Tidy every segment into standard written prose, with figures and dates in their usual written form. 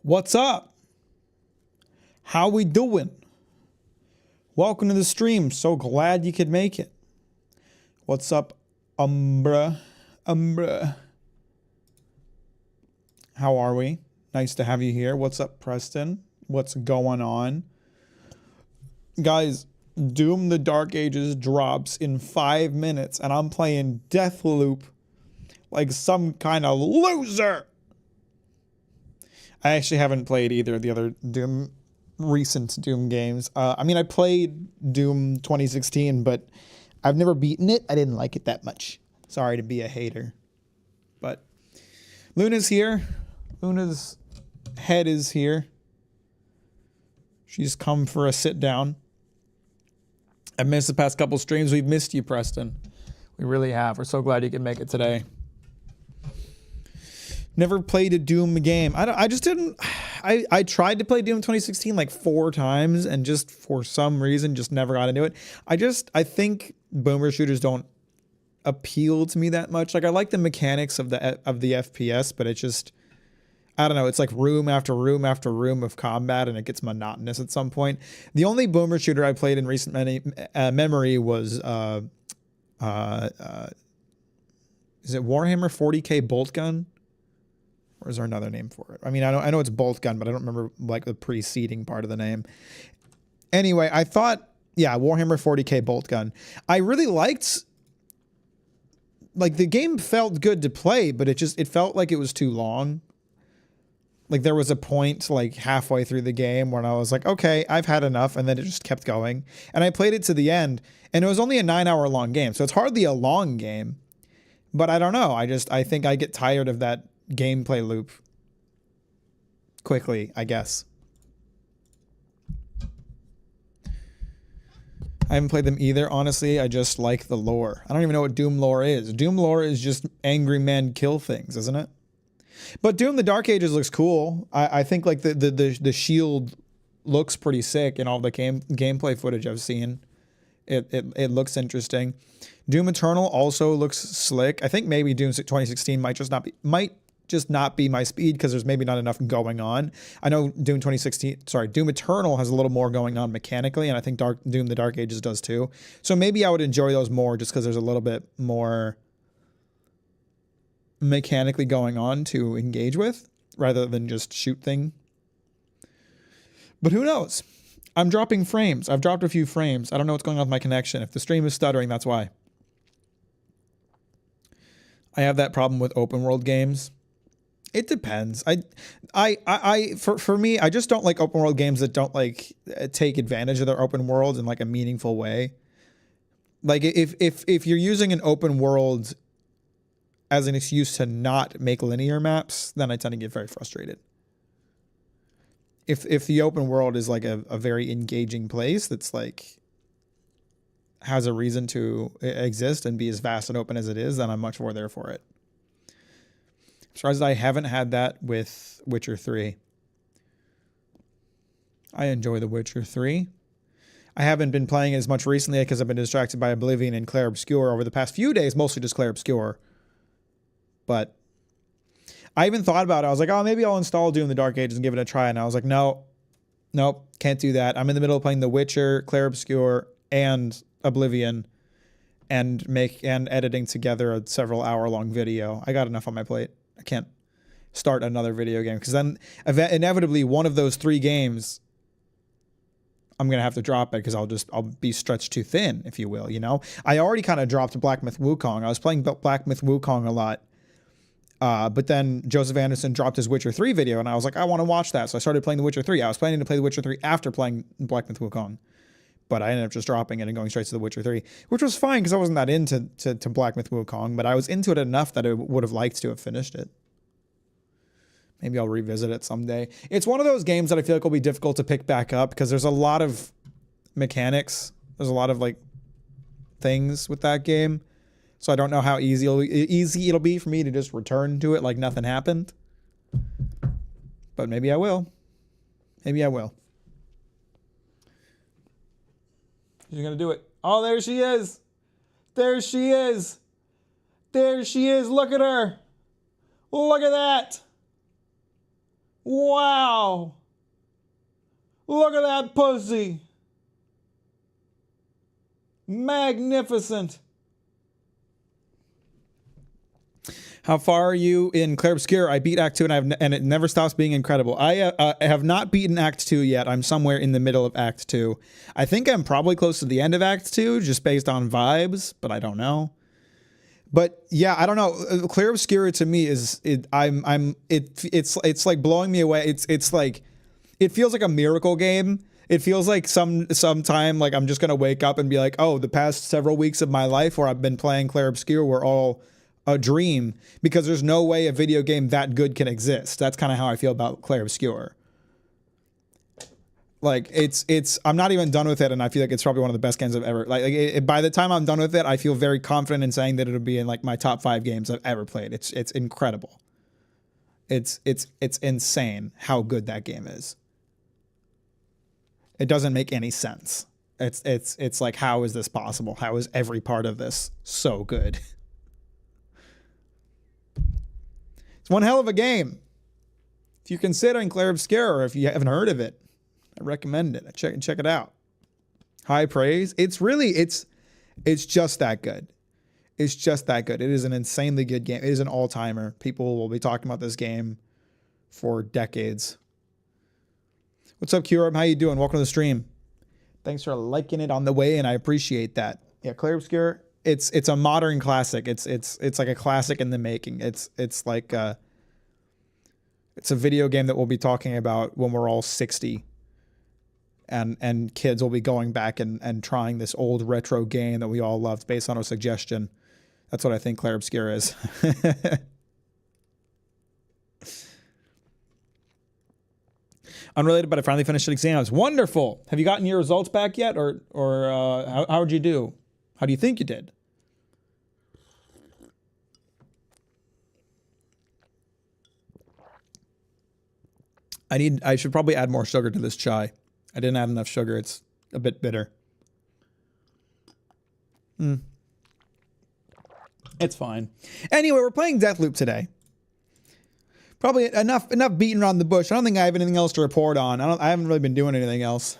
What's up? How we doing? Welcome to the stream. So glad you could make it. What's up, Umbra? How are we? Nice to have you here. What's up, Preston? What's going on? Guys, Doom the Dark Ages drops in 5 minutes and I'm playing Deathloop like some kind of loser. I actually haven't played either of the other recent Doom games. I mean, I played Doom 2016, but I've never beaten it. I didn't like it that much. Sorry to be a hater. But Luna's here. Luna's head is here. She's come for a sit down. I've missed the past couple streams. We've missed you, Preston. We really have. We're so glad you could make it today. Never played a Doom game. I just didn't. I tried to play Doom 2016 like 4 times and just for some reason just never got into it. I think boomer shooters don't appeal to me that much. Like I like the mechanics of the FPS, but it just, I don't know. It's like room after room after room of combat, and it gets monotonous at some point. The only boomer shooter I played in recent memory was is it Warhammer 40k Bolt Gun? Or is there another name for it? I mean, I know it's Bolt Gun, but I don't remember like the preceding part of the name. Anyway, I thought, yeah, Warhammer 40k Bolt Gun. I really liked, like the game felt good to play, but it felt like it was too long. Like there was a point like halfway through the game when I was like, okay, I've had enough. And then it just kept going. And I played it to the end and it was only a 9-hour long game. So it's hardly a long game, but I don't know. I think I get tired of that gameplay loop quickly, I guess. I haven't played them either, honestly. I just like the lore. I don't even know what Doom lore is. Doom lore is just angry men kill things, isn't it? But Doom the Dark Ages looks cool. I think like the shield looks pretty sick in all the gameplay footage I've seen. It looks interesting. Doom Eternal also looks slick. I think maybe Doom 2016 might just not be my speed because there's maybe not enough going on. I know Doom Eternal has a little more going on mechanically, and I think Doom the Dark Ages does too. So maybe I would enjoy those more just because there's a little bit more mechanically going on to engage with rather than just shoot thing. But who knows? I'm dropping frames. I've dropped a few frames. I don't know what's going on with my connection. If the stream is stuttering, that's why. I have that problem with open world games. It depends. For me, I just don't like open world games that don't like take advantage of their open world in like a meaningful way. Like if you're using an open world as an excuse to not make linear maps, then I tend to get very frustrated. If the open world is like a very engaging place that's like has a reason to exist and be as vast and open as it is, then I'm much more there for it. As far as I haven't had that with Witcher 3. I enjoy The Witcher 3. I haven't been playing as much recently because I've been distracted by Oblivion and Clair Obscur over the past few days, mostly just Clair Obscur. But I even thought about it. I was like, oh, maybe I'll install Doom the Dark Ages and give it a try. And I was like, nope, can't do that. I'm in the middle of playing The Witcher, Clair Obscur, and Oblivion, and editing together a several hour-long video. I got enough on my plate. I can't start another video game because then inevitably one of those 3 games I'm gonna have to drop it because I'll be stretched too thin, if you will. You know, I already kind of dropped Black Myth Wukong. I was playing Black Myth Wukong a lot, but then Joseph Anderson dropped his Witcher 3 video, and I was like, I want to watch that, so I started playing The Witcher 3. I was planning to play The Witcher 3 after playing Black Myth Wukong, but I ended up just dropping it and going straight to The Witcher 3, which was fine because I wasn't that into to Black Myth Wukong, but I was into it enough that I would have liked to have finished it. Maybe I'll revisit it someday. It's one of those games that I feel like will be difficult to pick back up because there's a lot of mechanics. There's a lot of like things with that game. So I don't know how easy it'll be for me to just return to it like nothing happened. But maybe I will. Maybe I will. She's going to do it. Oh, there she is. There she is. There she is. Look at her. Look at that. Wow. Look at that pussy. Magnificent. How far are you in Clair Obscur? I beat Act 2 and it never stops being incredible. I have not beaten Act 2 yet. I'm somewhere in the middle of Act 2. I think I'm probably close to the end of Act 2 just based on vibes, but I don't know. But yeah, I don't know. Clair Obscur to me is it's like blowing me away. It's like it feels like a miracle game. It feels like sometime like I'm just gonna wake up and be like, oh, the past several weeks of my life where I've been playing Clair Obscur were all a dream, because there's no way a video game that good can exist. That's kind of how I feel about Clair Obscur. Like I'm not even done with it, and I feel like it's probably one of the best games I've ever by the time I'm done with it, I feel very confident in saying that it'll be in like my top 5 games I've ever played. It's incredible. It's insane how good that game is. It doesn't make any sense. It's like, how is this possible? How is every part of this so good? It's one hell of a game. If you're considering Clair Obscur, or if you haven't heard of it, I recommend it. Check it out. High praise. It's just that good. It's just that good. It is an insanely good game. It is an all-timer. People will be talking about this game for decades. What's up, Curum? How you doing? Welcome to the stream. Thanks for liking it on the way, and I appreciate that. Yeah, Clair Obscur. It's a modern classic. It's like a classic in the making. It's like it's a video game that we'll be talking about when we're all 60, and kids will be going back and trying this old retro game that we all loved based on our suggestion. That's what I think Clair Obscur is. Unrelated, but I finally finished exams. Wonderful. Have you gotten your results back yet, or how would you do? How do you think you did? I should probably add more sugar to this chai. I didn't add enough sugar. It's a bit bitter. It's fine. Anyway, we're playing Deathloop today. Probably enough beating around the bush. I don't think I have anything else to report on. I haven't really been doing anything else.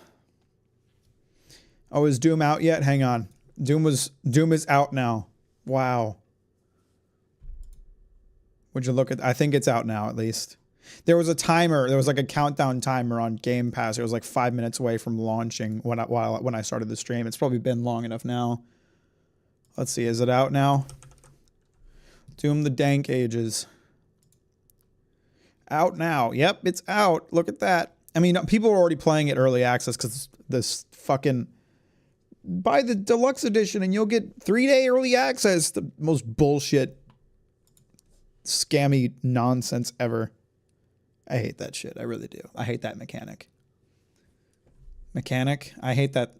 Oh, is Doom out yet? Hang on. Doom is out now. Wow. Would you look at? I think it's out now at least. There was a timer. There was like a countdown timer on Game Pass. It was like 5 minutes away from launching when I started the stream. It's probably been long enough now. Let's see. Is it out now? Doom the Dank Ages. Out now. Yep, it's out. Look at that. I mean, people are already playing it early access because this fucking... Buy the deluxe edition and you'll get 3-day early access. The most bullshit, scammy nonsense ever. I hate that shit. I really do. I hate that mechanic. I hate that.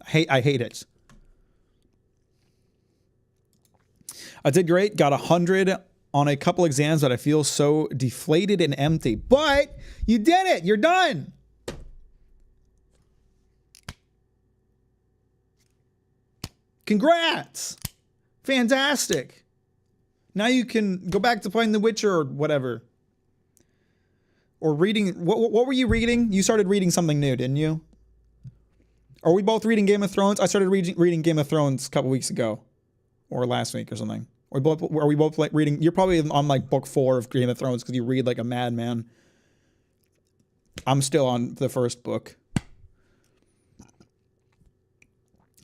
I hate it. I did great. Got 100 on a couple exams, but I feel so deflated and empty. But you did it. You're done. Congrats. Fantastic. Now you can go back to playing The Witcher or whatever. Or reading. What were you reading? You started reading something new, didn't you? Are we both reading Game of Thrones? I started reading Game of Thrones a couple weeks ago. Or last week or something. Are we both like reading? You're probably on like book 4 of Game of Thrones because you read like a madman. I'm still on the first book.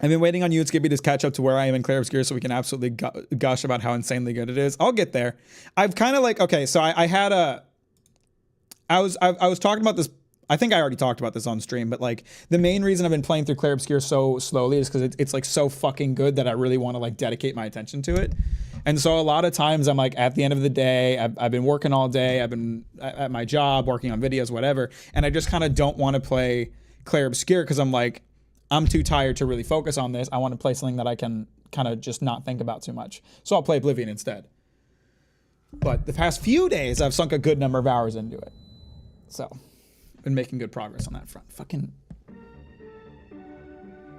I've been waiting on you and Skippy to catch up to where I am in Clair Obscur so we can absolutely gush about how insanely good it is. I'll get there. I've kind of like, okay, so I was talking about this. I think I already talked about this on stream, but like the main reason I've been playing through Clair Obscur so slowly is because it's like so fucking good that I really want to like dedicate my attention to it. And so a lot of times I'm like at the end of the day, I've been working all day. I've been at my job, working on videos, whatever. And I just kind of don't want to play Clair Obscur because I'm like, I'm too tired to really focus on this. I want to play something that I can kind of just not think about too much. So I'll play Oblivion instead. But the past few days, I've sunk a good number of hours into it. So, been making good progress on that front. Fucking...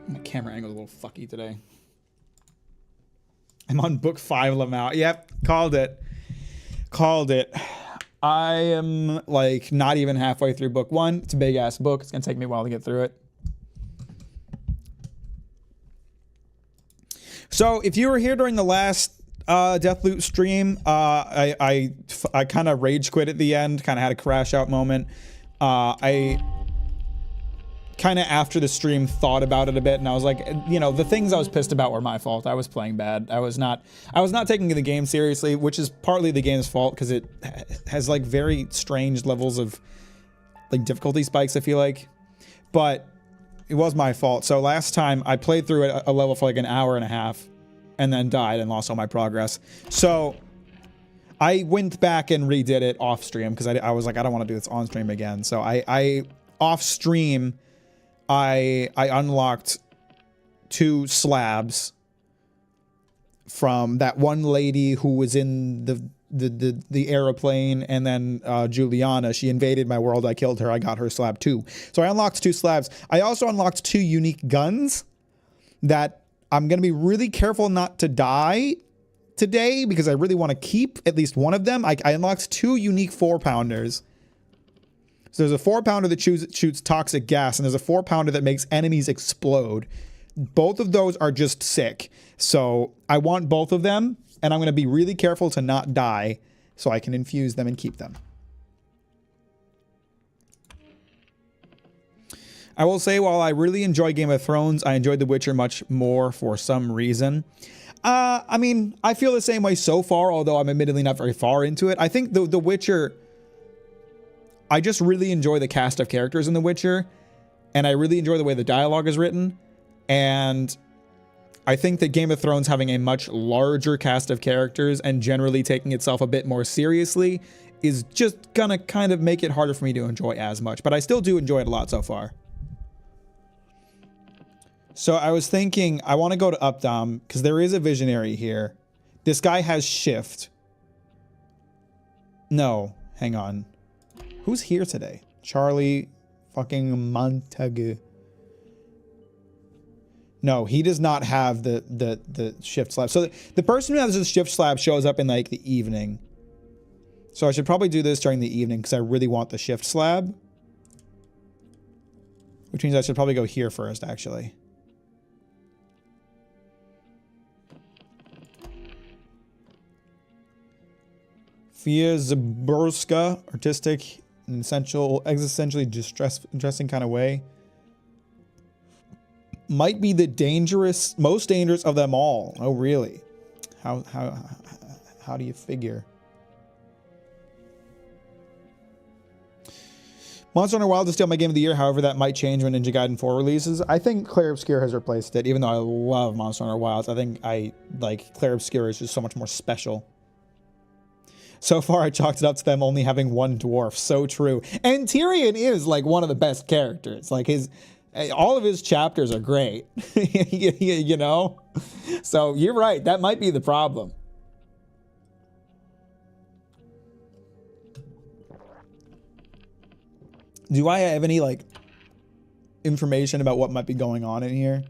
My camera angle's a little fucky today. I'm on book 5 of them out. Yep, called it. Called it. I am like not even halfway through book 1. It's a big ass book. It's gonna take me a while to get through it. So if you were here during the last deathloop stream, I kind of rage quit at the end. Kind of had a crash out moment. I kind of after the stream thought about it a bit, and I was like, you know, the things I was pissed about were my fault. I was playing bad. I was not taking the game seriously, which is partly the game's fault because it has like very strange levels of like difficulty spikes, I feel like. But it was my fault. So last time I played through a level for like an hour and a half and then died and lost all my progress. So I went back and redid it off stream because I was like, I don't want to do this on stream again. So I off stream, I unlocked 2 slabs from that one lady who was in the airplane, and then Juliana, she invaded my world, I killed her, I got her slab too. So I unlocked 2 slabs. I also unlocked 2 unique guns that I'm going to be really careful not to die today because I really want to keep at least one of them. I unlocked 2 unique 4-pounders. So there's a 4-pounder that shoots toxic gas, and there's a 4-pounder that makes enemies explode. Both of those are just sick. So I want both of them, and I'm going to be really careful to not die so I can infuse them and keep them. I will say, while I really enjoy Game of Thrones, I enjoyed The Witcher much more for some reason. I mean, I feel the same way so far, although I'm admittedly not very far into it. I think The Witcher... I just really enjoy the cast of characters in The Witcher, and I really enjoy the way the dialogue is written, and I think that Game of Thrones having a much larger cast of characters and generally taking itself a bit more seriously is just gonna kind of make it harder for me to enjoy as much, but I still do enjoy it a lot so far. So I was thinking, I want to go to Updam, because there is a visionary here. This guy has shift. No, hang on. Who's here today? Charlie fucking Montague. No, he does not have the shift slab. So the person who has the shift slab shows up in like the evening. So I should probably do this during the evening because I really want the shift slab. Which means I should probably go here first, actually. Fia Zaborska, artistic, existentially distressing kind of way. Might be the most dangerous of them all. Oh, really? How do you figure? Monster Hunter Wilds is still my game of the year. However, that might change when Ninja Gaiden 4 releases. I think Clair Obscur has replaced it. Even though I love Monster Hunter Wilds, I think Clair Obscur is just so much more special. So far, I chalked it up to them only having 1 dwarf. So true. And Tyrion is like one of the best characters. Like all of his chapters are great. You know? So you're right. That might be the problem. Do I have any like information about what might be going on in here?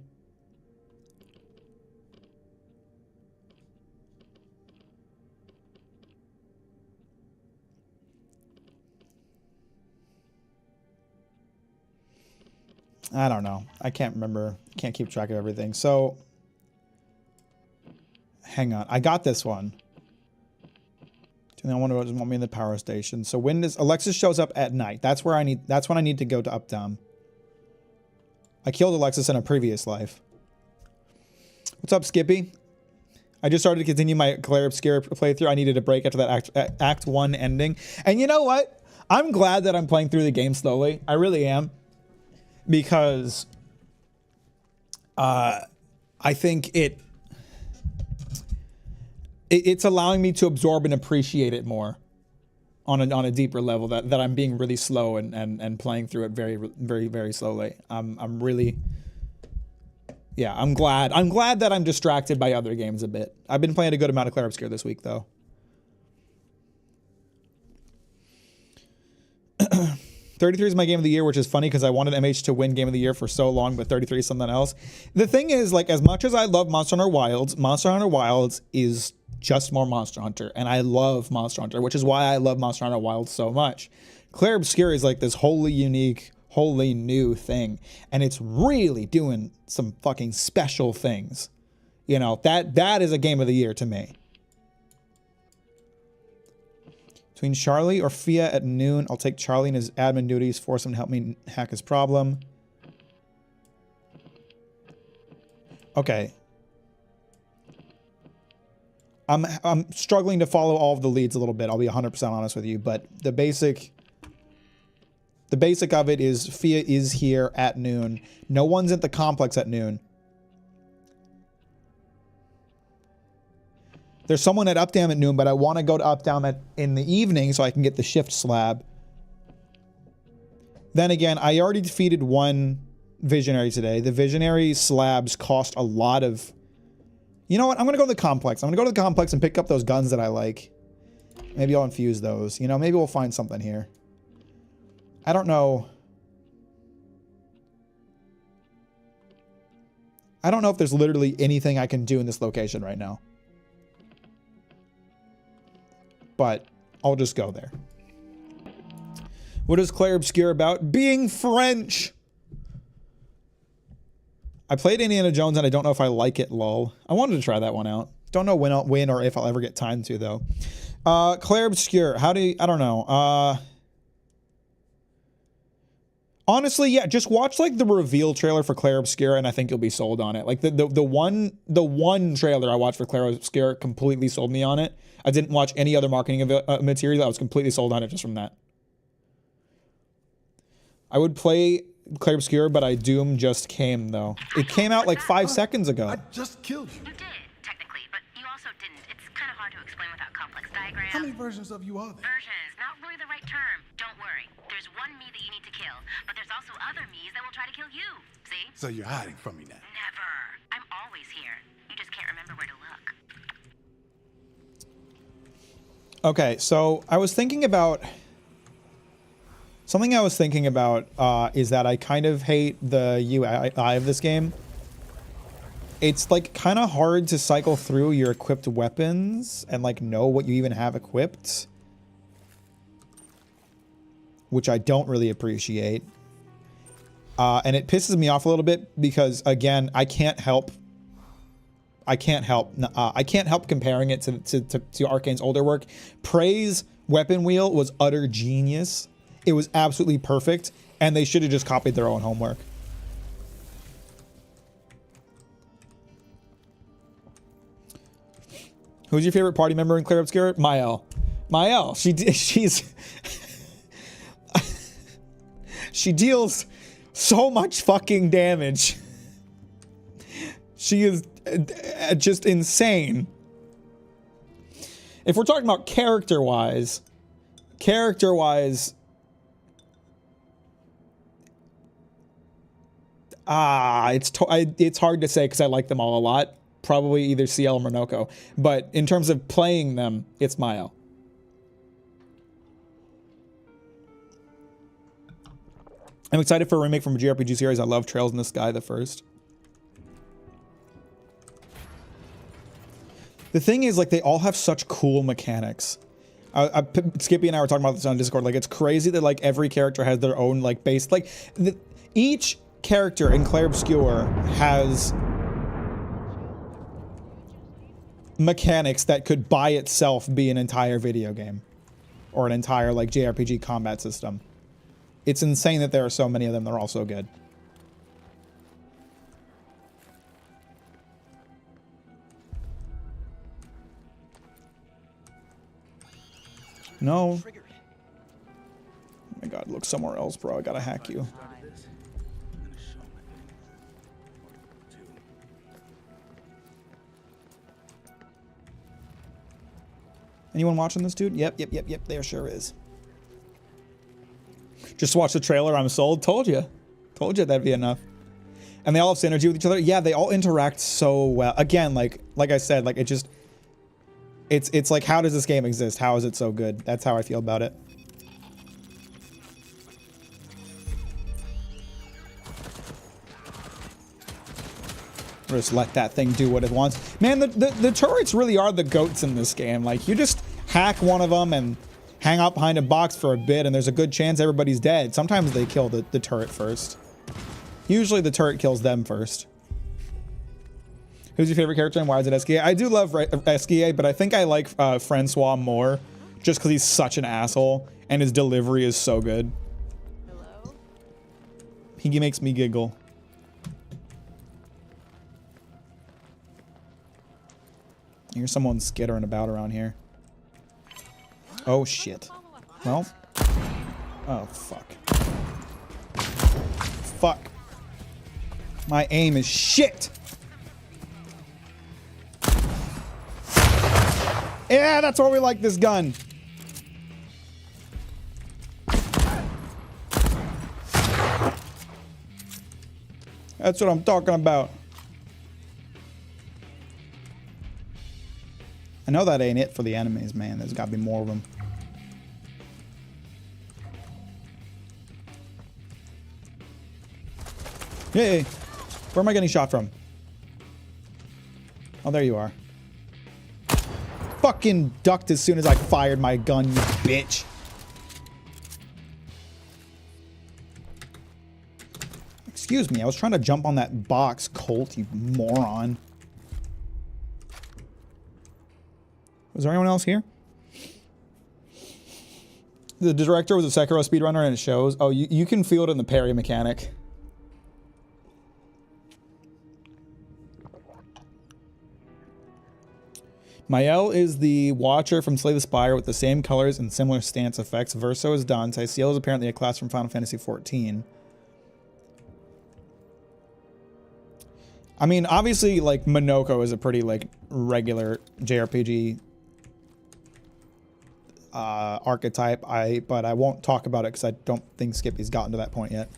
I don't know. I can't remember. Can't keep track of everything. So, hang on. I got this one. I wonder what does want me in the power station. So when does Alexis shows up at night? That's when I need to go to Updam. I killed Alexis in a previous life. What's up, Skippy? I just started to continue my Clair Obscur playthrough. I needed a break after that Act 1 ending. And you know what? I'm glad that I'm playing through the game slowly. I really am. Because I think it's allowing me to absorb and appreciate it more on a deeper level, that I'm being really slow and playing through it very, very, very slowly. I'm really, yeah, I'm glad that I'm distracted by other games a bit. I've been playing a good amount of Clair Obscur this week though. 33 is my game of the year, which is funny because I wanted MH to win game of the year for so long, but 33 is something else. The thing is, like, as much as I love Monster Hunter Wilds is just more Monster Hunter. And I love Monster Hunter, which is why I love Monster Hunter Wild so much. Clair Obscur is like this wholly unique, wholly new thing. And it's really doing some fucking special things. You know, that is a game of the year to me. Between Charlie or Fia at noon, I'll take Charlie and his admin duties, force him to help me hack his problem. Okay. I'm struggling to follow all of the leads a little bit. I'll be 100% honest with you, but the basic of it is Fia is here at noon. No one's at the complex at noon. There's someone at Updam at noon, but I want to go to Updam in the evening so I can get the shift slab. Then again, I already defeated one visionary today. The visionary slabs cost a lot of... You know what? I'm going to go to the complex. I'm going to go to the complex and pick up those guns that I like. Maybe I'll infuse those. You know, maybe we'll find something here. I don't know. I don't know if there's literally anything I can do in this location right now. But I'll just go there. What is Clair Obscur about? Being French! I played Indiana Jones and I don't know if I like it, lol. I wanted to try that one out. Don't know when I'll win or if I'll ever get time to, though. Clair Obscur. How do you... I don't know. Honestly, yeah, just watch like the reveal trailer for Clair Obscur and I think you'll be sold on it. Like the one trailer I watched for Clair Obscur completely sold me on it. I didn't watch any other marketing material. I was completely sold on it just from that. I would play Clair Obscur, but Doom just came though. It came out like 5 seconds ago. I just killed you. You did, technically, but you also didn't. It's kind of hard to explain without complex diagrams. How many versions of you are there? Versions, not really the right term. Don't worry. There's one me that you need to kill, but there's also other me's that will try to kill you. See? So you're hiding from me now. Never. I'm always here. You just can't remember where to look. Okay, so I was thinking about... Something I was thinking about is that I kind of hate the UI of this game. It's like kind of hard to cycle through your equipped weapons and like know what you even have equipped. Which I don't really appreciate. And it pisses me off a little bit because again, I can't help comparing it to Arkane's older work. Prey's weapon wheel was utter genius. It was absolutely perfect, and they should have just copied their own homework. Who's your favorite party member in Clair Obscur? Mael. Mael. She's she deals so much fucking damage. She is just insane. If we're talking about character-wise, it's hard to say because I like them all a lot. Probably either CL or Monoko. But in terms of playing them, it's Mael. I'm excited for a remake from a JRPG series. I love Trails in the Sky, the first. The thing is, like, they all have such cool mechanics. Skippy and I were talking about this on Discord. Like, it's crazy that, like, every character has their own, like, base. Like, each character in Clair Obscur has mechanics that could by itself be an entire video game. Or an entire, like, JRPG combat system. It's insane that there are so many of them. They're all so good. No. Oh my god, look somewhere else, bro. I gotta hack you. Anyone watching this, dude? Yep. There sure is. Just watch the trailer. I'm sold. Told you that'd be enough. And they all have synergy with each other. Yeah, they all interact so well. Again, like I said, like it's like, how does this game exist? How is it so good? That's how I feel about it. just let that thing do what it wants. Man, the turrets really are the goats in this game. Like, you just hack one of them and hang out behind a box for a bit, and there's a good chance everybody's dead. Sometimes they kill the turret first. Usually the turret kills them first. Who's your favorite character and why is it SKA? I do love SKA, but I think I like Francois more just because he's such an asshole and his delivery is so good. Hello? He makes me giggle. Here's someone skittering about around here. Oh shit. Well. Oh fuck. Fuck. My aim is shit. Yeah, that's why we like this gun. That's what I'm talking about. I know that ain't it for the enemies, man. There's gotta be more of them. Hey, where am I getting shot from? Oh, there you are. Fucking ducked as soon as I fired my gun, you bitch. Excuse me, I was trying to jump on that box, Colt, you moron. Was there anyone else here? The director was a Sekiro speedrunner and it shows. Oh, you can feel it in the parry mechanic. Mael is the Watcher from Slay the Spire with the same colors and similar stance effects. Verso is Dante. Ciel is apparently a class from Final Fantasy XIV. I mean, obviously, like, Minoko is a pretty, like, regular JRPG archetype, but I won't talk about it because I don't think Skippy's gotten to that point yet.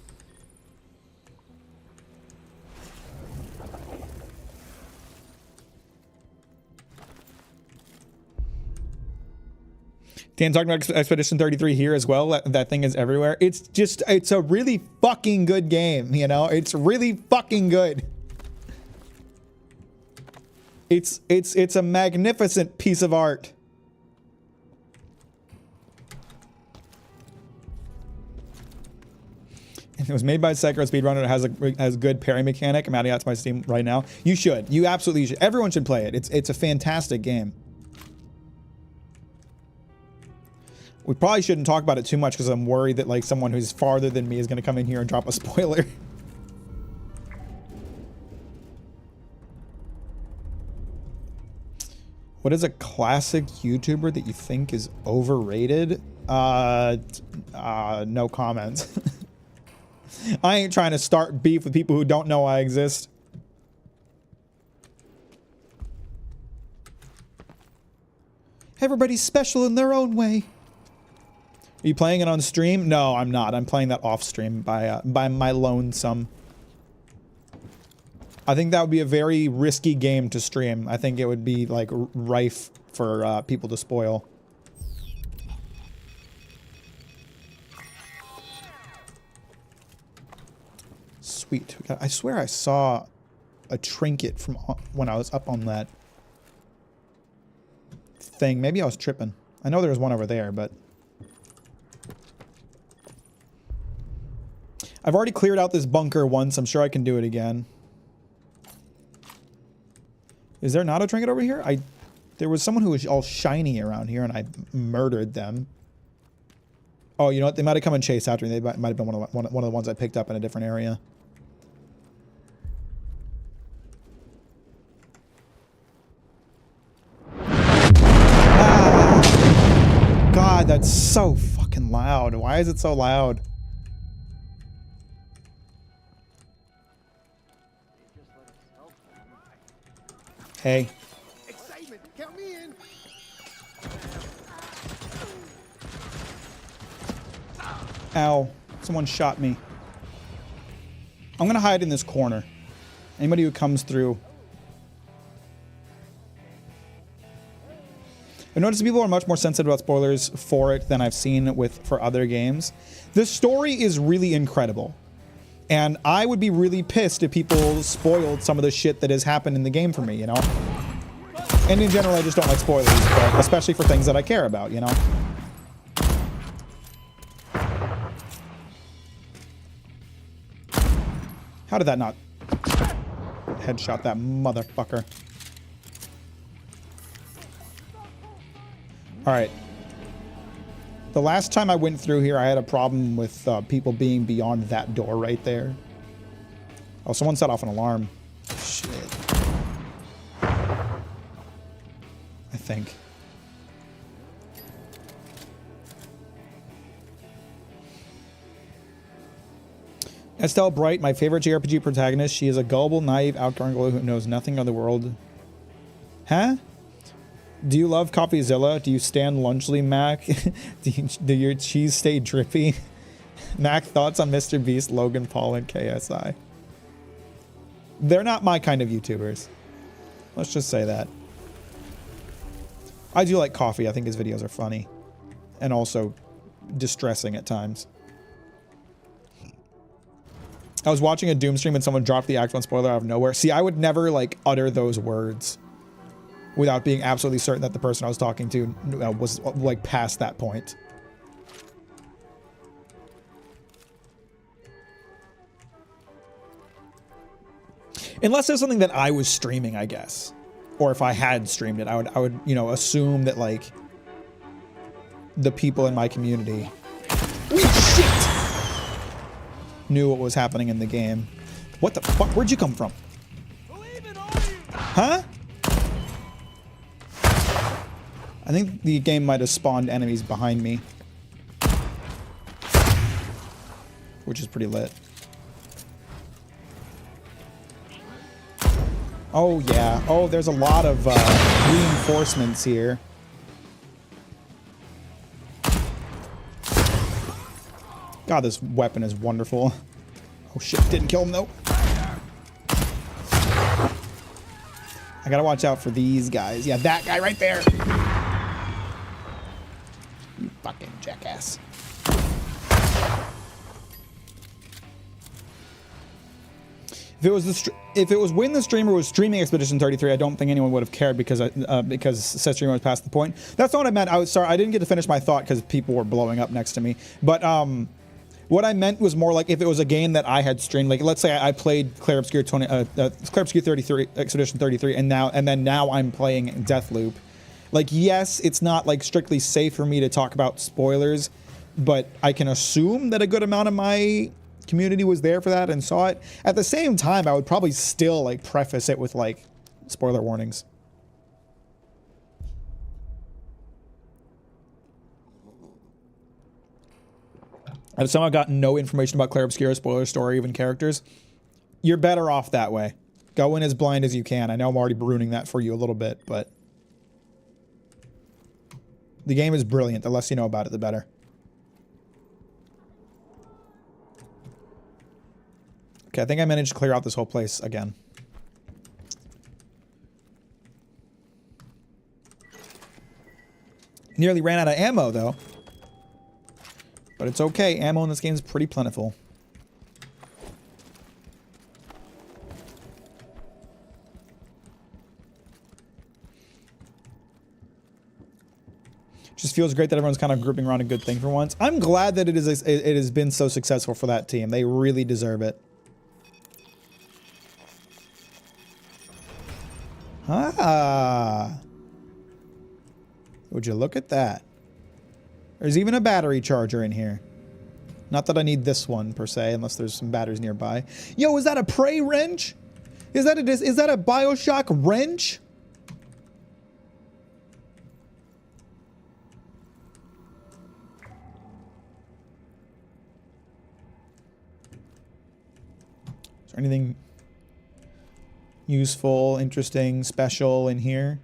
Dan talking about Expedition 33 here as well. That thing is everywhere. It's a really fucking good game, you know? It's really fucking good. It's a magnificent piece of art. It was made by Sekiro speedrunner. It has good parry mechanic. I'm adding out to my Steam right now. You should. You absolutely should. Everyone should play it. It's a fantastic game. We probably shouldn't talk about it too much because I'm worried that like someone who's farther than me is going to come in here and drop a spoiler. What is a classic YouTuber that you think is overrated? No comments. I ain't trying to start beef with people who don't know I exist. Everybody's special in their own way. Are you playing it on stream? No, I'm not. I'm playing that off stream by my lonesome. I think that would be a very risky game to stream. I think it would be like rife for people to spoil. Sweet. I swear I saw a trinket from when I was up on that thing. Maybe I was tripping. I know there was one over there, but I've already cleared out this bunker once. I'm sure I can do it again. Is there not a trinket over here? There was someone who was all shiny around here and I murdered them. Oh, you know what? They might have come and chased after me. They might have been one of the ones I picked up in a different area. Ah! God, that's so fucking loud. Why is it so loud? Hey. Excitement, count me in. Ow. Someone shot me. I'm gonna hide in this corner. Anybody who comes through. I've noticed people are much more sensitive about spoilers for it than I've seen for other games. The story is really incredible. And I would be really pissed if people spoiled some of the shit that has happened in the game for me, you know? And in general, I just don't like spoilers, but especially for things that I care about, you know? How did that not headshot that motherfucker? Alright. The last time I went through here, I had a problem with people being beyond that door right there. Oh, someone set off an alarm. Shit. I think. Estelle Bright, my favorite JRPG protagonist. She is a gullible, naive, outgoing girl who knows nothing of the world. Huh? Do you love CoffeeZilla? Do you stand Lunchly, Mac? do your cheese stay drippy? Mac, thoughts on Mr. Beast, Logan Paul, and KSI? They're not my kind of YouTubers. Let's just say that. I do like Coffee. I think his videos are funny. And also distressing at times. I was watching a Doom stream and someone dropped the Act 1 spoiler out of nowhere. See, I would never, like, utter those words without being absolutely certain that the person I was talking to was, like, past that point. Unless there's something that I was streaming, I guess. Or if I had streamed it, I would, you know, assume that, like, the people in my community knew what was happening in the game. What the fuck? Where'd you come from? Huh? I think the game might have spawned enemies behind me. Which is pretty lit. Oh, yeah. Oh, there's a lot of reinforcements here. God, this weapon is wonderful. Oh, shit. Didn't kill him, though. I gotta watch out for these guys. Yeah, that guy right there. You fucking jackass. If it was when the streamer was streaming Expedition 33, I don't think anyone would have cared because said streamer was past the point. That's not what I meant. I was sorry. I didn't get to finish my thought because people were blowing up next to me. But what I meant was more like if it was a game that I had streamed, like let's say I played Clair Obscur 33, Expedition 33, and then now I'm playing Deathloop. Like, yes, it's not like strictly safe for me to talk about spoilers, but I can assume that a good amount of my community was there for that and saw it. At the same time, I would probably still like preface it with like spoiler warnings. I've somehow gotten no information about Clair Obscura, spoiler story, even characters. You're better off that way. Go in as blind as you can. I know I'm already ruining that for you a little bit, but the game is brilliant. The less you know about it, the better. Okay, I think I managed to clear out this whole place again. Nearly ran out of ammo, though. But it's okay. Ammo in this game is pretty plentiful. Just feels great that everyone's kind of grouping around a good thing for once. I'm glad that it has been so successful for that team. They really deserve it. Ah. Would you look at that? There's even a battery charger in here. Not that I need this one, per se, unless there's some batteries nearby. Yo, is that a Prey wrench? Is that a Bioshock wrench? Is there anything useful, interesting, special in here?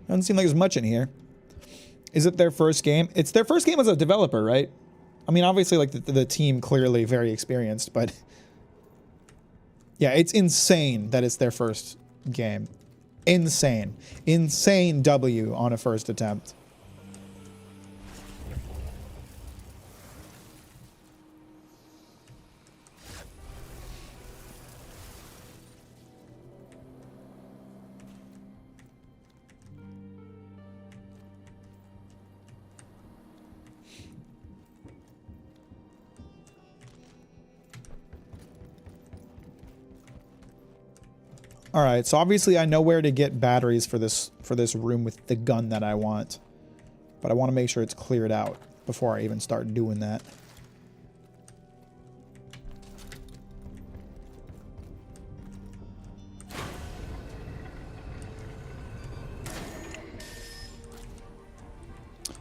Doesn't seem like there's much in here. Is it their first game? It's their first game as a developer, right? I mean, obviously, like, the team clearly very experienced, but yeah, it's insane that it's their first game. Insane. Insane W on a first attempt. All right, so obviously I know where to get batteries for this room with the gun that I want. But I want to make sure it's cleared out before I even start doing that.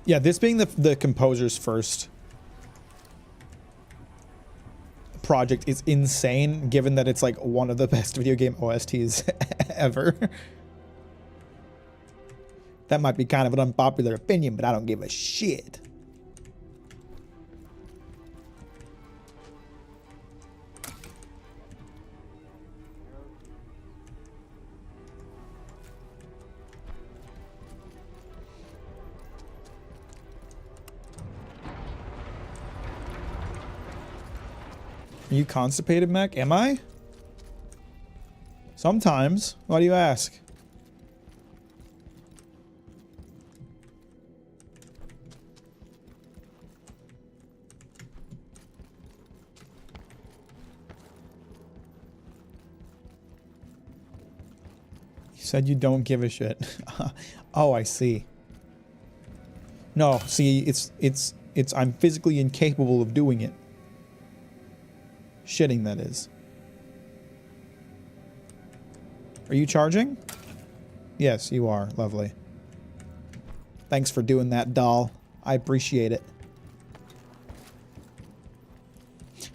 Yeah, this being the composer's first project is insane, given that it's like one of the best video game OSTs ever. That might be kind of an unpopular opinion, but I don't give a shit. Are you constipated, Mac? Am I? Sometimes. Why do you ask? You said you don't give a shit. Oh, I see. No, see, it's I'm physically incapable of doing it. Shitting, that is. Are you charging? Yes, you are. Lovely. Thanks for doing that, doll. I appreciate it.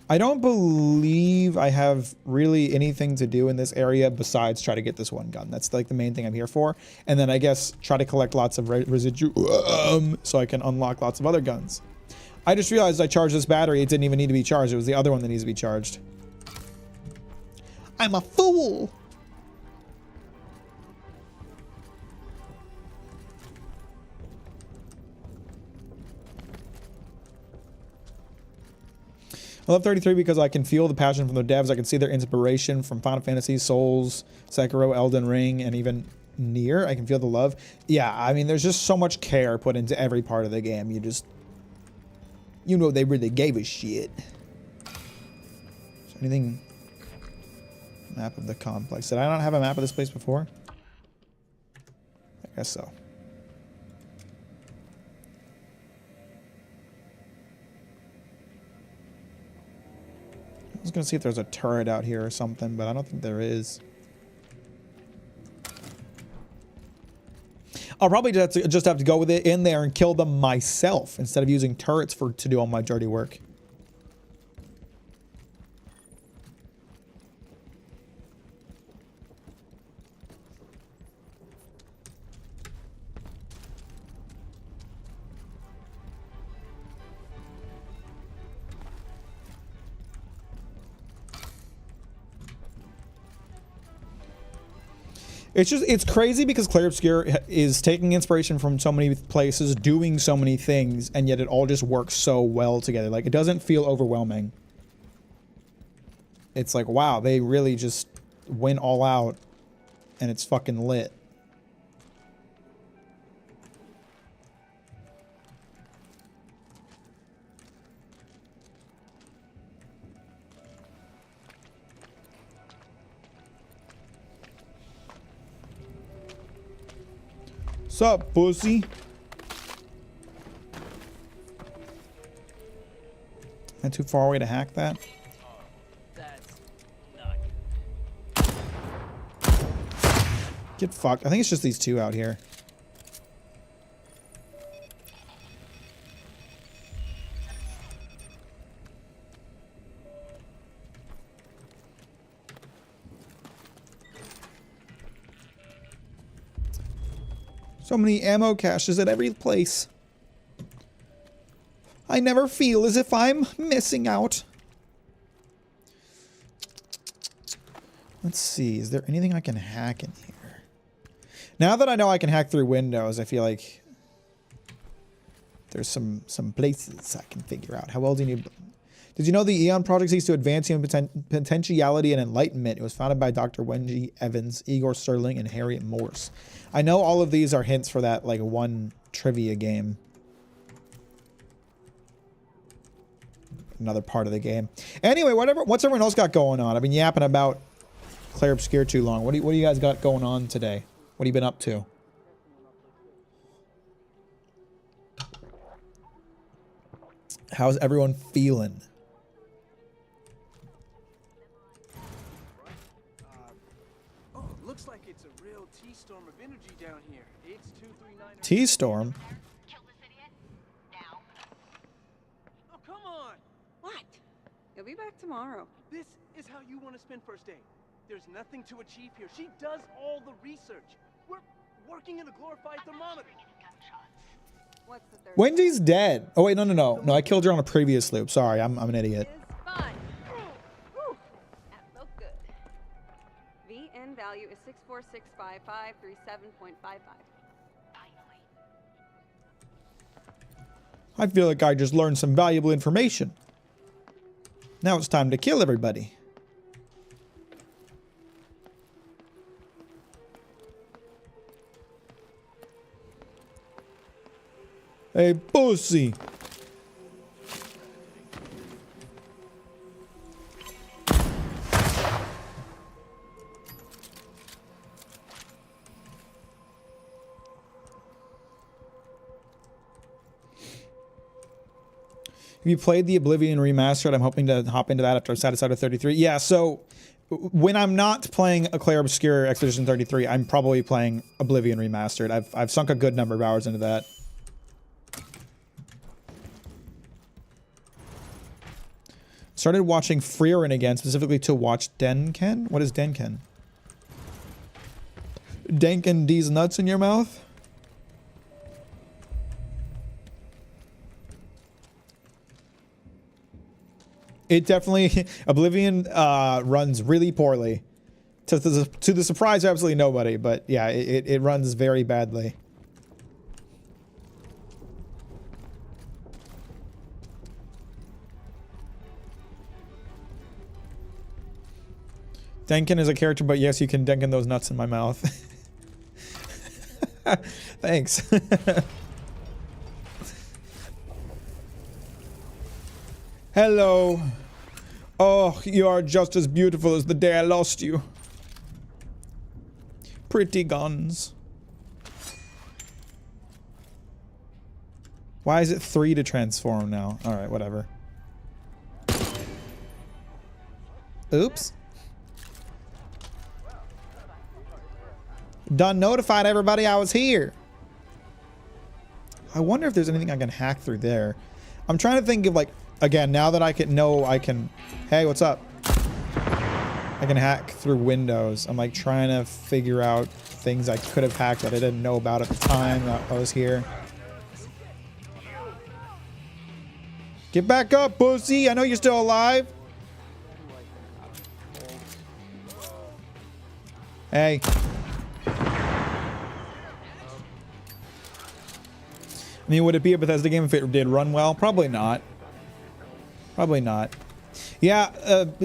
I don't believe I have really anything to do in this area besides try to get this one gun. That's like the main thing I'm here for. And then I guess try to collect lots of residuum so I can unlock lots of other guns. I just realized I charged this battery. It didn't even need to be charged. It was the other one that needs to be charged. I'm a fool. I love 33 because I can feel the passion from the devs. I can see their inspiration from Final Fantasy, Souls, Sekiro, Elden Ring, and even Nier. I can feel the love. Yeah, I mean, there's just so much care put into every part of the game. You know, they really gave a shit. Is there anything? Map of the complex. Did I not have a map of this place before? I guess so. I was gonna see if there's a turret out here or something, but I don't think there is. I'll probably just have to go with it in there and kill them myself instead of using turrets to do all my dirty work. It's crazy because Clair Obscur is taking inspiration from so many places, doing so many things, and yet it all just works so well together. Like, it doesn't feel overwhelming. It's like, wow, they really just went all out, and it's fucking lit. Sup, pussy? Am I too far away to hack that? Get fucked. I think it's just these two out here. So many ammo caches at every place. I never feel as if I'm missing out. Let's see. Is there anything I can hack in here? Now that I know I can hack through windows, I feel like there's some places I can figure out. How well do you need? Did you know the Eon Project seeks to advance human potentiality and enlightenment? It was founded by Dr. Wendy Evans, Igor Sterling, and Harriet Morse. I know all of these are hints for that, like, one trivia game. Another part of the game. Anyway, what's everyone else got going on? I've been yapping about Claire Obscure too long. What do you guys got going on today? What have you been up to? How's everyone feeling? Looks like it's a real T-storm of energy down here. It's 239. T-storm? Kill this idiot. Now. Oh, come on! What? You'll be back tomorrow. This is how you want to spend first aid. There's nothing to achieve here. She does all the research. We're working in a glorified thermometer. What's the third? Wendy's dead. Oh wait, no, I killed her on a previous loop. Sorry, I'm an idiot. Is fun. Whew. That felt good. VN value is 6465537.55. I feel like I just learned some valuable information. Now it's time to kill everybody. Hey, pussy. Have you played the Oblivion Remastered? I'm hoping to hop into that after I'm satisfied with 33. Yeah, so when I'm not playing a Claire Obscure Expedition 33, I'm probably playing Oblivion Remastered. I've sunk a good number of hours into that. Started watching Frieren again, specifically to watch Denken. What is Denken? Denken these nuts in your mouth? It definitely, Oblivion runs really poorly. To the surprise of absolutely nobody, but yeah, it runs very badly. Denken is a character, but yes, you can Denken those nuts in my mouth. Thanks. Hello. Oh, you are just as beautiful as the day I lost you. Pretty guns. Why is it 3 to transform now? Alright, whatever. Oops. Done notified everybody I was here. I wonder if there's anything I can hack through there. I'm trying to think of, like, again, now that I can, hey, what's up? I can hack through windows. I'm like trying to figure out things I could have hacked that I didn't know about at the time that I was here. Get back up, pussy. I know you're still alive. Hey. I mean, would it be a Bethesda game if it did run well? Probably not. Probably not. Yeah,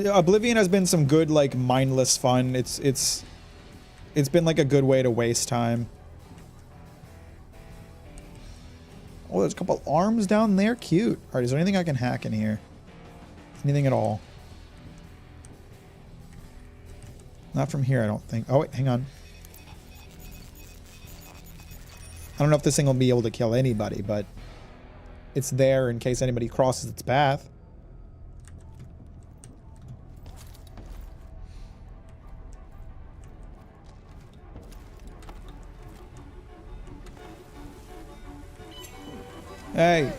Oblivion has been some good, like, mindless fun. It's been like a good way to waste time. Oh, there's a couple arms down there. Cute. All right, is there anything I can hack in here? Anything at all? Not from here, I don't think. Oh, wait, hang on. I don't know if this thing will be able to kill anybody, but it's there in case anybody crosses its path. Hey.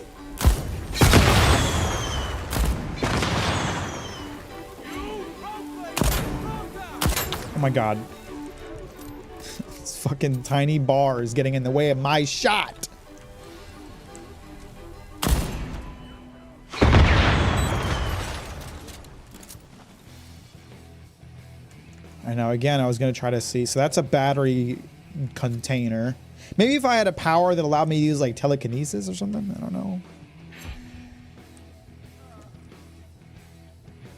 Oh my god. This fucking tiny bar is getting in the way of my shot. I know, again, I was going to try to see. So that's a battery container. Maybe if I had a power that allowed me to use, like, telekinesis or something. I don't know.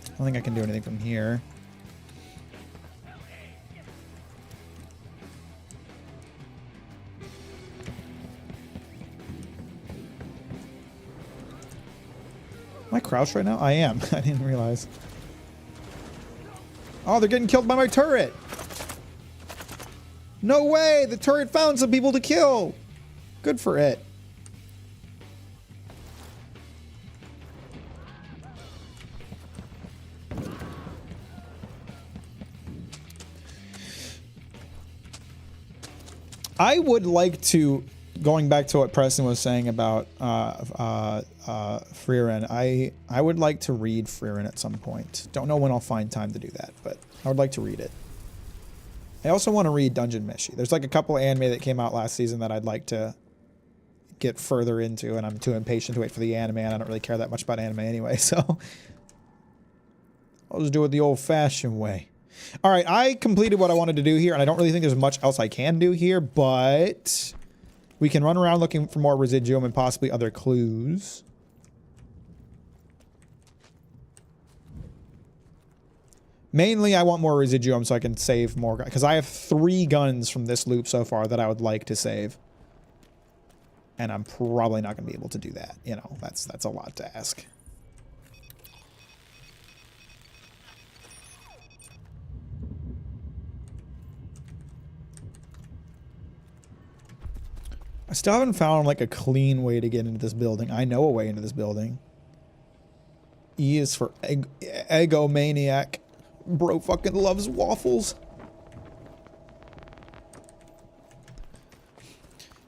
I don't think I can do anything from here. Am I crouched right now? I am. I didn't realize. Oh, they're getting killed by my turret. No way! The turret found some people to kill. Good for it. I would like to, going back to what Preston was saying about Freerin, I would like to read Freerin at some point. Don't know when I'll find time to do that, but I would like to read it. I also want to read Dungeon Meshi. There's like a couple of anime that came out last season that I'd like to get further into, and I'm too impatient to wait for the anime, and I don't really care that much about anime anyway, so I'll just do it the old-fashioned way. All right, I completed what I wanted to do here, and I don't really think there's much else I can do here, but we can run around looking for more residuum and possibly other clues. Mainly, I want more residuum so I can save more, because I have 3 guns from this loop so far that I would like to save. And I'm probably not going to be able to do that. You know, that's a lot to ask. I still haven't found like a clean way to get into this building. I know a way into this building. E is for egomaniac. Bro fucking loves waffles.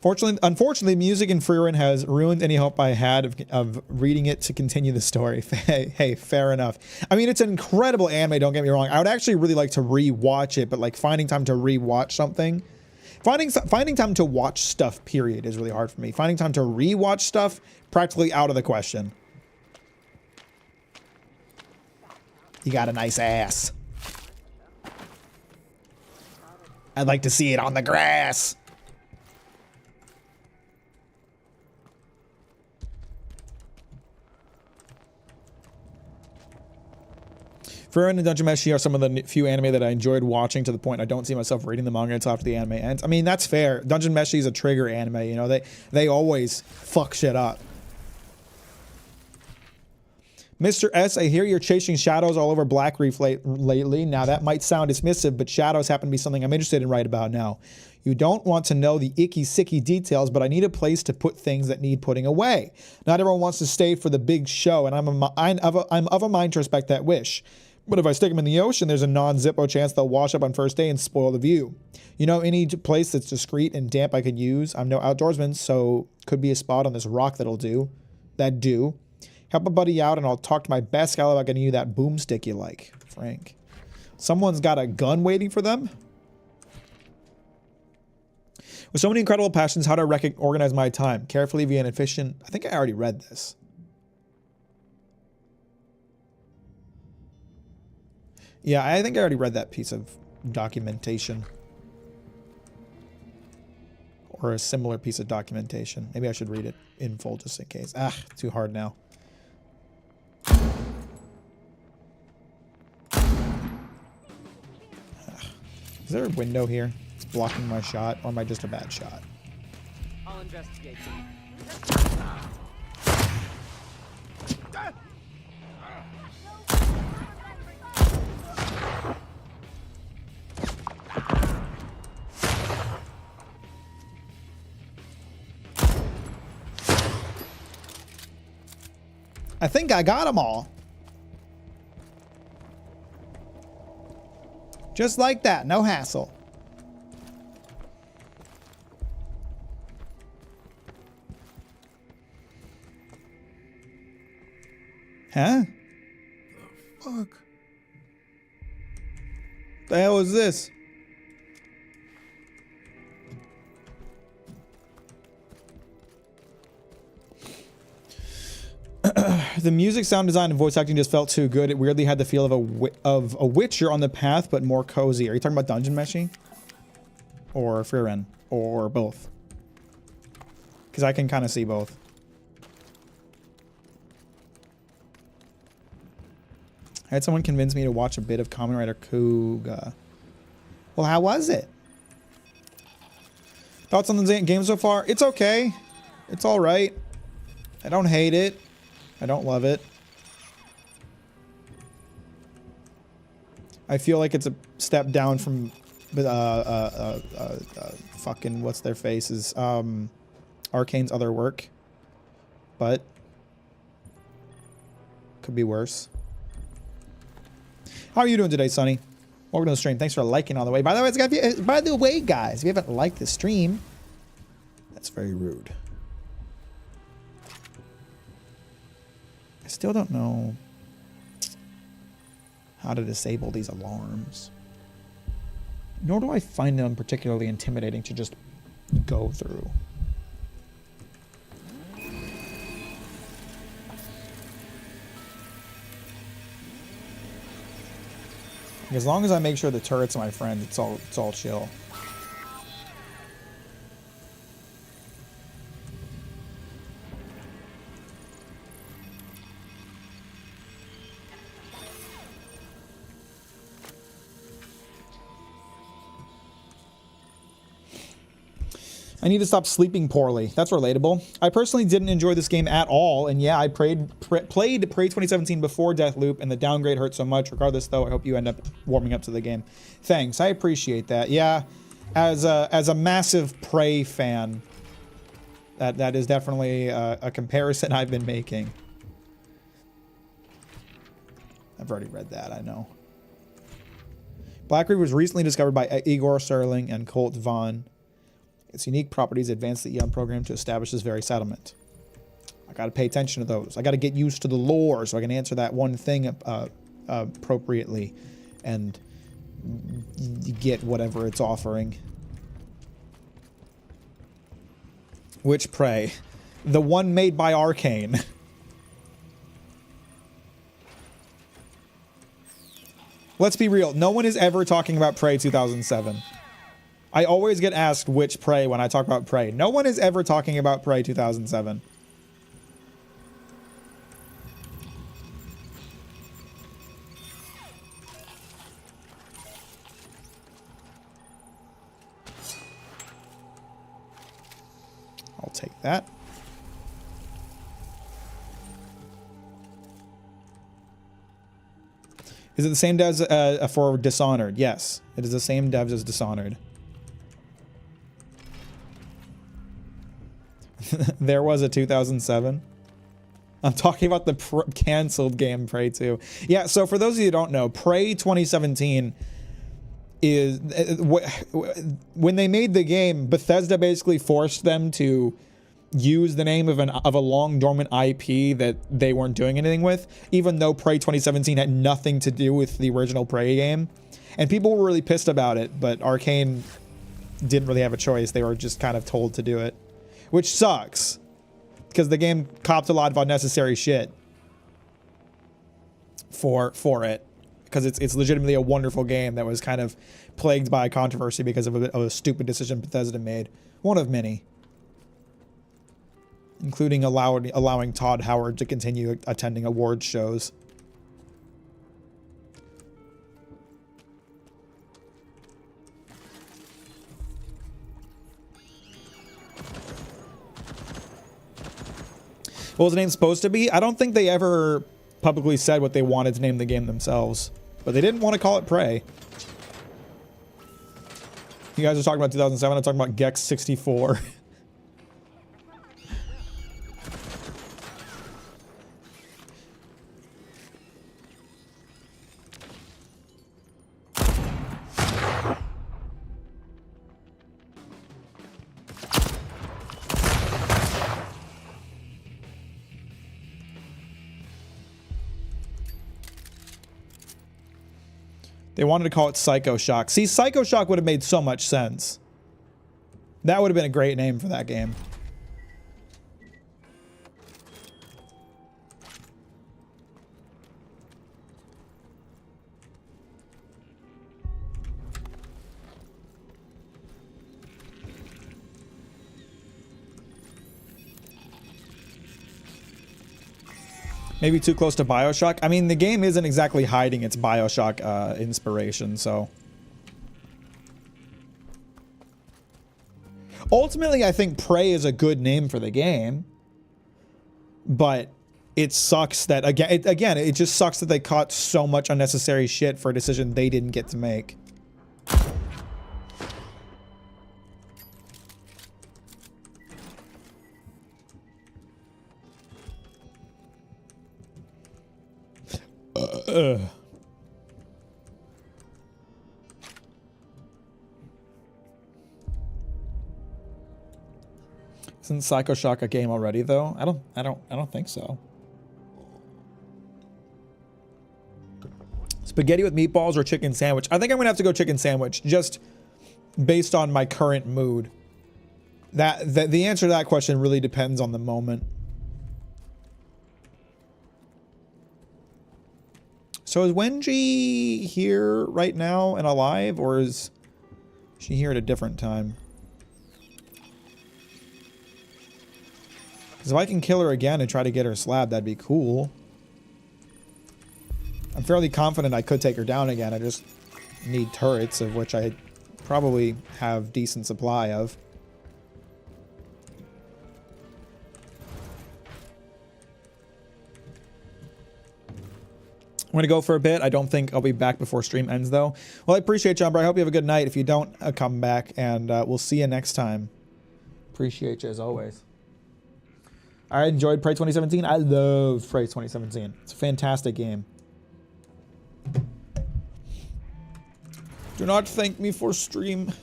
Unfortunately, music in Freerin has ruined any hope I had of reading it to continue the story. Hey, fair enough. I mean, it's an incredible anime, don't get me wrong. I would actually really like to re-watch it, but like finding time to re-watch something, finding time to watch stuff, period, is really hard for me. Finding time to re-watch stuff, practically out of the question. You got a nice ass. I'd like to see it on the grass. Freerin and Dungeon Meshi are some of the few anime that I enjoyed watching to the point I don't see myself reading the manga until after the anime ends. I mean, that's fair. Dungeon Meshi is a trigger anime, you know, they always fuck shit up. Mr. S, I hear you're chasing shadows all over Black Reef lately. Now, that might sound dismissive, but shadows happen to be something I'm interested in right about now. You don't want to know the icky-sicky details, but I need a place to put things that need putting away. Not everyone wants to stay for the big show, and I'm of a mind to respect that wish. But if I stick them in the ocean, there's a non-zippo chance they'll wash up on first day and spoil the view. You know, any place that's discreet and damp I could use? I'm no outdoorsman, so could be a spot on this rock that'll do. Help a buddy out, and I'll talk to my best gal about getting you that boomstick you like, Frank. Someone's got a gun waiting for them? With so many incredible passions, how do I organize my time? Carefully via an efficient... I think I already read this. Yeah, I think I already read that piece of documentation. Or a similar piece of documentation. Maybe I should read it in full just in case. Ah, too hard now. Is there a window here? It's blocking my shot, or am I just a bad shot? I'll investigate. I think I got them all. Just like that, no hassle. Huh? The fuck? The hell is this? The music, sound design, and voice acting just felt too good. It weirdly had the feel of a Witcher on the path, but more cozy. Are you talking about Dungeon Meshi? Or Freerin? Or both? Because I can kind of see both. I had someone convince me to watch a bit of Kamen Rider Kuga. Well, how was it? Thoughts on the game so far? It's okay. It's alright. I don't hate it. I don't love it. I feel like it's a step down from fucking what's their faces, Arkane's other work, but could be worse. How are you doing today, Sonny? Welcome to the stream. Thanks for liking all the way. By the way, guys, if you haven't liked the stream, that's very rude. I still don't know how to disable these alarms. Nor do I find them particularly intimidating to just go through. As long as I make sure the turrets are my friends, it's all chill. I need to stop sleeping poorly. That's relatable. I personally didn't enjoy this game at all, and yeah, I played Prey 2017 before Deathloop, and the downgrade hurt so much. Regardless, though, I hope you end up warming up to the game. Thanks, I appreciate that. Yeah, as a massive Prey fan, that is definitely a comparison I've been making. I've already read that, I know. Black Reef was recently discovered by Igor Sterling and Colt Vaughn. Its unique properties advance the Eon program to establish this very settlement. I gotta pay attention to those. I gotta get used to the lore so I can answer that one thing appropriately and get whatever it's offering. Which Prey? The one made by Arkane. Let's be real. No one is ever talking about Prey 2007. I always get asked which Prey when I talk about Prey. No one is ever talking about Prey 2007. I'll take that. Is it the same devs for Dishonored? Yes, it is the same devs as Dishonored. There was a 2007. I'm talking about the canceled game Prey 2. Yeah, so for those of you who don't know, Prey 2017 is when they made the game, Bethesda basically forced them to use the name of a long dormant IP that they weren't doing anything with, even though Prey 2017 had nothing to do with the original Prey game. And people were really pissed about it, but Arkane didn't really have a choice. They were just kind of told to do it. Which sucks, because the game copped a lot of unnecessary shit for it, because it's legitimately a wonderful game that was kind of plagued by controversy because of a stupid decision Bethesda made. One of many, including allowing Todd Howard to continue attending awards shows. What was the name supposed to be? I don't think they ever publicly said what they wanted to name the game themselves, but they didn't want to call it Prey. You guys are talking about 2007. I'm talking about Gex 64. They wanted to call it Psycho Shock. See, Psycho Shock would have made so much sense. That would have been a great name for that game. Maybe too close to BioShock. I mean, the game isn't exactly hiding its BioShock inspiration, so. Ultimately, I think Prey is a good name for the game. But it sucks that again it just sucks that they caught so much unnecessary shit for a decision they didn't get to make. Isn't Psycho Shock a game already though? I don't think so. Spaghetti with meatballs or chicken sandwich? I think I'm gonna have to go chicken sandwich, just based on my current mood. The answer to that question really depends on the moment. So is Wenji here right now and alive, or is she here at a different time? Because if I can kill her again and try to get her slabbed, that'd be cool. I'm fairly confident I could take her down again. I just need turrets, of which I probably have decent supply of. I'm going to go for a bit. I don't think I'll be back before stream ends, though. Well, I appreciate you, Umbra. I hope you have a good night. If you don't, come back, and we'll see you next time. Appreciate you, as always. I enjoyed Prey 2017. I love Prey 2017. It's a fantastic game. Do not thank me for stream.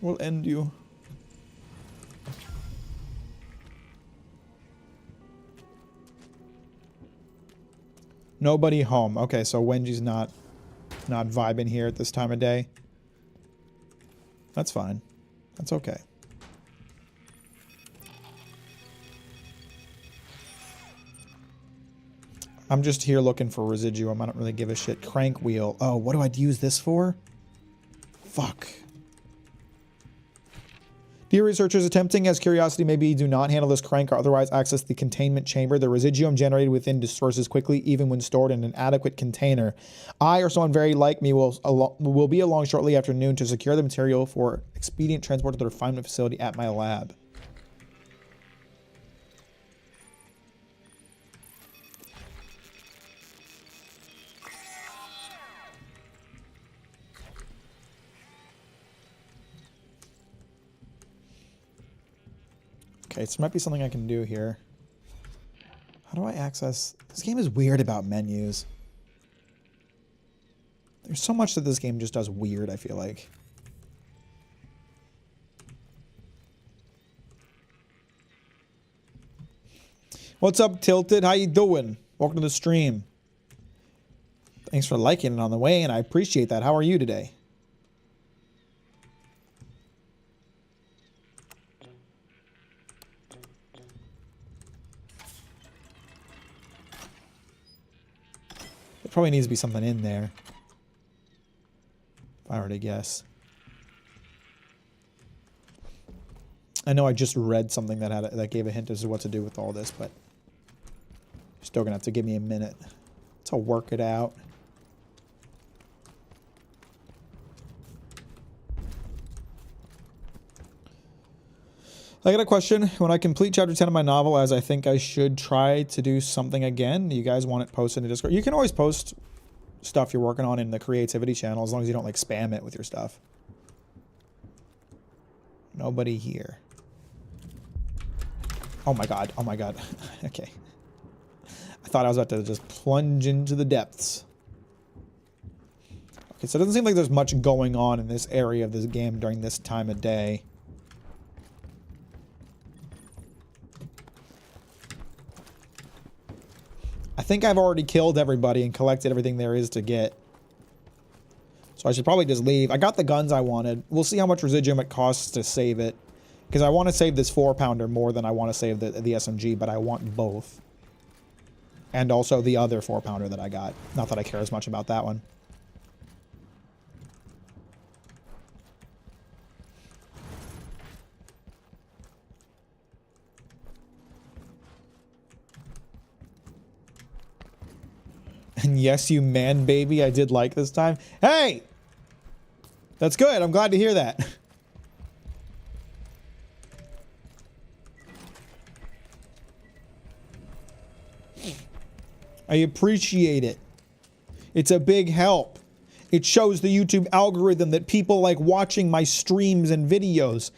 We'll end you. Nobody home. Okay, so Wenji's not vibing here at this time of day. That's fine. That's okay. I'm just here looking for residuum. I don't really give a shit. Crank wheel. Oh, what do I use this for? Fuck. Dear researchers, attempting as curiosity maybe do not handle this crank or otherwise access the containment chamber. The residuum generated within disperses quickly even when stored in an adequate container. I or someone very like me will be along shortly after noon to secure the material for expedient transport to the refinement facility at my lab. Okay, so there might be something I can do here. How do I access... This game is weird about menus. There's so much that this game just does weird, I feel like. What's up, Tilted? How you doing? Welcome to the stream. Thanks for liking it on the way, and I appreciate that. How are you today? Probably needs to be something in there, if I were to guess. I know I just read something that gave a hint as to what to do with all this, but you're still gonna have to give me a minute to work it out. I got a question. When I complete chapter 10 of my novel, as I think I should try to do something again, you guys want it posted in the Discord? You can always post stuff you're working on in the creativity channel as long as you don't like spam it with your stuff. Nobody here. Oh my god. Oh my god. Okay. I thought I was about to just plunge into the depths. Okay, so it doesn't seem like there's much going on in this area of this game during this time of day. I think I've already killed everybody and collected everything there is to get. So I should probably just leave. I got the guns I wanted. We'll see how much residuum it costs to save it. Because I want to save this 4-pounder more than I want to save the SMG, but I want both. And also the other 4-pounder that I got. Not that I care as much about that one. And yes, you man baby, I did like this time. Hey! That's good. I'm glad to hear that. I appreciate it. It's a big help. It shows the YouTube algorithm that people like watching my streams and videos.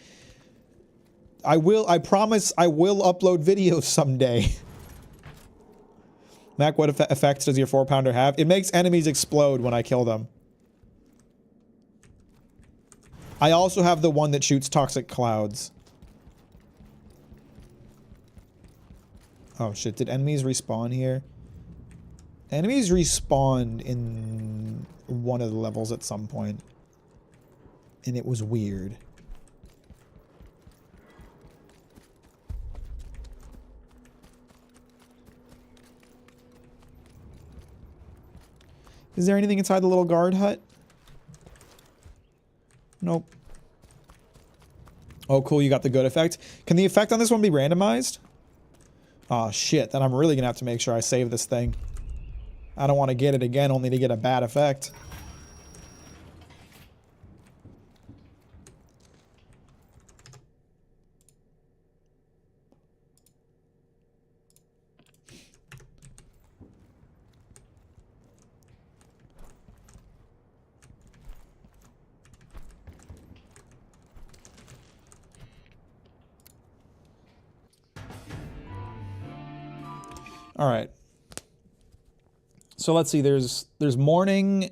I promise I will upload videos someday. Mac, what effects does your 4-pounder have? It makes enemies explode when I kill them. I also have the one that shoots toxic clouds. Oh shit, did enemies respawn here? Enemies respawned in one of the levels at some point. And it was weird. Is there anything inside the little guard hut? Nope. Oh, cool, you got the good effect. Can the effect on this one be randomized? Oh, shit, then I'm really gonna have to make sure I save this thing. I don't want to get it again only to get a bad effect. All right. So let's see, there's morning,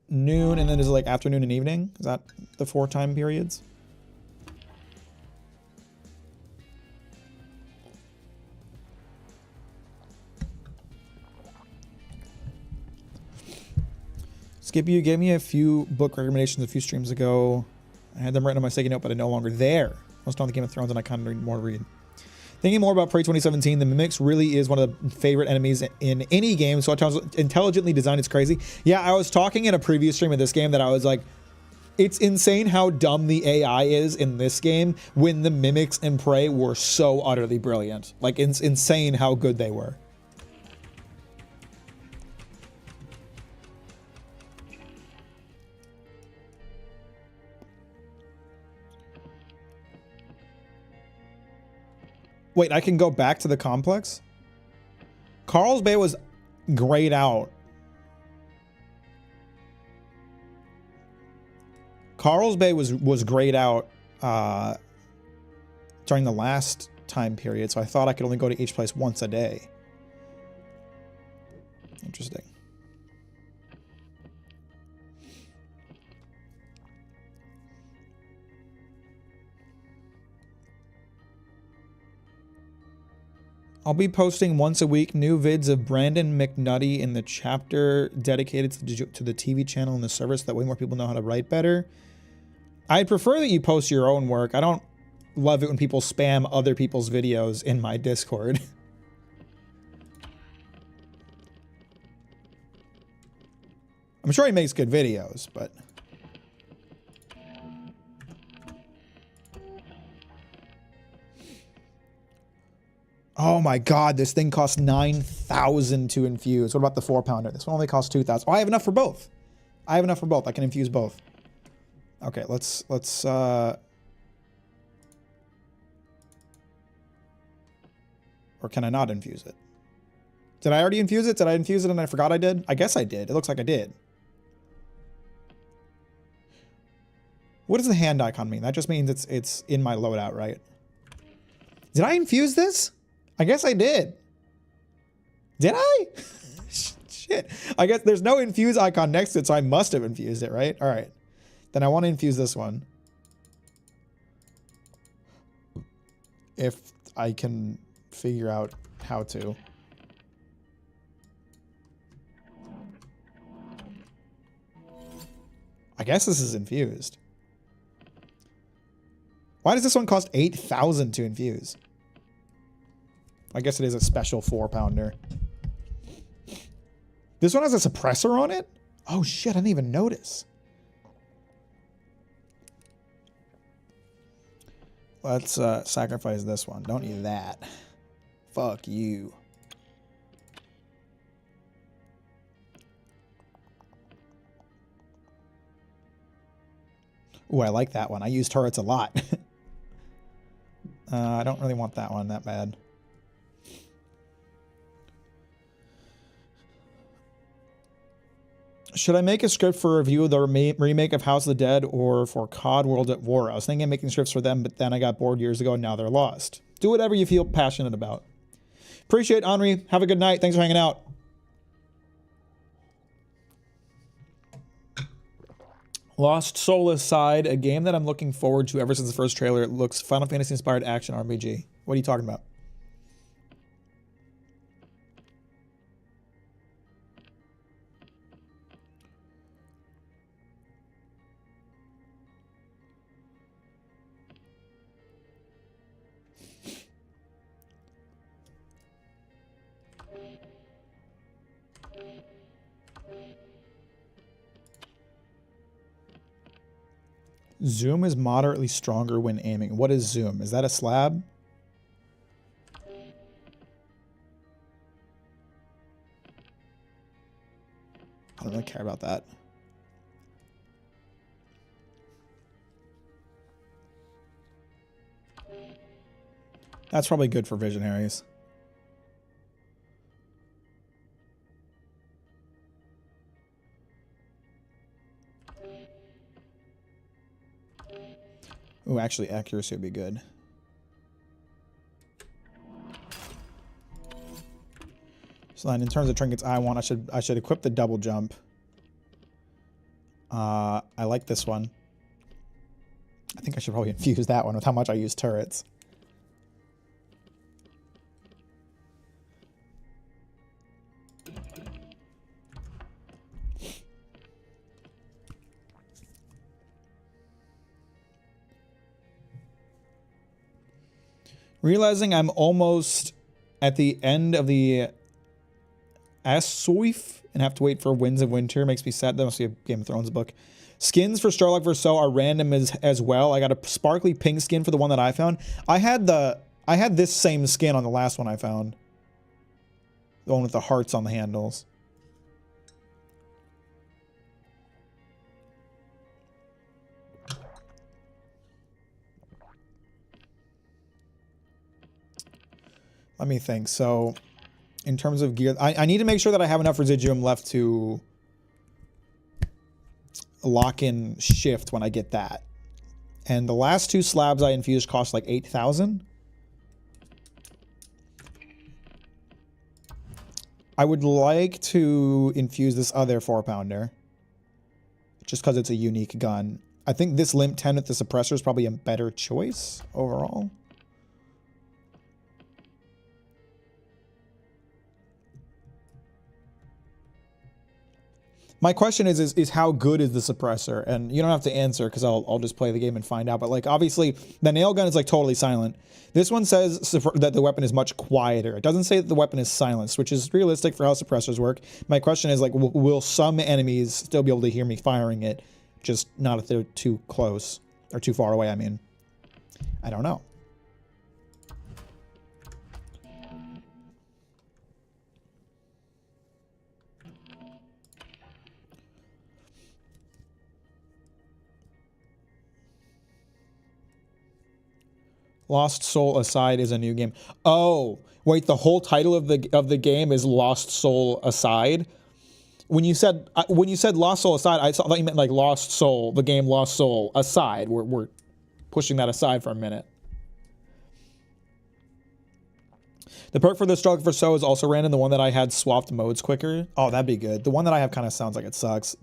noon, and then there's like afternoon and evening. Is that the 4 time periods? Skip, you gave me a few book recommendations a few streams ago. I had them written on my sticky note, but they're no longer there. I was on the Game of Thrones and I kind of need more to read. Thinking more about Prey 2017, the Mimics really is one of the favorite enemies in any game, so intelligently designed, it's crazy. Yeah, I was talking in a previous stream of this game that I was like, it's insane how dumb the AI is in this game when the Mimics in Prey were so utterly brilliant. Like, it's insane how good they were. Wait, I can go back to the complex? Carl's Bay was grayed out. Carl's Bay was grayed out during the last time period, so I thought I could only go to each place once a day. Interesting. I'll be posting once a week new vids of Brandon McNutty in the chapter dedicated to the TV channel and the service, that way more people know how to write better. I'd prefer that you post your own work. I don't love it when people spam other people's videos in my Discord. I'm sure he makes good videos, but... Oh my god, this thing costs 9,000 to infuse. What about the 4-pounder? This one only costs 2,000. Oh, I have enough for both. I have enough for both. I can infuse both. Okay, let's or can I not infuse it? Did I already infuse it? Did I infuse it and I forgot I did? I guess I did. It looks like I did. What does the hand icon mean? That just means it's in my loadout, right? Did I infuse this? I guess I did. Did I? Shit. I guess there's no infuse icon next to it, so I must have infused it, right? All right. Then I want to infuse this one. If I can figure out how to. I guess this is infused. Why does this one cost 8,000 to infuse? I guess it is a special 4-pounder. This one has a suppressor on it? Oh shit, I didn't even notice. Let's sacrifice this one. Don't need that. Fuck you. Ooh, I like that one. I use turrets a lot. I don't really want that one that bad. Should I make a script for a review of the remake of House of the Dead or for COD World at War? I was thinking of making scripts for them, but then I got bored years ago and now they're lost. Do whatever you feel passionate about. Appreciate Henri. Have a good night. Thanks for hanging out. Lost Soul aside, a game that I'm looking forward to ever since the first trailer. It looks Final Fantasy inspired action RPG. What are you talking about? Zoom is moderately stronger when aiming. What is zoom? Is that a slab? I don't really care about that. That's probably good for visionaries. Ooh, actually, accuracy would be good. So then, in terms of trinkets I want, I should equip the double jump. I like this one. I think I should probably infuse that one with how much I use turrets. Realizing I'm almost at the end of the Assoif and have to wait for Winds of Winter makes me sad. That must be a Game of Thrones book. Skins for Starlock Verso are random as well. I got a sparkly pink skin for the one that I found. I had this same skin on the last one I found. The one with the hearts on the handles. Let me think. So, in terms of gear, I need to make sure that I have enough residuum left to lock in shift when I get that. And the last two slabs I infused cost like 8,000. I would like to infuse this other 4-pounder. Just because it's a unique gun. I think this Limp 10 with the suppressor is probably a better choice overall. My question is how good is the suppressor? And you don't have to answer because I'll just play the game and find out. But like obviously the nail gun is like totally silent. This one says that the weapon is much quieter. It doesn't say that the weapon is silenced, which is realistic for how suppressors work. My question is like, will some enemies still be able to hear me firing it? Just not if they're too close or too far away, I mean. I don't know. Lost Soul Aside is a new game. Oh, wait, the whole title of the game is Lost Soul Aside. When you said Lost Soul Aside, I thought you meant like Lost Soul, the game Lost Soul Aside. We're pushing that aside for a minute. The perk for the Struggle for So is also random. The one that I had swapped modes quicker. Oh, that'd be good. The one that I have kind of sounds like it sucks.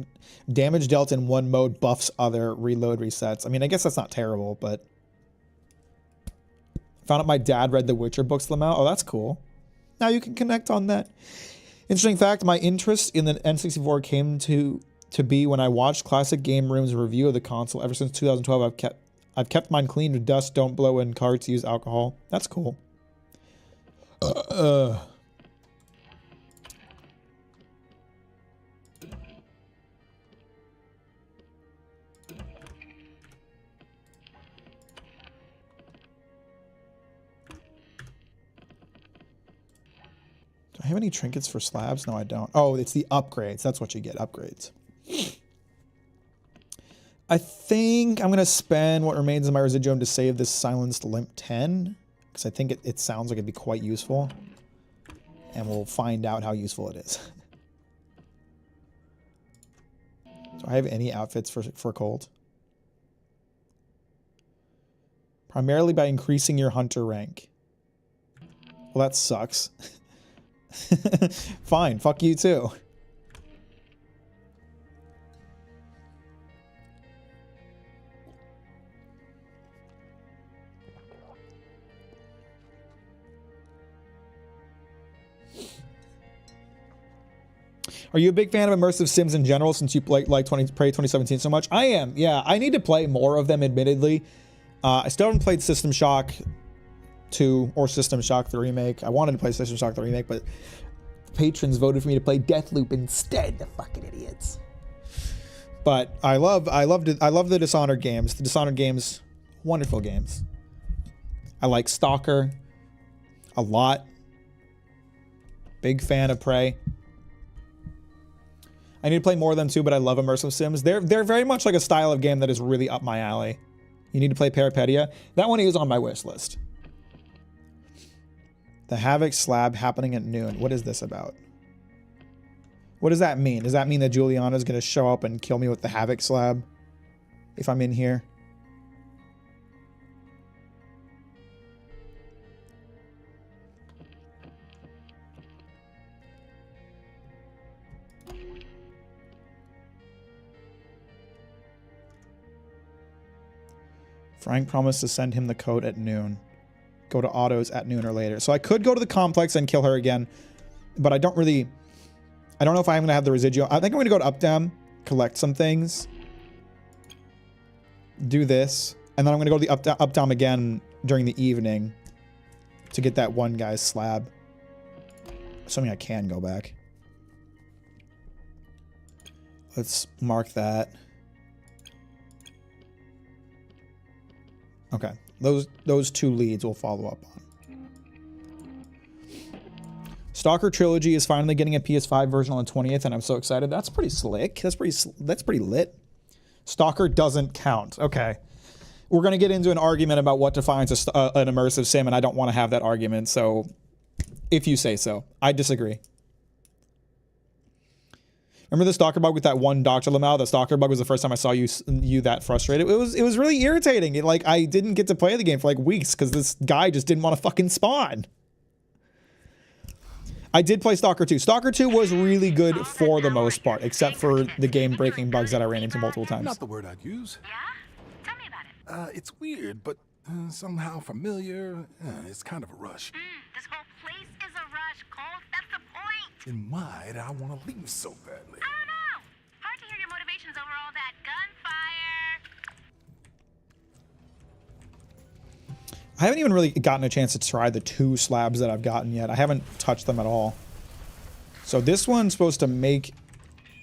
Damage dealt in one mode buffs other. Reload resets. I mean, I guess that's not terrible, but... Found out my dad read the Witcher books to them out. Oh, that's cool. Now you can connect on that. Interesting fact, my interest in the N64 came to be when I watched Classic Game Room's review of the console. Ever since 2012, I've kept mine clean with dust, don't blow in carts, use alcohol. That's cool. Do I have any trinkets for slabs? No, I don't. Oh, it's the upgrades. That's what you get, upgrades. I think I'm going to spend what remains of my residuum to save this silenced Limp 10. Because I think it sounds like it'd be quite useful. And we'll find out how useful it is. Do I have any outfits for cold? Primarily by increasing your hunter rank. Well, that sucks. Fine, fuck you too. Are you a big fan of immersive sims in general since you like Prey 2017 so much? I am, yeah. I need to play more of them, admittedly. I still haven't played System Shock 2 or System Shock the Remake. I wanted to play System Shock the Remake, but patrons voted for me to play Deathloop instead. The fucking idiots. But I love the Dishonored games. The Dishonored games, wonderful games. I like Stalker a lot. Big fan of Prey. I need to play more of them too, but I love immersive sims. They're very much like a style of game that is really up my alley. You need to play Peripedia. That one is on my wish list. The Havoc slab happening at noon. What is this about? What does that mean? Does that mean that Juliana's going to show up and kill me with the Havoc slab if I'm in here? Frank promised to send him the code at noon. Go to autos at noon or later. So I could go to the complex and kill her again, but I don't know if I'm going to have the residual. I think I'm going to go to Updam, collect some things, do this, and then I'm going to go to the Updam again during the evening to get that one guy's slab. Assuming I can go back. Let's mark that. Okay, those two leads we'll follow up on. Stalker Trilogy is finally getting a PS5 version on the 20th, and I'm so excited. That's pretty slick. That's pretty lit. Stalker doesn't count. Okay, we're gonna get into an argument about what defines an immersive sim, and I don't want to have that argument. So, if you say so, I disagree. Remember the stalker bug with that one Dr. Lamau? The stalker bug was the first time I saw you that frustrated. It was really irritating. Like I didn't get to play the game for like weeks because this guy just didn't want to fucking spawn. I did play Stalker 2. Stalker 2 was really good for the most part, except for the game-breaking bugs that I ran into multiple times. Not the word I'd use. Yeah? Tell me about it. It's weird, but somehow familiar. It's kind of a rush. This whole place is a rush, Colt. That's the point. And why did I want to leave so badly? I don't know. Hard to hear your motivations over all that gunfire. I haven't even really gotten a chance to try the 2 slabs that I've gotten yet. I haven't touched them at all. So this one's supposed to make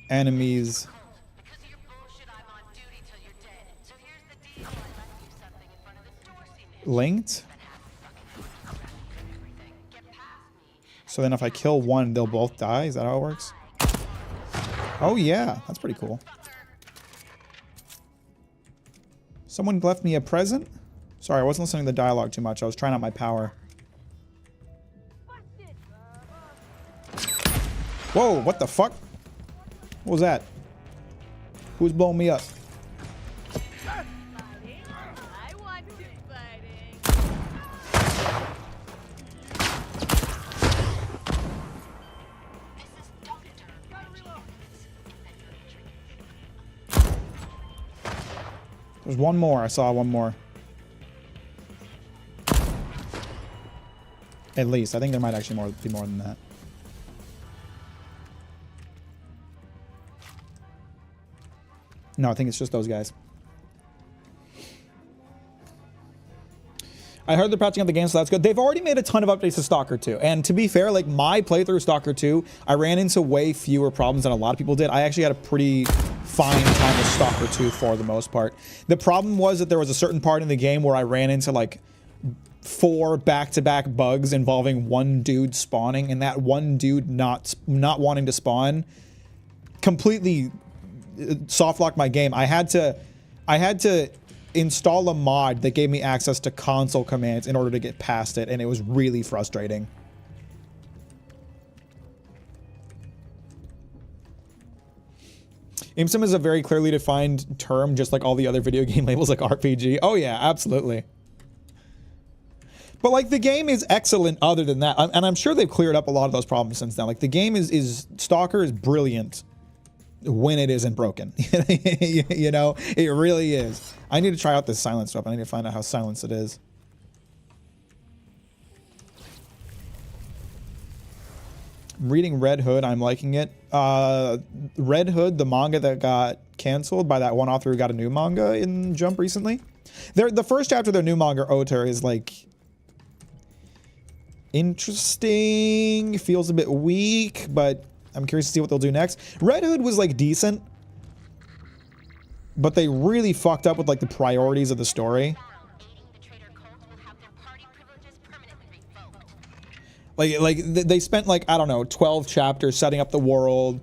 enemies linked. So then if I kill one, they'll both die. Is that how it works? Oh yeah, that's pretty cool. Someone left me a present? Sorry, I wasn't listening to the dialogue too much. I was trying out my power. Whoa, what the fuck? What was that? Who's blowing me up? There's one more. I saw one more. At least. I think there might actually be more than that. No, I think it's just those guys. I heard they're patching up the game, so that's good. They've already made a ton of updates to Stalker 2. And to be fair, like my playthrough of Stalker 2, I ran into way fewer problems than a lot of people did. I actually had a pretty fine time with Stalker 2 for the most part. The problem was that there was a certain part in the game where I ran into like 4 back-to-back bugs involving one dude spawning, and that one dude not wanting to spawn completely soft locked my game. I had to install a mod that gave me access to console commands in order to get past it, and it was really frustrating. IMSIM is a very clearly defined term, just like all the other video game labels like RPG. Oh yeah, absolutely. But like the game is excellent other than that. And I'm sure they've cleared up a lot of those problems since then. Like the game is Stalker is brilliant when it isn't broken. You know, it really is. I need to try out this silence stuff. I need to find out how silenced it is. I'm reading Red Hood. I'm liking it. Red Hood, the manga that got canceled by that one author who got a new manga in Jump recently. The first chapter of their new manga, Oter, is like interesting. Feels a bit weak, but I'm curious to see what they'll do next. Red Hood was like decent, but they really fucked up with like the priorities of the story. Like they spent like, I don't know, 12 chapters setting up the world,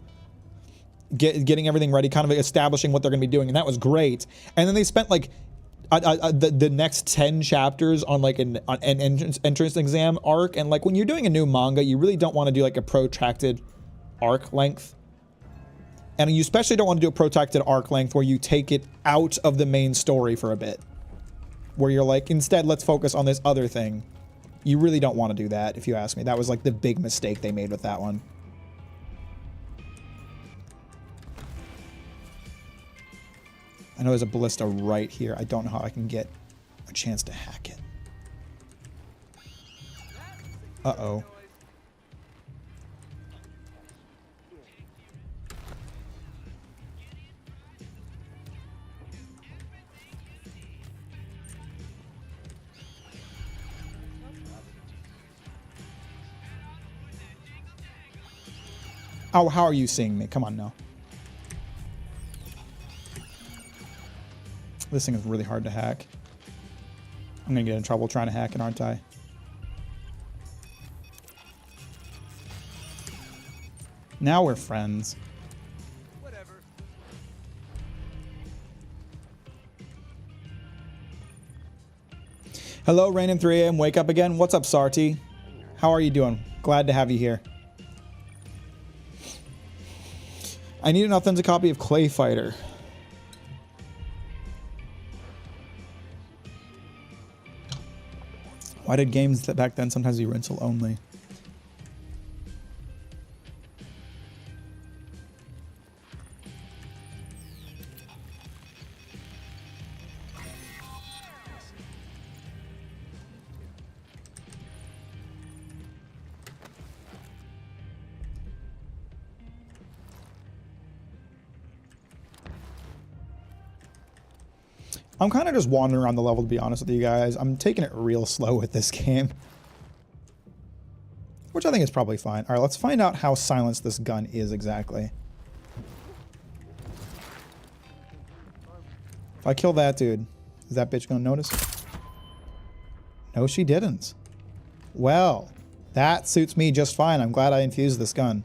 getting everything ready, kind of establishing what they're going to be doing, and that was great. And then they spent like the next 10 chapters on like an entrance exam arc, and like when you're doing a new manga, you really don't want to do like a protracted arc length. And you especially don't want to do a protracted arc length where you take it out of the main story for a bit. Where you're like, instead, let's focus on this other thing. You really don't want to do that, if you ask me. That was like the big mistake they made with that one. I know there's a ballista right here. I don't know how I can get a chance to hack it. Uh-oh. Oh, how are you seeing me? Come on now. This thing is really hard to hack. I'm gonna get in trouble trying to hack it, aren't I? Now we're friends. Whatever. Hello, Rain in 3 AM. Wake up again. What's up, Sarti? How are you doing? Glad to have you here. I need an authentic copy of Clay Fighter. Why did games that back then sometimes be rental only? I'm kind of just wandering around the level, to be honest with you guys. I'm taking it real slow with this game. Which I think is probably fine. Alright, let's find out how silenced this gun is exactly. If I kill that dude, is that bitch gonna notice? No, she didn't. Well, that suits me just fine. I'm glad I infused this gun.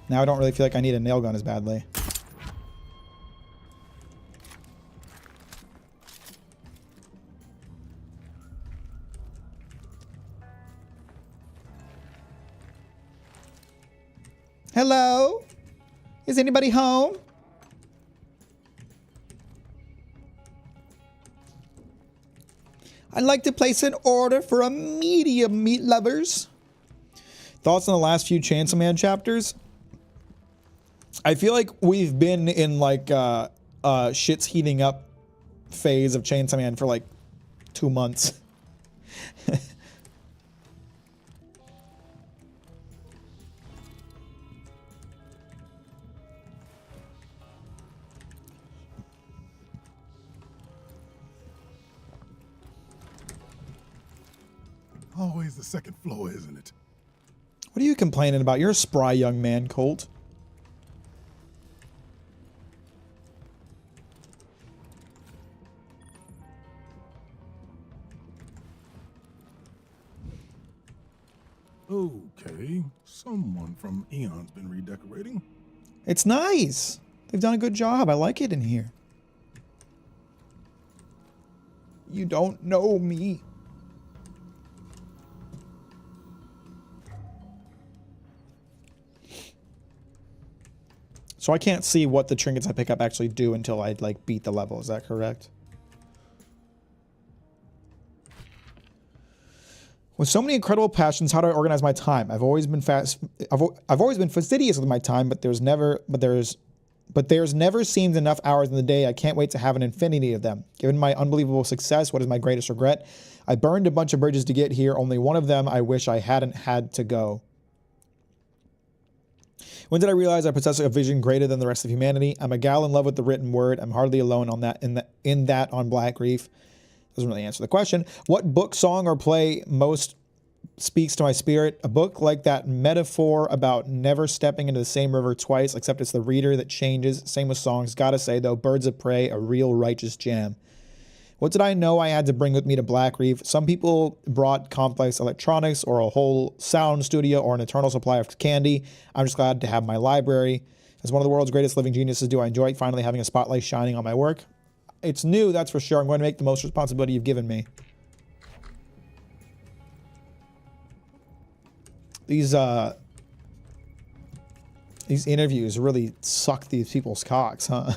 Now I don't really feel like I need a nail gun as badly. Hello? Is anybody home? I'd like to place an order for a medium, meat lovers. Thoughts on the last few Chainsaw Man chapters? I feel like we've been in like shit's heating up phase of Chainsaw Man for like 2 months. Always the second floor, isn't it? What are you complaining about? You're a spry young man, Colt. Okay, someone from Eon's been redecorating. It's nice. They've done a good job. I like it in here. You don't know me. So I can't see what the trinkets I pick up actually do until I like beat the level. Is that correct? With so many incredible passions, how do I organize my time? I've always been I've always been fastidious with my time, but there's never seemed enough hours in the day. I can't wait to have an infinity of them. Given my unbelievable success, what is my greatest regret? I burned a bunch of bridges to get here. Only one of them I wish I hadn't had to go. When did I realize I possess a vision greater than the rest of humanity? I'm a gal in love with the written word. I'm hardly alone on that in that on Black Reef. Doesn't really answer the question. What book, song, or play most speaks to my spirit? A book like that metaphor about never stepping into the same river twice, except it's the reader that changes. Same with songs. Gotta say, though, Birds of Prey, a real righteous jam. What did I know I had to bring with me to Black Reef? Some people brought complex electronics or a whole sound studio or an eternal supply of candy. I'm just glad to have my library. As one of the world's greatest living geniuses, do I enjoy finally having a spotlight shining on my work? It's new, that's for sure. I'm going to make the most responsibility you've given me. These interviews really suck these people's cocks, huh?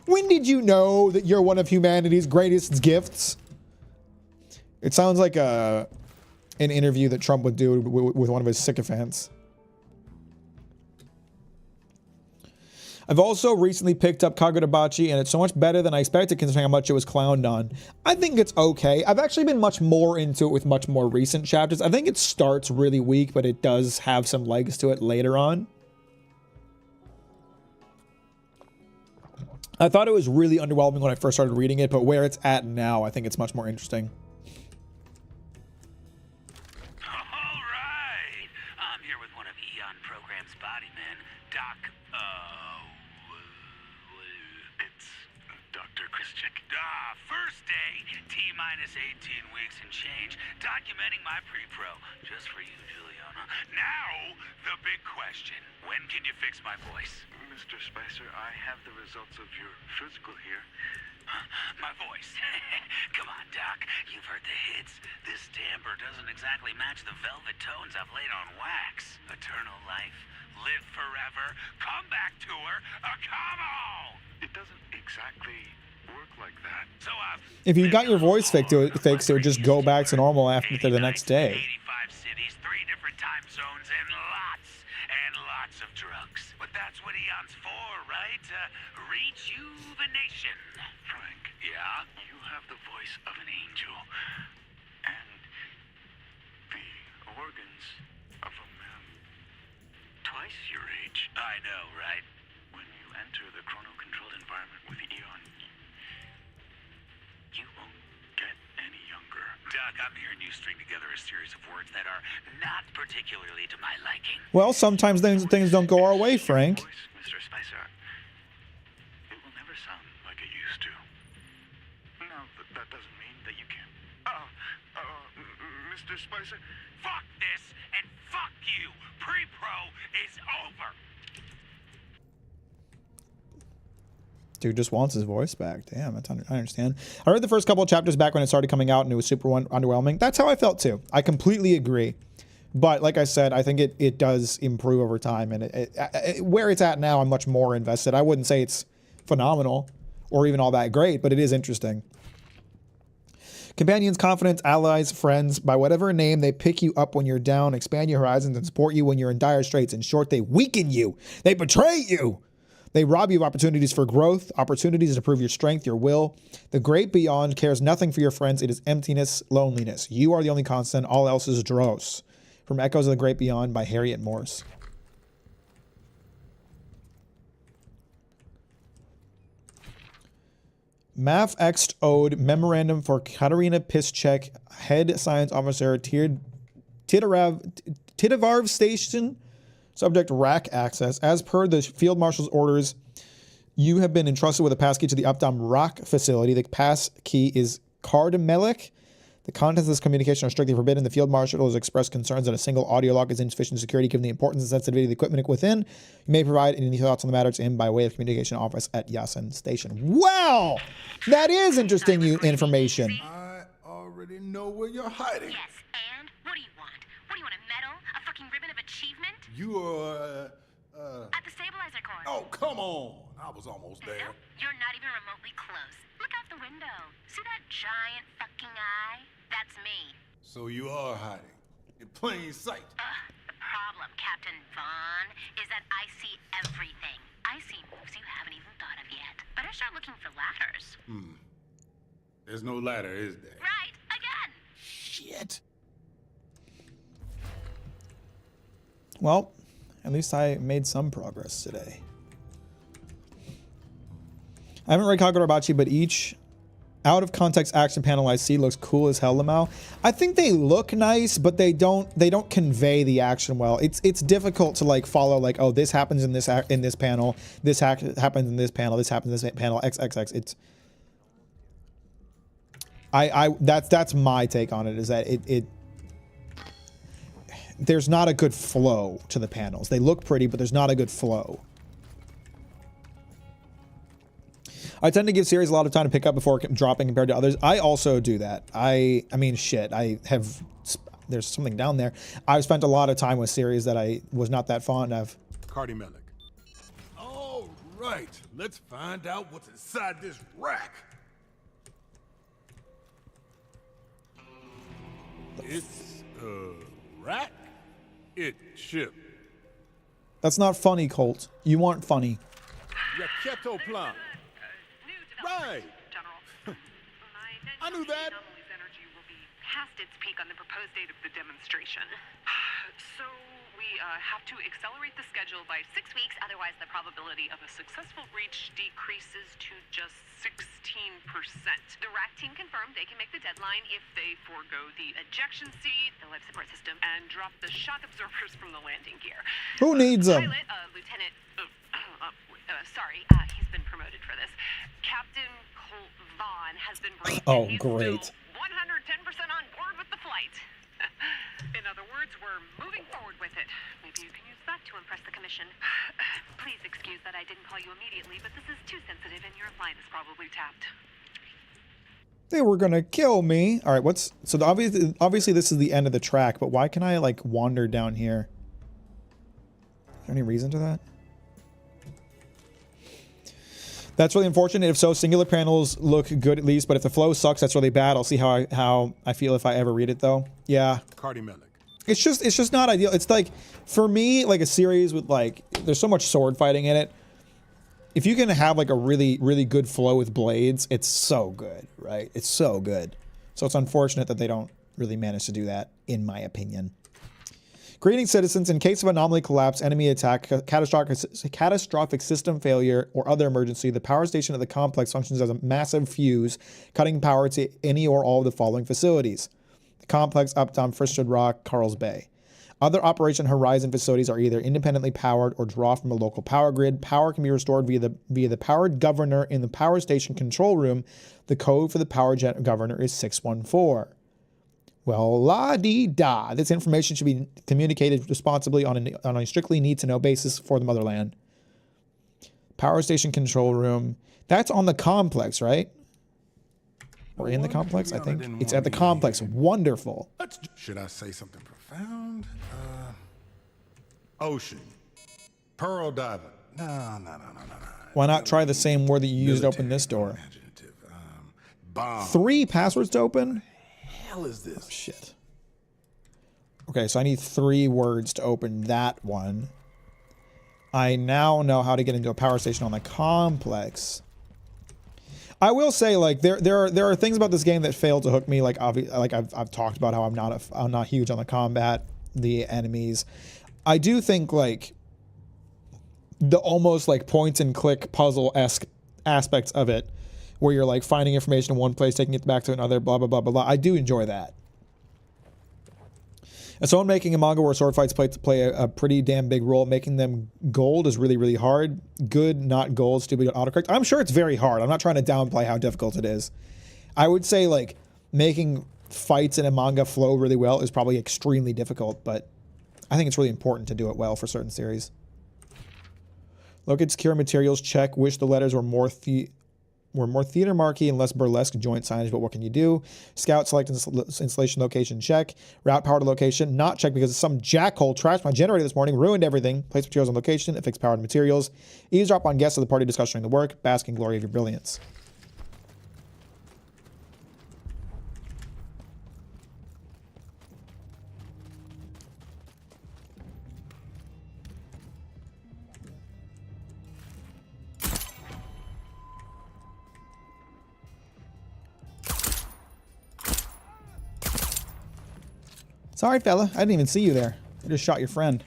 When did you know that you're one of humanity's greatest gifts? It sounds like an interview that Trump would do with one of his sycophants. I've also recently picked up Kagurabachi, and it's so much better than I expected considering how much it was clowned on. I think it's okay. I've actually been much more into it with much more recent chapters. I think it starts really weak, but it does have some legs to it later on. I thought it was really underwhelming when I first started reading it, but where it's at now, I think it's much more interesting. All right. I'm here with one of Eon Program's body men, Doc, it's Dr. Christian. First day, T-minus 18 weeks and change, documenting my pre-pro. Just for you, Juliana. Now, the big question. When can you fix my voice? Mr. Spicer, I have the results of your physical here. My voice. Come on, Doc. You've heard the hits. This timbre doesn't exactly match the velvet tones I've laid on wax. Eternal life. Live forever. Comeback tour. Come on! It doesn't exactly work like that. So If you got your voice fixed, it would just go back to normal after the next day. 85 cities, 3 different time zones, and lots of drugs. But that's what Eon's for, right? Rejuvenation. Frank. Yeah? You have the voice of an angel. And the organs of a man twice your age. I know, right? When you enter the chrono-controlled environment with Eon, you won't get any younger. Doc, I'm hearing you string together a series of words that are not particularly to my liking. Well, sometimes things don't go our way, Frank. Voice, Mr. Spicer, it will never sound like it used to. Now, that doesn't mean that you can't. Mr. Spicer, Fuck this and fuck you. Pre-pro is over. Dude just wants his voice back. Damn, I understand. I read the first couple of chapters back when it started coming out and it was super underwhelming. That's how I felt too. I completely agree. But like I said, I think it does improve over time. And where it's at now, I'm much more invested. I wouldn't say it's phenomenal or even all that great, but it is interesting. Companions, confidants, allies, friends, by whatever name, they pick you up when you're down, expand your horizons, and support you when you're in dire straits. In short, they weaken you. They betray you. They rob you of opportunities for growth, opportunities to prove your strength, your will. The great beyond cares nothing for your friends. It is emptiness, loneliness. You are the only constant. All else is dross. From Echoes of the Great Beyond by Harriet Morse. Math Ext Ode Memorandum for Katerina Piszczek, Head Science Officer, Titavarv Station. Subject rack access. As per the Field Marshal's orders, you have been entrusted with a passkey to the Uptown Rock facility. The pass key is Cardmelek. The contents of this communication are strictly forbidden. The Field Marshal has expressed concerns that a single audio log is insufficient security given the importance and sensitivity of the equipment within. You may provide any thoughts on the matter to him by way of communication office at Yasen Station. Well, that is interesting information. I already know where you're hiding. Yes, and what do you want? What do you want, a medal? A fucking ribbon of achievement? You are At the stabilizer core. Oh, come on. I was almost there. Nope, you're not even remotely close. Look out the window. See that giant fucking eye? That's me. So you are hiding in plain sight. The problem, Captain Vaughn, is that I see everything. I see moves you haven't even thought of yet. Better start looking for ladders. There's no ladder, is there? Right, again. Shit. Well, at least I made some progress today. I haven't read Kagurabachi, but each out of context action panel I see looks cool as hell, Lamau. I think they look nice, but they don't convey the action well. It's difficult to like follow like, oh, this happens in this panel, this happens in this panel, this happens in this panel, XXX. It's that's my take on it, is that it there's not a good flow to the panels. They look pretty, but there's not a good flow. I tend to give series a lot of time to pick up before dropping compared to others. I also do that. I mean, shit, there's something down there. I've spent a lot of time with series that I was not that fond of. Cardi Melick. All right, let's find out what's inside this rack. It's a rack. It ship. That's not funny, Colt. You weren't funny. Yaketo plan. Right. General. I knew that. Anomaly's energy will be past its peak on the proposed date of the demonstration. So we have to accelerate the schedule by 6 weeks, otherwise the probability of a successful breach decreases to just 16%. The RAC team confirmed they can make the deadline if they forego the ejection seat, the life support system, and drop the shock absorbers from the landing gear. Who needs them? Pilot, Lieutenant, he's been promoted for this. Captain Colt Vaughn has been briefed. Oh, and he's great. still 110% on board with the flight. In other words, we're moving forward with it. Maybe you can use that to impress the commission. Please excuse that I didn't call you immediately, but this is too sensitive and your line is probably tapped. They were gonna kill me. All right, obviously this is the end of the track, but why can I like wander down here? Is there any reason to that? That's really unfortunate. If so, singular panels look good at least, but if the flow sucks, that's really bad. I'll see how I feel if I ever read it though. Yeah. Cardi Melick. It's just not ideal. It's like, for me, like a series with like, there's so much sword fighting in it. If you can have like a really, really good flow with blades, it's so good, right? It's so good. So it's unfortunate that they don't really manage to do that, in my opinion. Greetings, citizens. In case of anomaly collapse, enemy attack, catastrophic system failure, or other emergency, the power station of the complex functions as a massive fuse, cutting power to any or all of the following facilities: the complex, Uptown, Fristad Rock, Carl's Bay. Other Operation Horizon facilities are either independently powered or draw from a local power grid. Power can be restored via the powered governor in the power station control room. The code for the power governor is 614. Well, la-dee-da. This information should be communicated responsibly on a strictly need-to-know basis for the motherland. Power station control room. That's on the complex, right? Or in the complex, I think. It's at the complex. Wonderful. Should I say something profound? Ocean. Pearl diving. No. Why not try the same word that you used to open this door? Imaginative. Bomb. 3 passwords to open? Hell is this? Oh, shit. Okay, so I need 3 words to open that one. I now know how to get into a power station on the complex. I will say, like, there are things about this game that fail to hook me. Like, I've talked about how I'm not huge on the combat, the enemies. I do think like the almost like point and click puzzle-esque aspects of it, where you're like finding information in one place, taking it back to another, blah, blah, blah, blah, blah. I do enjoy that. As someone making a manga where sword fights play a pretty damn big role, making them gold is really, really hard. Good, not gold, stupid autocorrect. I'm sure it's very hard. I'm not trying to downplay how difficult it is. I would say like making fights in a manga flow really well is probably extremely difficult, but I think it's really important to do it well for certain series. Look at secure materials, check, wish the letters were more We're more theater marquee and less burlesque joint signage, but what can you do? Scout select installation location, check. Route power to location, not check because some jackhole trashed my generator this morning, ruined everything. Place materials on location, affix power to materials. Eavesdrop on guests of the party discussing the work. Bask in glory of your brilliance. Sorry, fella. I didn't even see you there. I just shot your friend.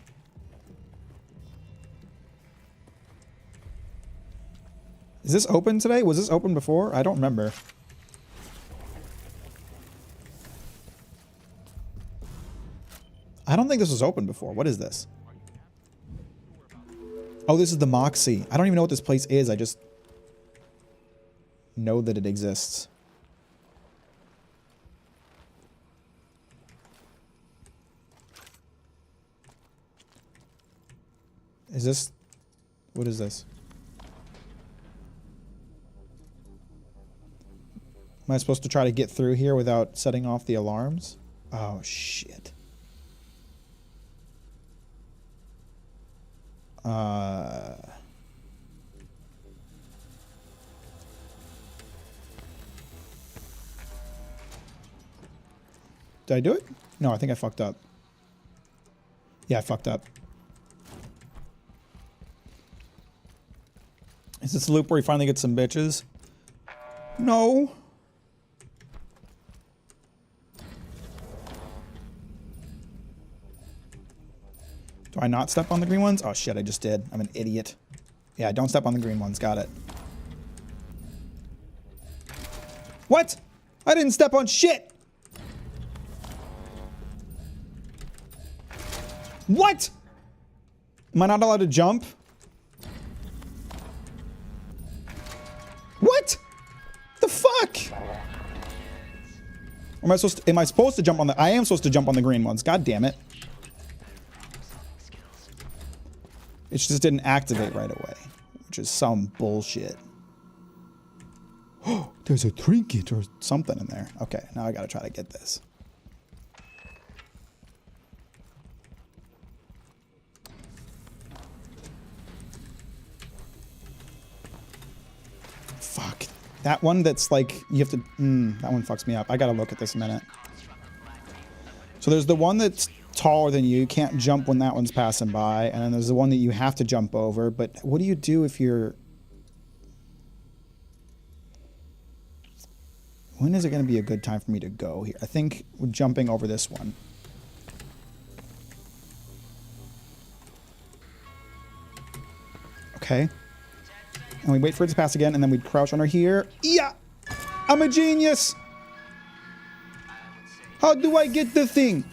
Is this open today? Was this open before? I don't remember. I don't think this was open before. What is this? Oh, this is the Moxie. I don't even know what this place is. I just know that it exists. Is this... What is this? Am I supposed to try to get through here without setting off the alarms? Oh, shit. Did I do it? No, I think I fucked up. Yeah, I fucked up. Is this the loop where he finally gets some bitches? No. Do I not step on the green ones? Oh shit, I just did. I'm an idiot. Yeah, don't step on the green ones. Got it. What? I didn't step on shit! What? Am I not allowed to jump? What? The fuck? Am I supposed to jump on the... I am supposed to jump on the green ones. God damn it. It just didn't activate right away, which is some bullshit. Oh, there's a trinket or something in there. Okay, now I gotta try to get this. Fuck. That one that's like, you have to... that one fucks me up. I gotta look at this a minute. So there's the one that's taller than you. You can't jump when that one's passing by. And then there's the one that you have to jump over. But what do you do if you're... When is it going to be a good time for me to go here? I think we're jumping over this one. Okay. And we wait for it to pass again, and then we crouch under here. Yeah! I'm a genius! How do I get the thing?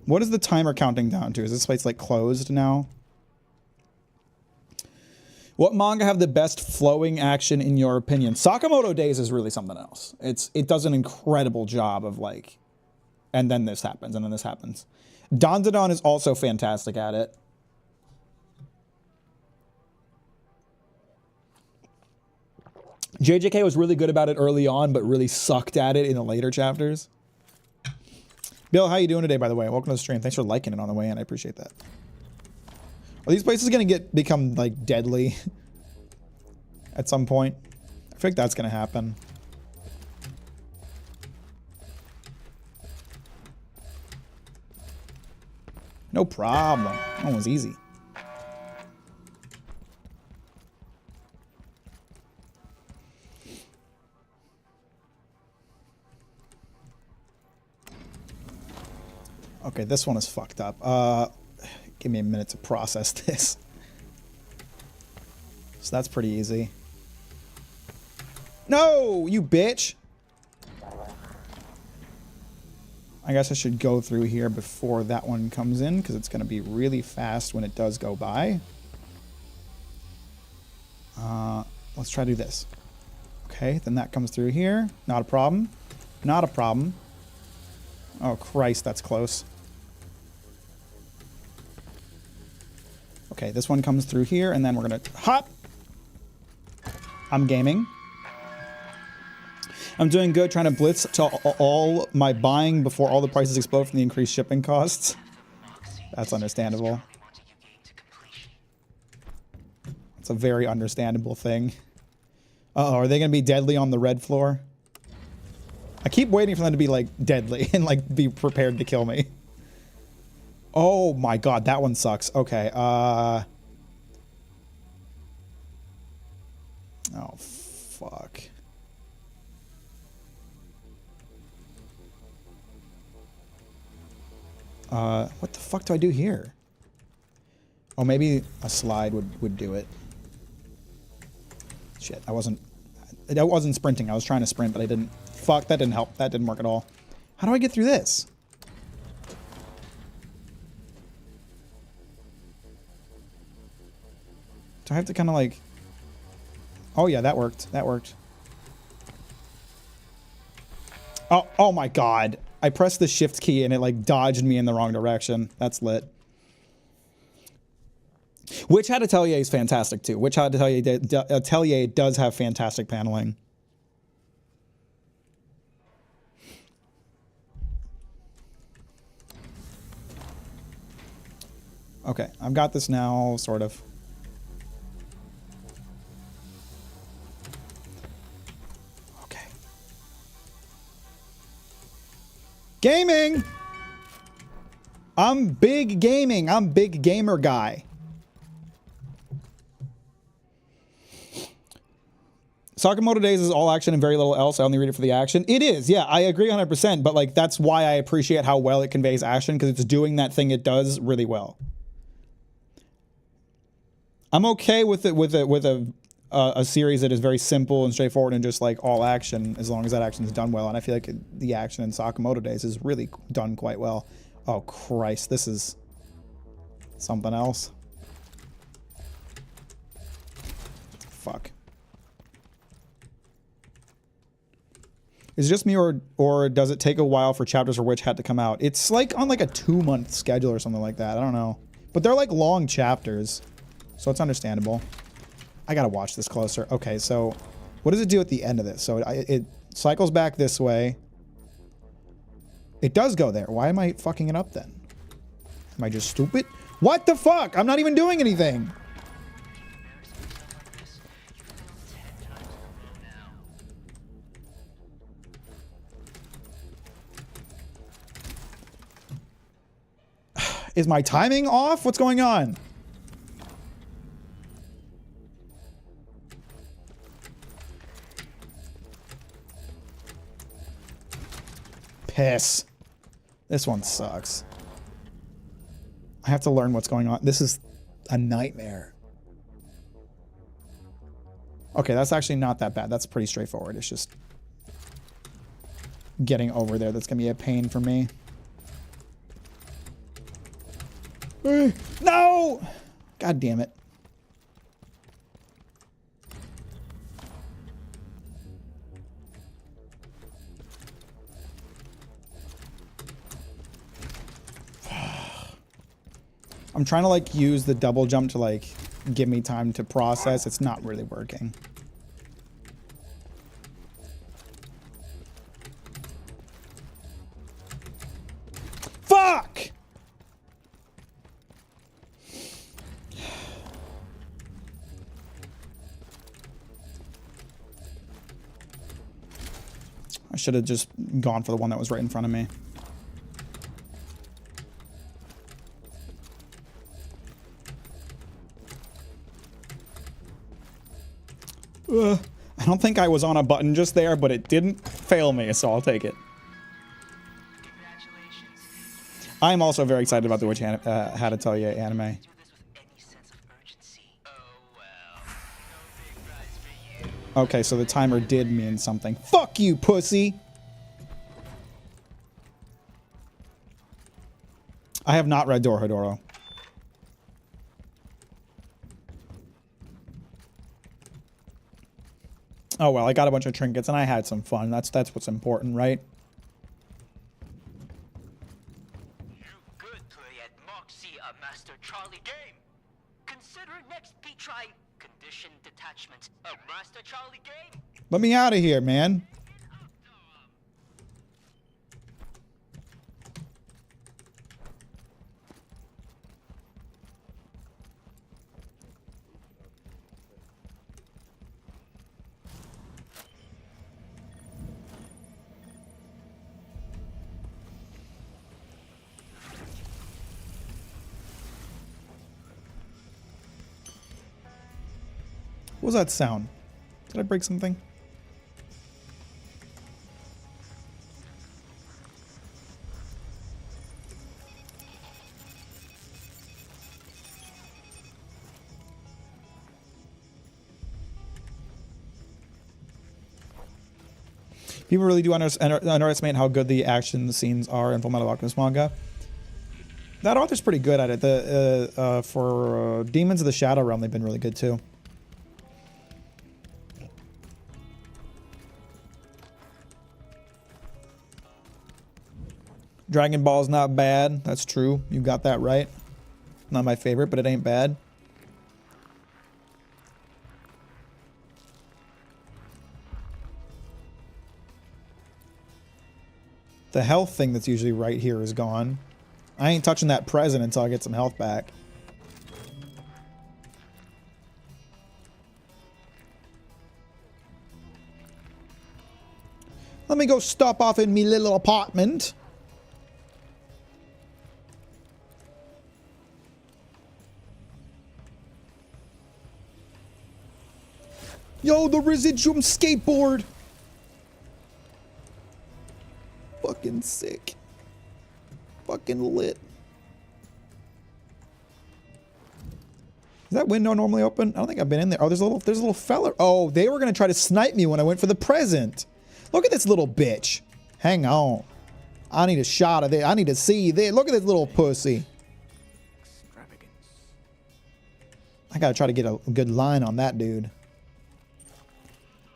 What is the timer counting down to? Is this place like closed now? What manga have the best flowing action in your opinion? Sakamoto Days is really something else. It does an incredible job of like, and then this happens, and then this happens. Dandadan is also fantastic at it. JJK was really good about it early on, but really sucked at it in the later chapters. Bill, how you doing today, by the way? Welcome to the stream. Thanks for liking it on the way in. I appreciate that. Are these places going to become, like, deadly at some point? I feel like that's going to happen. No problem. That one was easy. Okay, this one is fucked up. Give me a minute to process this. So that's pretty easy. No, you bitch! I guess I should go through here before that one comes in, because it's going to be really fast when it does go by. Let's try to do this. Okay, then that comes through here. Not a problem. Not a problem. Oh, Christ, that's close. Okay, this one comes through here, and then we're gonna hop. I'm gaming. I'm doing good, trying to blitz to all my buying before all the prices explode from the increased shipping costs. That's understandable. It's a very understandable thing. Uh-oh, are they gonna be deadly on the red floor? I keep waiting for them to be like deadly and like be prepared to kill me. Oh my god, that one sucks. Okay, oh fuck. What the fuck do I do here? Oh, maybe a slide would do it. Shit, I wasn't sprinting. I was trying to sprint, but I didn't. Fuck, that didn't help. That didn't work at all. How do I get through this? Do I have to kind of like... Oh yeah, that worked. That worked. Oh my god. I pressed the shift key and it like dodged me in the wrong direction. That's lit. Witch Hat Atelier is fantastic too. Witch Hat Atelier does have fantastic paneling. Okay, I've got this now, sort of. Okay. Gaming! I'm big gaming. I'm big gamer guy. Sakamoto Days is all action and very little else. I only read it for the action. It is, yeah, I agree 100%, but like that's why I appreciate how well it conveys action, because it's doing that thing it does really well. I'm okay with a series that is very simple and straightforward and just like all action, as long as that action is done well. And I feel like the action in Sakamoto Days is really done quite well. Oh Christ, this is something else. Fuck. Is it just me, or does it take a while for chapters for Witch Hat to come out? It's like on like a 2-month schedule or something like that. I don't know. But they're like long chapters, so it's understandable. I gotta watch this closer. Okay, so what does it do at the end of this? So it cycles back this way. It does go there. Why am I fucking it up then? Am I just stupid? What the fuck? I'm not even doing anything. Is my timing off? What's going on? Piss. This one sucks. I have to learn what's going on. This is a nightmare. Okay, that's actually not that bad. That's pretty straightforward. It's just getting over there that's gonna be a pain for me. No! God damn it. I'm trying to like use the double jump to like give me time to process. It's not really working. Fuck! I should have just gone for the one that was right in front of me. I don't think I was on a button just there, but it didn't fail me, so I'll take it. I'm also very excited about the Witch Hat Atelier anime. Okay, so the timer did mean something. Fuck you, pussy! I have not read Dorohedoro. Oh well, I got a bunch of trinkets and I had some fun. That's what's important, right? You could play at Moxie, a Master Charlie game. Consider next trying condition detachment. A Master Charlie game. Let me out of here, man. What was that sound? Did I break something? People really do underestimate how good the action scenes are in Fullmetal Alchemist manga. That author's pretty good at it. For Demons of the Shadow Realm, they've been really good too. Dragon Ball's not bad. That's true. You got that right. Not my favorite, but it ain't bad. The health thing that's usually right here is gone. I ain't touching that present until I get some health back. Let me go stop off in me little apartment. Yo, the Residuum skateboard. Fucking sick. Fucking lit. Is that window normally open? I don't think I've been in there. Oh, there's a little fella. Oh, they were gonna try to snipe me when I went for the present. Look at this little bitch. Hang on. I need a shot of it. I need to see this. Look at this little pussy. I gotta try to get a good line on that dude.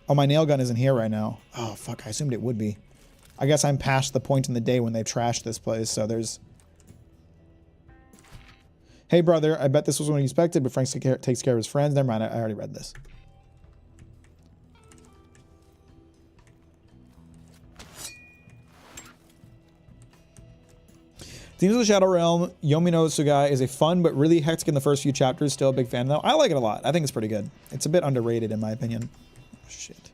Oh, my nail gun isn't here right now. Oh, fuck. I assumed it would be. I guess I'm past the point in the day when they've trashed this place, so there's... Hey, brother. I bet this was what you expected, but Frank takes care of his friends. Never mind. I already read this. Demons of the Shadow Realm, Yomi no Tsugai is a fun but really hectic in the first few chapters. Still a big fan, though. I like it a lot. I think it's pretty good. It's a bit underrated, in my opinion. Shit.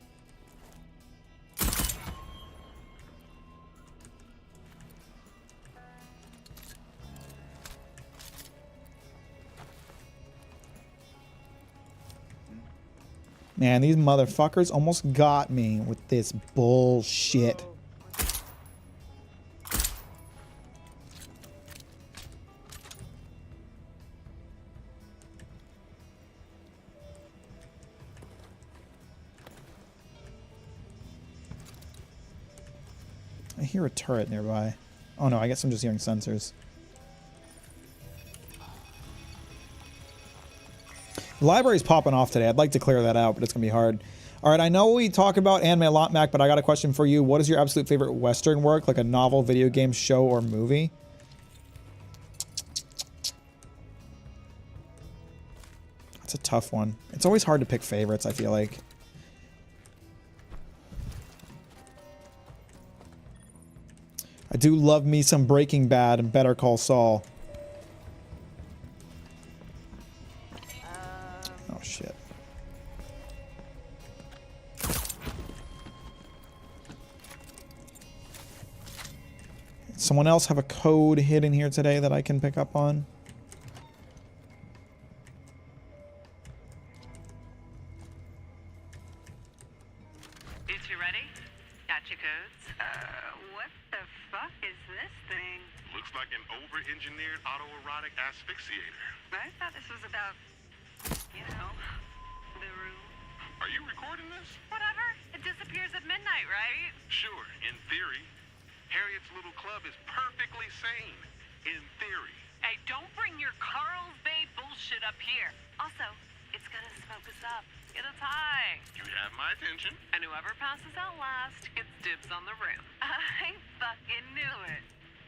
Man, these motherfuckers almost got me with this bullshit. I hear a turret nearby. Oh no, I guess I'm just hearing sensors. The library's popping off today. I'd like to clear that out, but it's going to be hard. All right, I know we talk about anime a lot, Mac, but I got a question for you. What is your absolute favorite Western work, like a novel, video game, show, or movie? That's a tough one. It's always hard to pick favorites, I feel like. I do love me some Breaking Bad and Better Call Saul. Oh, shit. Someone else have a code hidden here today that I can pick up on? Is you ready? Got your codes? What the fuck is this thing? Looks like an over-engineered autoerotic asphyxiator. I thought this was about, you know, the room. Are you recording this? Whatever. It disappears at midnight, right? Sure, in theory. Harriet's little club is perfectly sane. In theory. Hey, don't bring your Carl's Bay bullshit up here. Also, it's gonna smoke us up. Get us high. You have my attention. And whoever passes out last gets dibs on the room. I fucking knew it.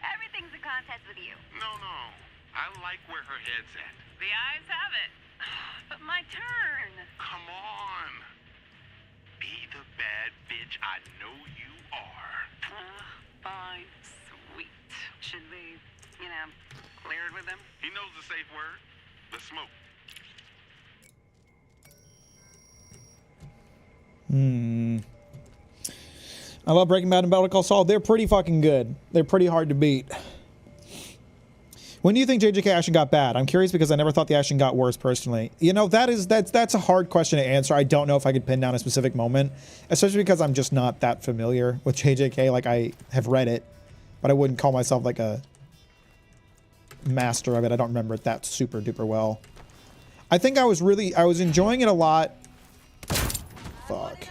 Everything's a contest with you. No. I like where her head's at. The eyes have it. But my turn. Come on. Be the bad bitch I know you are. Fine. Sweet. Should we, clear it with him? He knows the safe word. The smoke. I love Breaking Bad and Better Call Saul. They're pretty fucking good. They're pretty hard to beat. When do you think JJK action got bad? I'm curious because I never thought the action got worse personally. That's a hard question to answer. I don't know if I could pin down a specific moment, especially because I'm just not that familiar with JJK. Like, I have read it, but I wouldn't call myself like a master of it. I don't remember it that super duper well. I think I was enjoying it a lot. Fuck.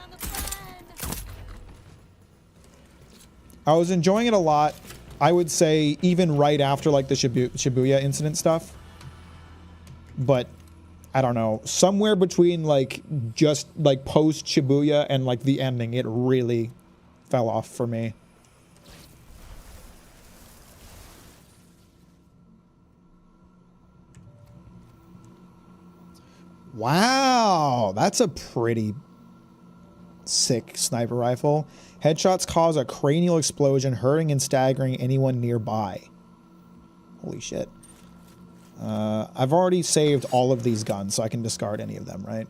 I was enjoying it a lot. I would say even right after like the Shibuya incident stuff. But I don't know, somewhere between like just like post Shibuya and like the ending, it really fell off for me. Wow, that's a pretty sick sniper rifle. Headshots cause a cranial explosion, hurting and staggering anyone nearby. Holy shit. I've already saved all of these guns, so I can discard any of them, right?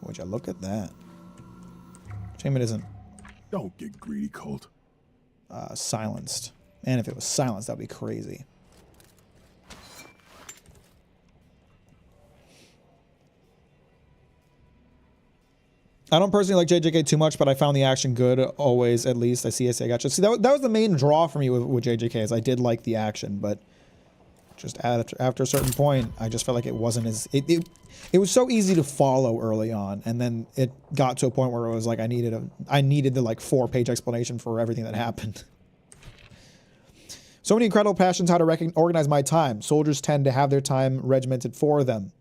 Would you look at that? Shame it isn't. Don't get greedy, Colt. Silenced. Man, if it was silenced, that'd be crazy. I don't personally like JJK too much, but I found the action good always, at least. I gotcha. See, that was the main draw for me with JJK, is I did like the action, but just after a certain point, I just felt like it wasn't as... It was so easy to follow early on, and then it got to a point where it was like I needed the like 4-page explanation for everything that happened. So many incredible passions how to organize my time. Soldiers tend to have their time regimented for them.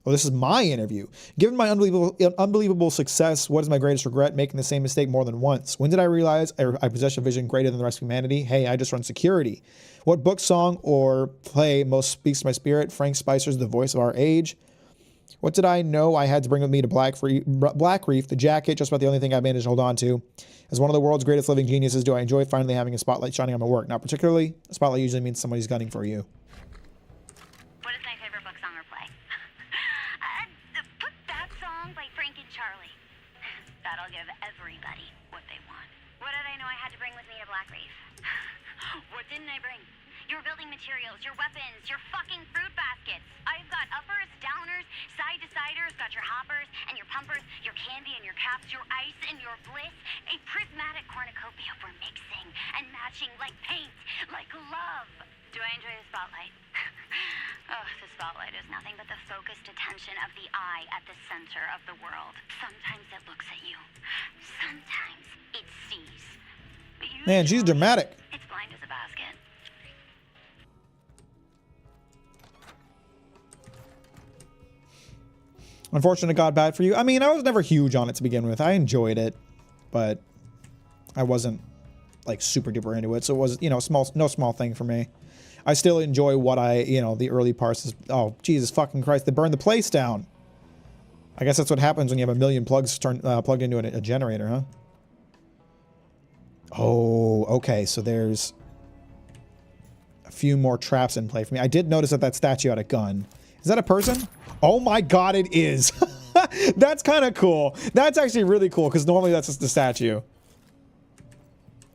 Well, this is my interview. Given my unbelievable success, what is my greatest regret? Making the same mistake more than once. When did I realize I possess a vision greater than the rest of humanity? Hey, I just run security. What book, song, or play most speaks to my spirit? Frank Spicer's The Voice of Our Age. What did I know I had to bring with me to Black Reef? The jacket, just about the only thing I managed to hold on to. As one of the world's greatest living geniuses, do I enjoy finally having a spotlight shining on my work? Not particularly. A spotlight usually means somebody's gunning for you. What is my favorite book, song, or play? Put that song by Frank and Charlie. That'll give everybody what they want. What did I know I had to bring with me to Black Reef? What didn't I bring? Your building materials, your weapons, your fucking fruit baskets. I've got uppers, downers, side-to-siders, got your hoppers and your pumpers, your candy and your caps, your ice and your bliss, a prismatic cornucopia for mixing and matching like paint, like love. Do I enjoy the spotlight? Oh, the spotlight is nothing but the focused attention of the eye at the center of the world. Sometimes it looks at you. Sometimes it sees. Man, she's dramatic. It's blind as a basket. Unfortunate, got bad for you. I mean, I was never huge on it to begin with. I enjoyed it, but I wasn't like super duper into it. So it was, no small thing for me. I still enjoy what the early parts is. Oh, Jesus fucking Christ. They burned the place down. I guess that's what happens when you have a million plugs plugged into a generator, huh? Oh, okay. So there's a few more traps in play for me. I did notice that statue had a gun. Is that a person? Oh my God, it is. That's kind of cool. That's actually really cool because normally that's just the statue.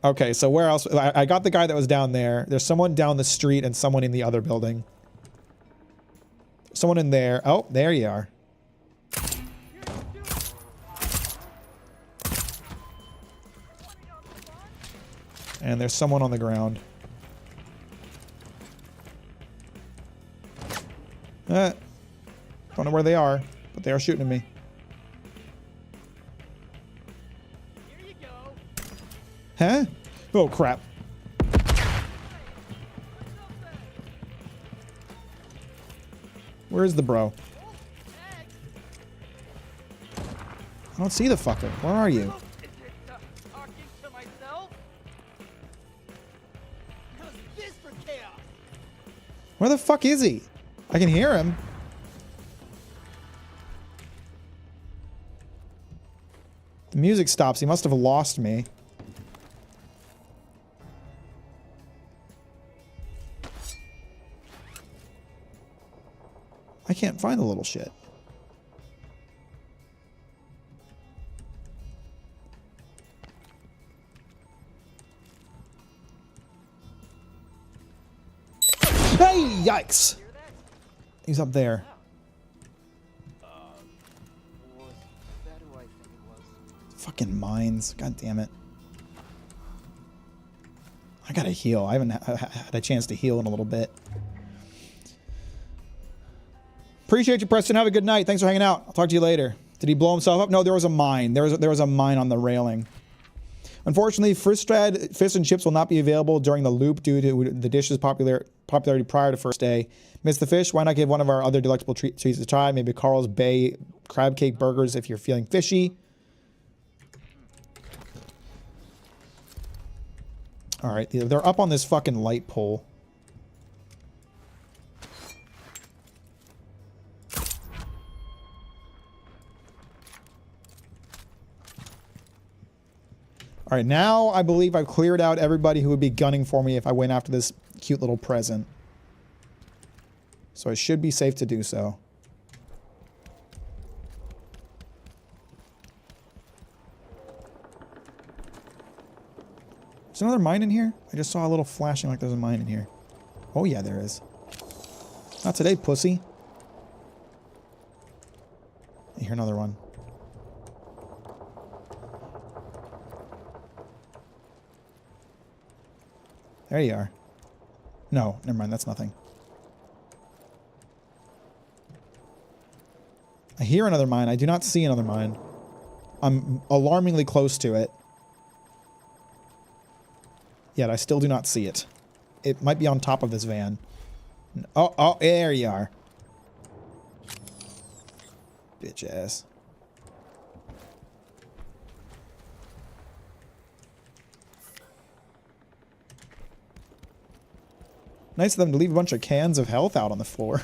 Okay, so where else? I got the guy that was down there. There's someone down the street and someone in the other building. Someone in there. Oh, there you are. And there's someone on the ground. Don't know where they are, but they are shooting at me. Here you go. Huh? Oh, crap. Where's the bro? I don't see the fucker. Where are you? Talking to myself? this for chaos? Where the fuck is he? I can hear him. The music stops. He must have lost me. I can't find the little shit. Hey, yikes! He's up there. Was that who I think it was? Fucking mines. God damn it. I gotta heal. I haven't had a chance to heal in a little bit. Appreciate you, Preston. Have a good night. Thanks for hanging out. I'll talk to you later. Did he blow himself up? No, there was a mine. There was a mine on the railing. Unfortunately, Fristrad fish and chips will not be available during the loop due to the dish's popularity prior to first day. Miss the fish? Why not give one of our other delectable treats a try? Maybe Carl's Bay crab cake burgers if you're feeling fishy. All right, they're up on this fucking light pole. All right, now I believe I've cleared out everybody who would be gunning for me if I went after this cute little present. So I should be safe to do so. Is there another mine in here? I just saw a little flashing like there's a mine in here. Oh yeah, there is. Not today, pussy. I hear another one. There you are. No, never mind. That's nothing. I hear another mine. I do not see another mine. I'm alarmingly close to it. Yet I still do not see it. It might be on top of this van. Oh, there you are. Bitch ass. Nice of them to leave a bunch of cans of health out on the floor.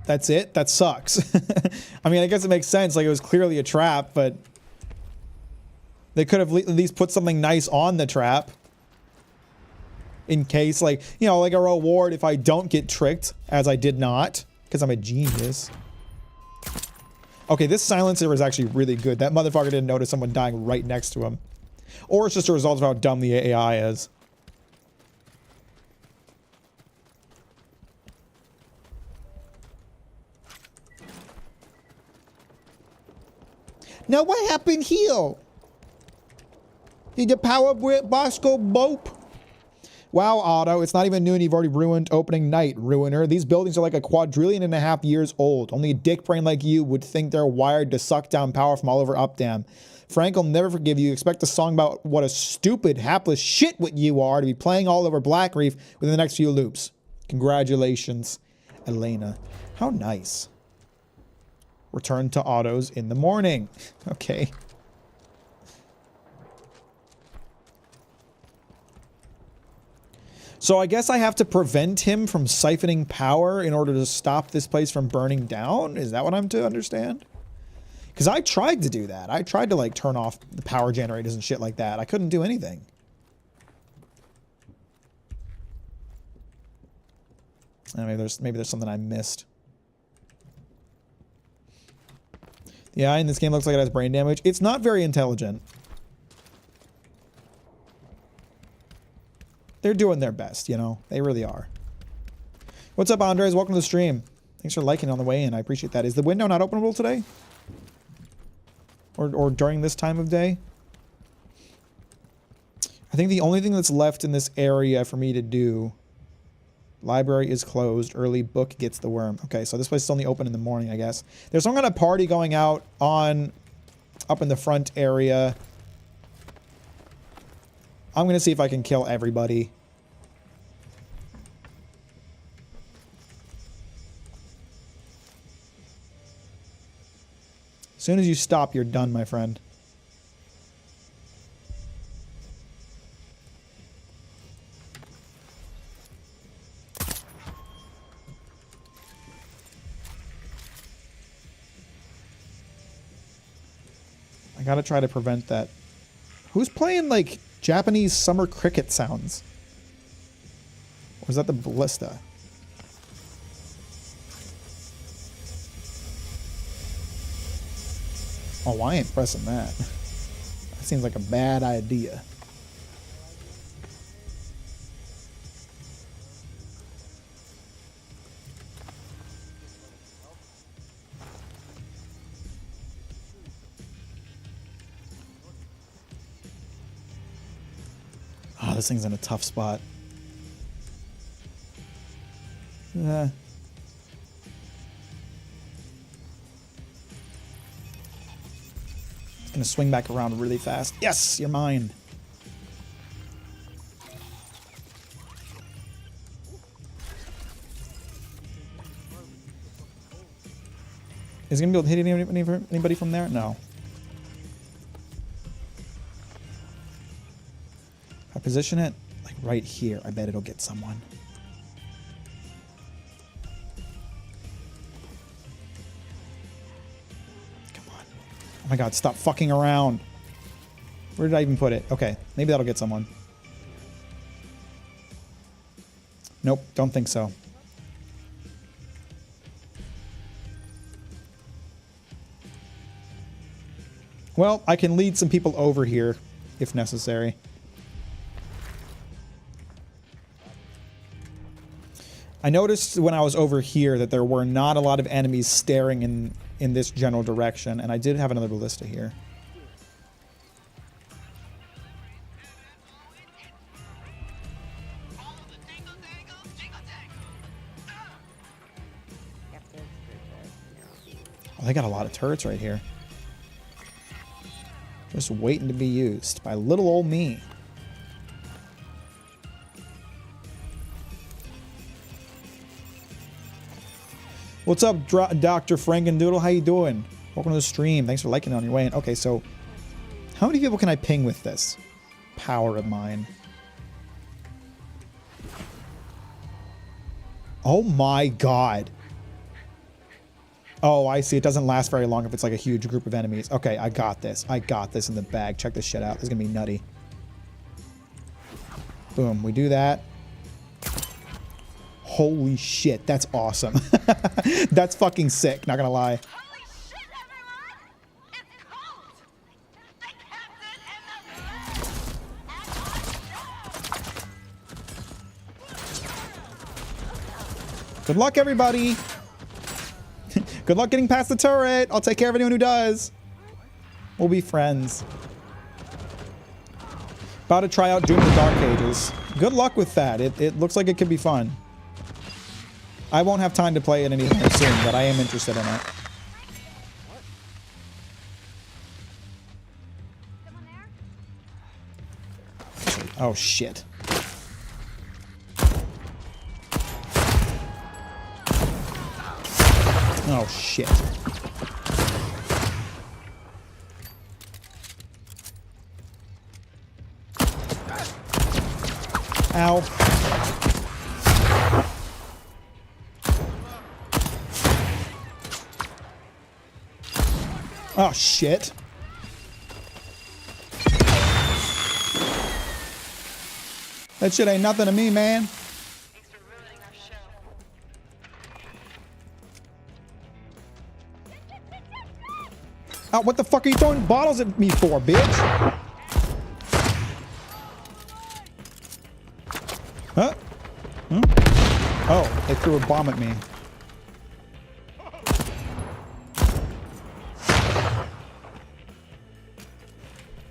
That's it? That sucks. I mean, I guess it makes sense. Like, it was clearly a trap, but they could have at least put something nice on the trap. In case, like, you know, like a reward if I don't get tricked, as I did not, because I'm a genius. Okay, this silencer is actually really good. That motherfucker didn't notice someone dying right next to him. Or it's just a result of how dumb the AI is. Now what happened here? Did the power box go boop? Wow, Otto, it's not even noon. You've already ruined opening night, ruiner. These buildings are like a quadrillion and a half years old. Only a dick brain like you would think they're wired to suck down power from all over Updam. Frank will never forgive you. Expect a song about what a stupid, hapless shit what you are to be playing all over Black Reef within the next few loops. Congratulations, Elena. How nice. Return to Otto's in the morning. Okay. So I guess I have to prevent him from siphoning power in order to stop this place from burning down? Is that what I'm to understand? Because I tried to do that. I tried to, like, turn off the power generators and shit like that. I couldn't do anything. Maybe there's something I missed. The AI in this game looks like it has brain damage. It's not very intelligent. They're doing their best, you know? They really are. What's up, Andres? Welcome to the stream. Thanks for liking on the way in. I appreciate that. Is the window not openable today? Or during this time of day? I think the only thing that's left in this area for me to do... Library is closed. Early book gets the worm. Okay, so this place is only open in the morning, I guess. There's some kind of party going out on... up in the front area. I'm going to see if I can kill everybody. As soon as you stop, you're done, my friend. I gotta try to prevent that. Who's playing, like, Japanese summer cricket sounds? Or is that the ballista? Oh, I ain't pressing that. That seems like a bad idea. Oh, this thing's in a tough spot. It's gonna swing back around really fast. Yes, you're mine. Is he gonna be able to hit anybody from there? No. If I position it like right here, I bet it'll get someone. Come on. Oh my god, stop fucking around. Where did I even put it? Okay, maybe that'll get someone. Nope, don't think so. Well, I can lead some people over here if necessary. I noticed when I was over here that there were not a lot of enemies staring in this general direction, and I did have another ballista here. Oh, they got a lot of turrets right here. Just waiting to be used by little old me. What's up, Dr. Frankendoodle? How you doing? Welcome to the stream. Thanks for liking it on your way in. Okay, so how many people can I ping with this power of mine? Oh my god. Oh, I see. It doesn't last very long if it's like a huge group of enemies. Okay, I got this. I got this in the bag. Check this shit out. This is gonna be nutty. Boom. We do that. Holy shit. That's awesome. That's fucking sick. Not gonna lie. Holy shit, everyone! It's cold! They kept it in the Good luck, everybody. Good luck getting past the turret. I'll take care of anyone who does. We'll be friends. About to try out Doom the Dark Ages. Good luck with that. It looks like it could be fun. I won't have time to play it anytime soon, but I am interested in it. Oh, shit. Oh, shit. Ow. Oh, shit. That shit ain't nothing to me, man. Thanks for ruining our show. Oh, what the fuck are you throwing bottles at me for, bitch? Huh? Hmm? Oh, they threw a bomb at me.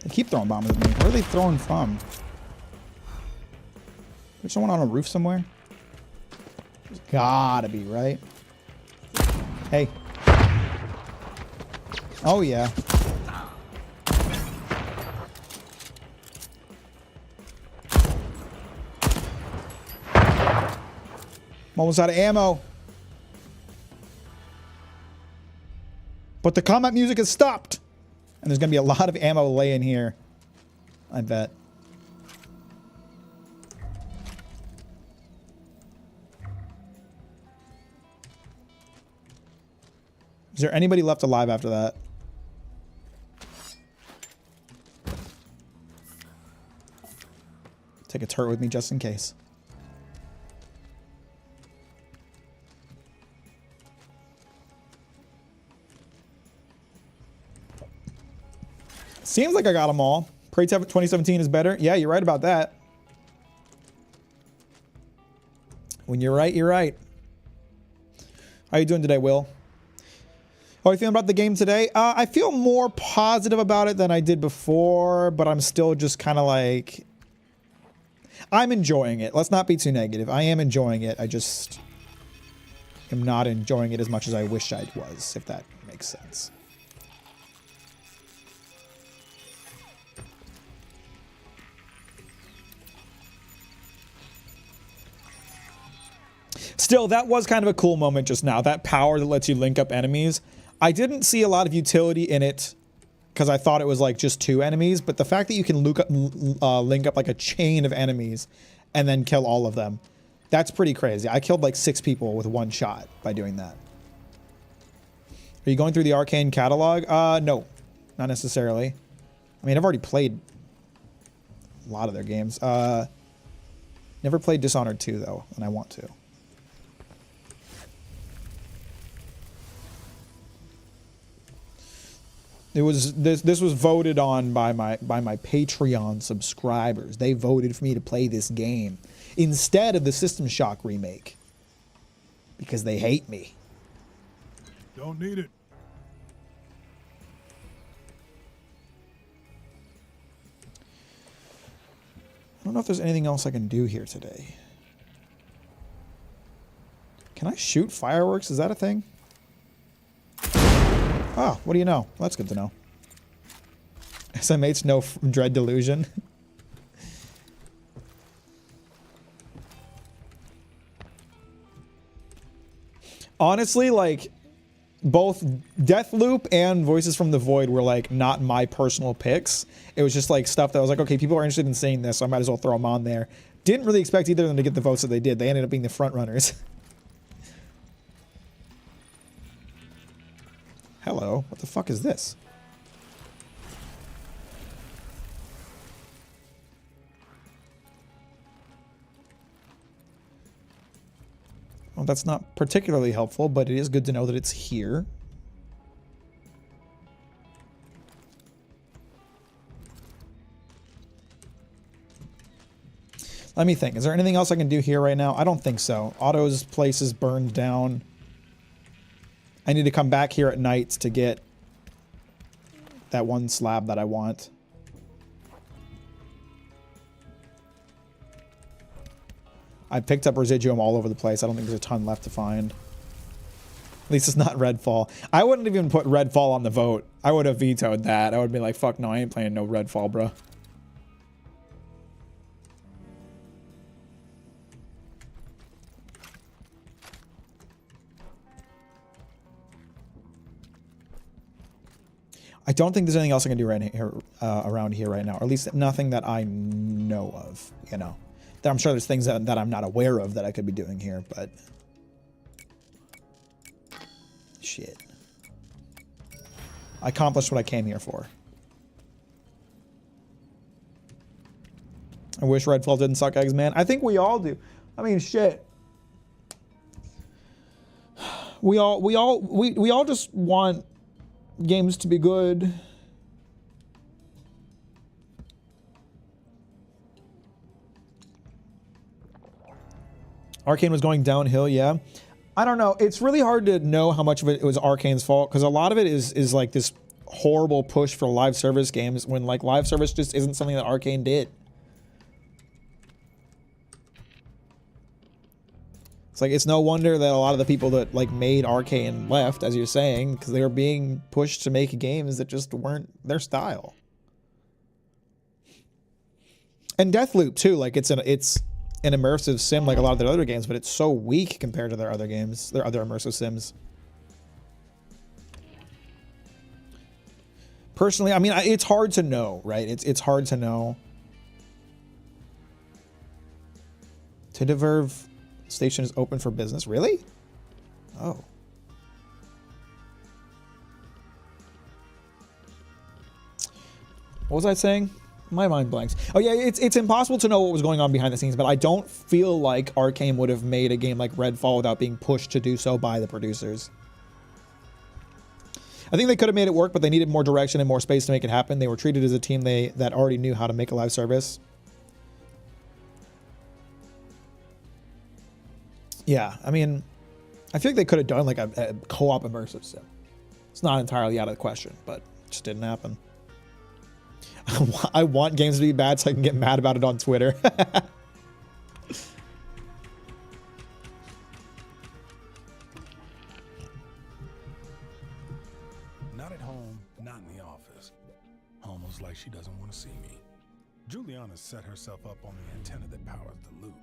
They keep throwing bombs at me. Where are they throwing from? There's someone on a roof somewhere? There's gotta be, right? Hey. Oh, yeah. I'm almost out of ammo. But the combat music has stopped. And there's going to be a lot of ammo laying here. I bet. Is there anybody left alive after that? Take a turret with me just in case. Seems like I got them all. Pray 2017 is better. Yeah, you're right about that. When you're right, you're right. How you doing today, Will? How are you feeling about the game today? I feel more positive about it than I did before, but I'm still just kind of like... I'm enjoying it. Let's not be too negative. I am enjoying it. I just am not enjoying it as much as I wish I was, if that makes sense. Still, that was kind of a cool moment just now. That power that lets you link up enemies. I didn't see a lot of utility in it because I thought it was like just 2 enemies. But the fact that you can link up like a chain of enemies and then kill all of them, that's pretty crazy. I killed like 6 people with 1 shot by doing that. Are you going through the Arkane catalog? No, not necessarily. I mean, I've already played a lot of their games. Never played Dishonored 2 though, and I want to. It was this was voted on by my Patreon subscribers. They voted for me to play this game instead of the System Shock remake because they hate me. Don't need it. I don't know if there's anything else I can do here today. Can I shoot fireworks? Is that a thing? Oh, what do you know? Well, that's good to know. SMH's no Dread Delusion. Honestly, like, both Deathloop and Voices from the Void were, like, not my personal picks. It was just, like, stuff that I was like, okay, people are interested in seeing this, so I might as well throw them on there. Didn't really expect either of them to get the votes that they did. They ended up being the front runners. Hello, what the fuck is this? Well, that's not particularly helpful, but it is good to know that it's here. Let me think. Is there anything else I can do here right now? I don't think so. Otto's place is burned down. I need to come back here at night to get that one slab that I want. I picked up residuum all over the place. I don't think there's a ton left to find. At least it's not Redfall. I wouldn't even put Redfall on the vote. I would have vetoed that. I would be like, fuck no, I ain't playing no Redfall, bro. I don't think there's anything else I can do right here, around here right now. Or at least nothing that I know of, you know. I'm sure there's things that I'm not aware of that I could be doing here, but... Shit. I accomplished what I came here for. I wish Redfall didn't suck eggs, man. I think we all do. I mean, shit. We all just want games to be good. Arkane was going downhill, yeah. I don't know. It's really hard to know how much of it was Arkane's fault, because a lot of it is like this horrible push for live service games when like live service just isn't something that Arkane did. It's like, it's no wonder that a lot of the people that like made Arkane left, as you're saying, because they were being pushed to make games that just weren't their style. And Deathloop too, like it's an immersive sim like a lot of their other games, but it's so weak compared to their other games, their other immersive sims. Personally, I mean, it's hard to know, right? It's hard to know. Tideverve station is open for business. Really? Oh. What was I saying? My mind blanks. Oh yeah, it's impossible to know what was going on behind the scenes, but I don't feel like Arkane would have made a game like Redfall without being pushed to do so by the producers. I think they could have made it work, but they needed more direction and more space to make it happen. They were treated as a team that already knew how to make a live service. Yeah, I mean, I feel like they could have done like a co-op immersive sim. It's not entirely out of the question, but it just didn't happen. I want games to be bad so I can get mad about it on Twitter. Not at home, not in the office. Almost like she doesn't want to see me. Juliana set herself up on the antenna that powers the loop.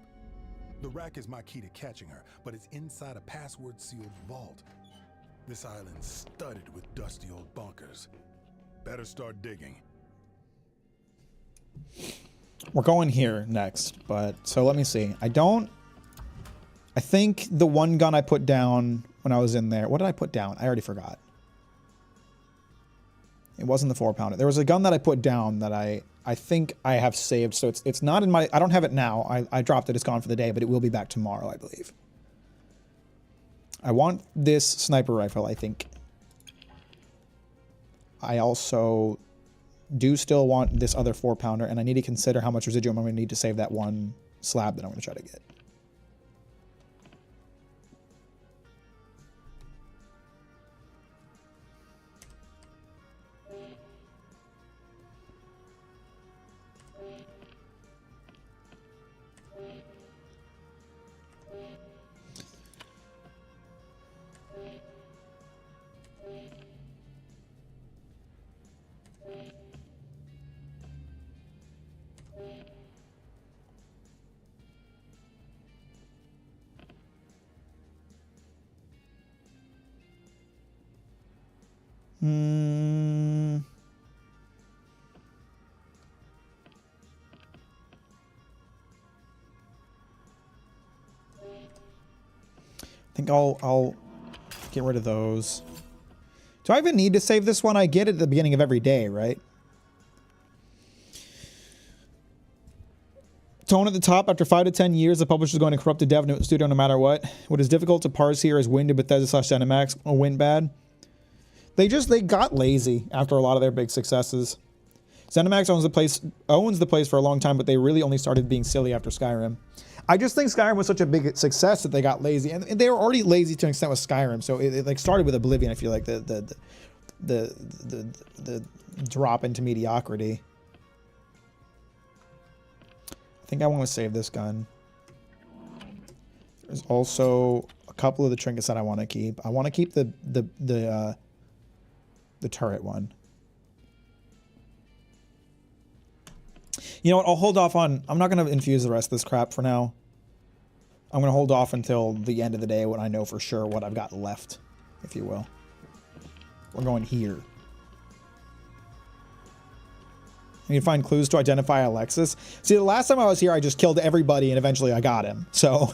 The rack is my key to catching her, but it's inside a password-sealed vault. This island's studded with dusty old bunkers. Better start digging. We're going here next, but so let me see. I think the one gun I put down when I was in there, what did I put down? I already forgot. It wasn't the 4-pounder. There was a gun that I put down that I think I have saved, so it's not in my, I don't have it now. I dropped it, it's gone for the day, but it will be back tomorrow, I believe. I want this sniper rifle, I think. I also do still want this other 4-pounder, and I need to consider how much residuum I'm going to need to save that one slab that I'm going to try to get. I think I'll get rid of those. Do I even need to save this one? I get it at the beginning of every day, right? Tone at the top. After 5 to 10 years, the publisher is going to corrupt the dev studio no matter what. What is difficult to parse here is when did Bethesda/ZeniMax went bad? They got lazy after a lot of their big successes. ZeniMax owns the place for a long time, but they really only started being silly after Skyrim. I just think Skyrim was such a big success that they got lazy, and they were already lazy to an extent with Skyrim. So it like started with Oblivion. I feel like the drop into mediocrity. I think I want to save this gun. There's also a couple of the trinkets that I want to keep. I want to keep the turret one. You know what? I'll hold off on... I'm not going to infuse the rest of this crap for now. I'm going to hold off until the end of the day when I know for sure what I've got left, if you will. We're going here. I need to find clues to identify Alexis. See, the last time I was here, I just killed everybody and eventually I got him. So...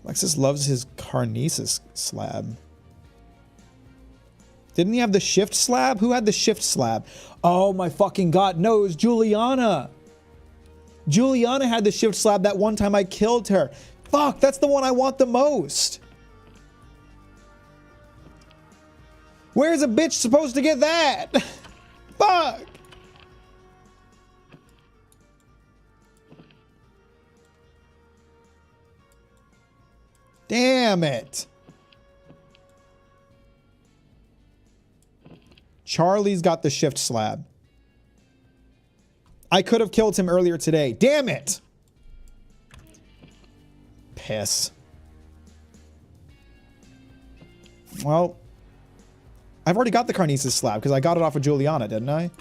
Alexis loves his Carnesis slab. Didn't he have the shift slab? Who had the shift slab? Oh my fucking god, no, it was Juliana. Juliana had the shift slab that one time I killed her. Fuck, that's the one I want the most. Where's a bitch supposed to get that? Fuck. Damn it. Charlie's got the shift slab. I could have killed him earlier today. Damn it. Piss. Well, I've already got the Carnesis slab because I got it off of Juliana, didn't I?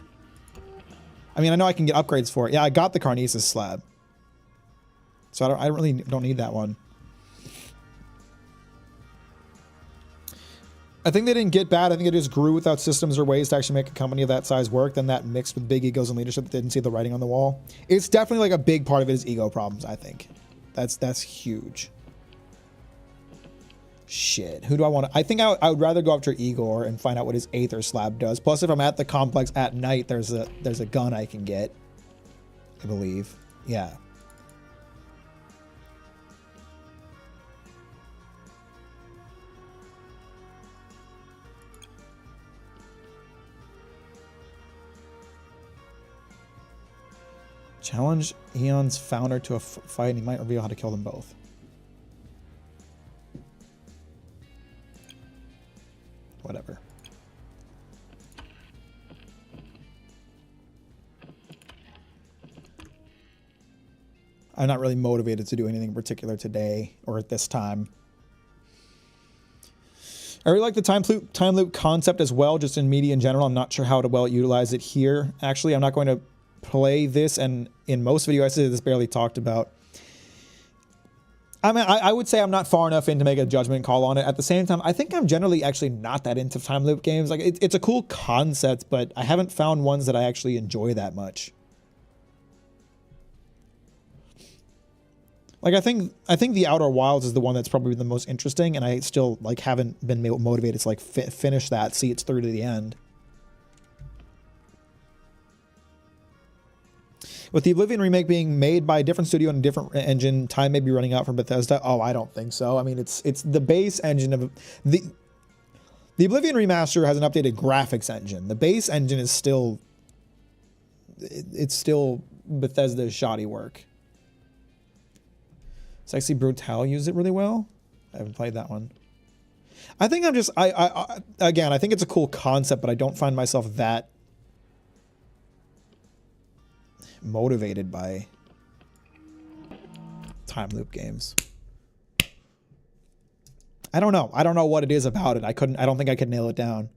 I mean, I know I can get upgrades for it. Yeah, I got the Carnesis slab. So I really don't need that one. I think they didn't get bad. I think it just grew without systems or ways to actually make a company of that size work. Then that mixed with big egos and leadership that didn't see the writing on the wall. It's definitely like a big part of it is ego problems, I think. That's huge. Shit. Who do I want to... I think I would rather go after Igor and find out what his Aether Slab does. Plus, if I'm at the complex at night, there's a gun I can get. I believe. Yeah. Challenge Eon's founder to a fight and he might reveal how to kill them both. Whatever. I'm not really motivated to do anything in particular today or at this time. I really like the time loop concept as well, just in media in general. I'm not sure how to well utilize it here. Actually, I'm not going to play this, and in most videos I say this barely talked about. I mean, I would say I'm not far enough in to make a judgment call on it. At the same time, I think I'm generally actually not that into time loop games. Like it's a cool concept, but I haven't found ones that I actually enjoy that much. Like I think the Outer Wilds is the one that's probably the most interesting, and I still like haven't been motivated to like finish that, see it through to the end. With the Oblivion remake being made by a different studio and a different engine, time may be running out for Bethesda. Oh, I don't think so. I mean, it's the base engine of the Oblivion remaster has an updated graphics engine. The base engine is still Bethesda's shoddy work. Sexy Brutal used it really well. I haven't played that one. I think I'm just again, I think it's a cool concept, but I don't find myself that motivated by time loop games. I don't know. I don't know what it is about it. I don't think I could nail it down.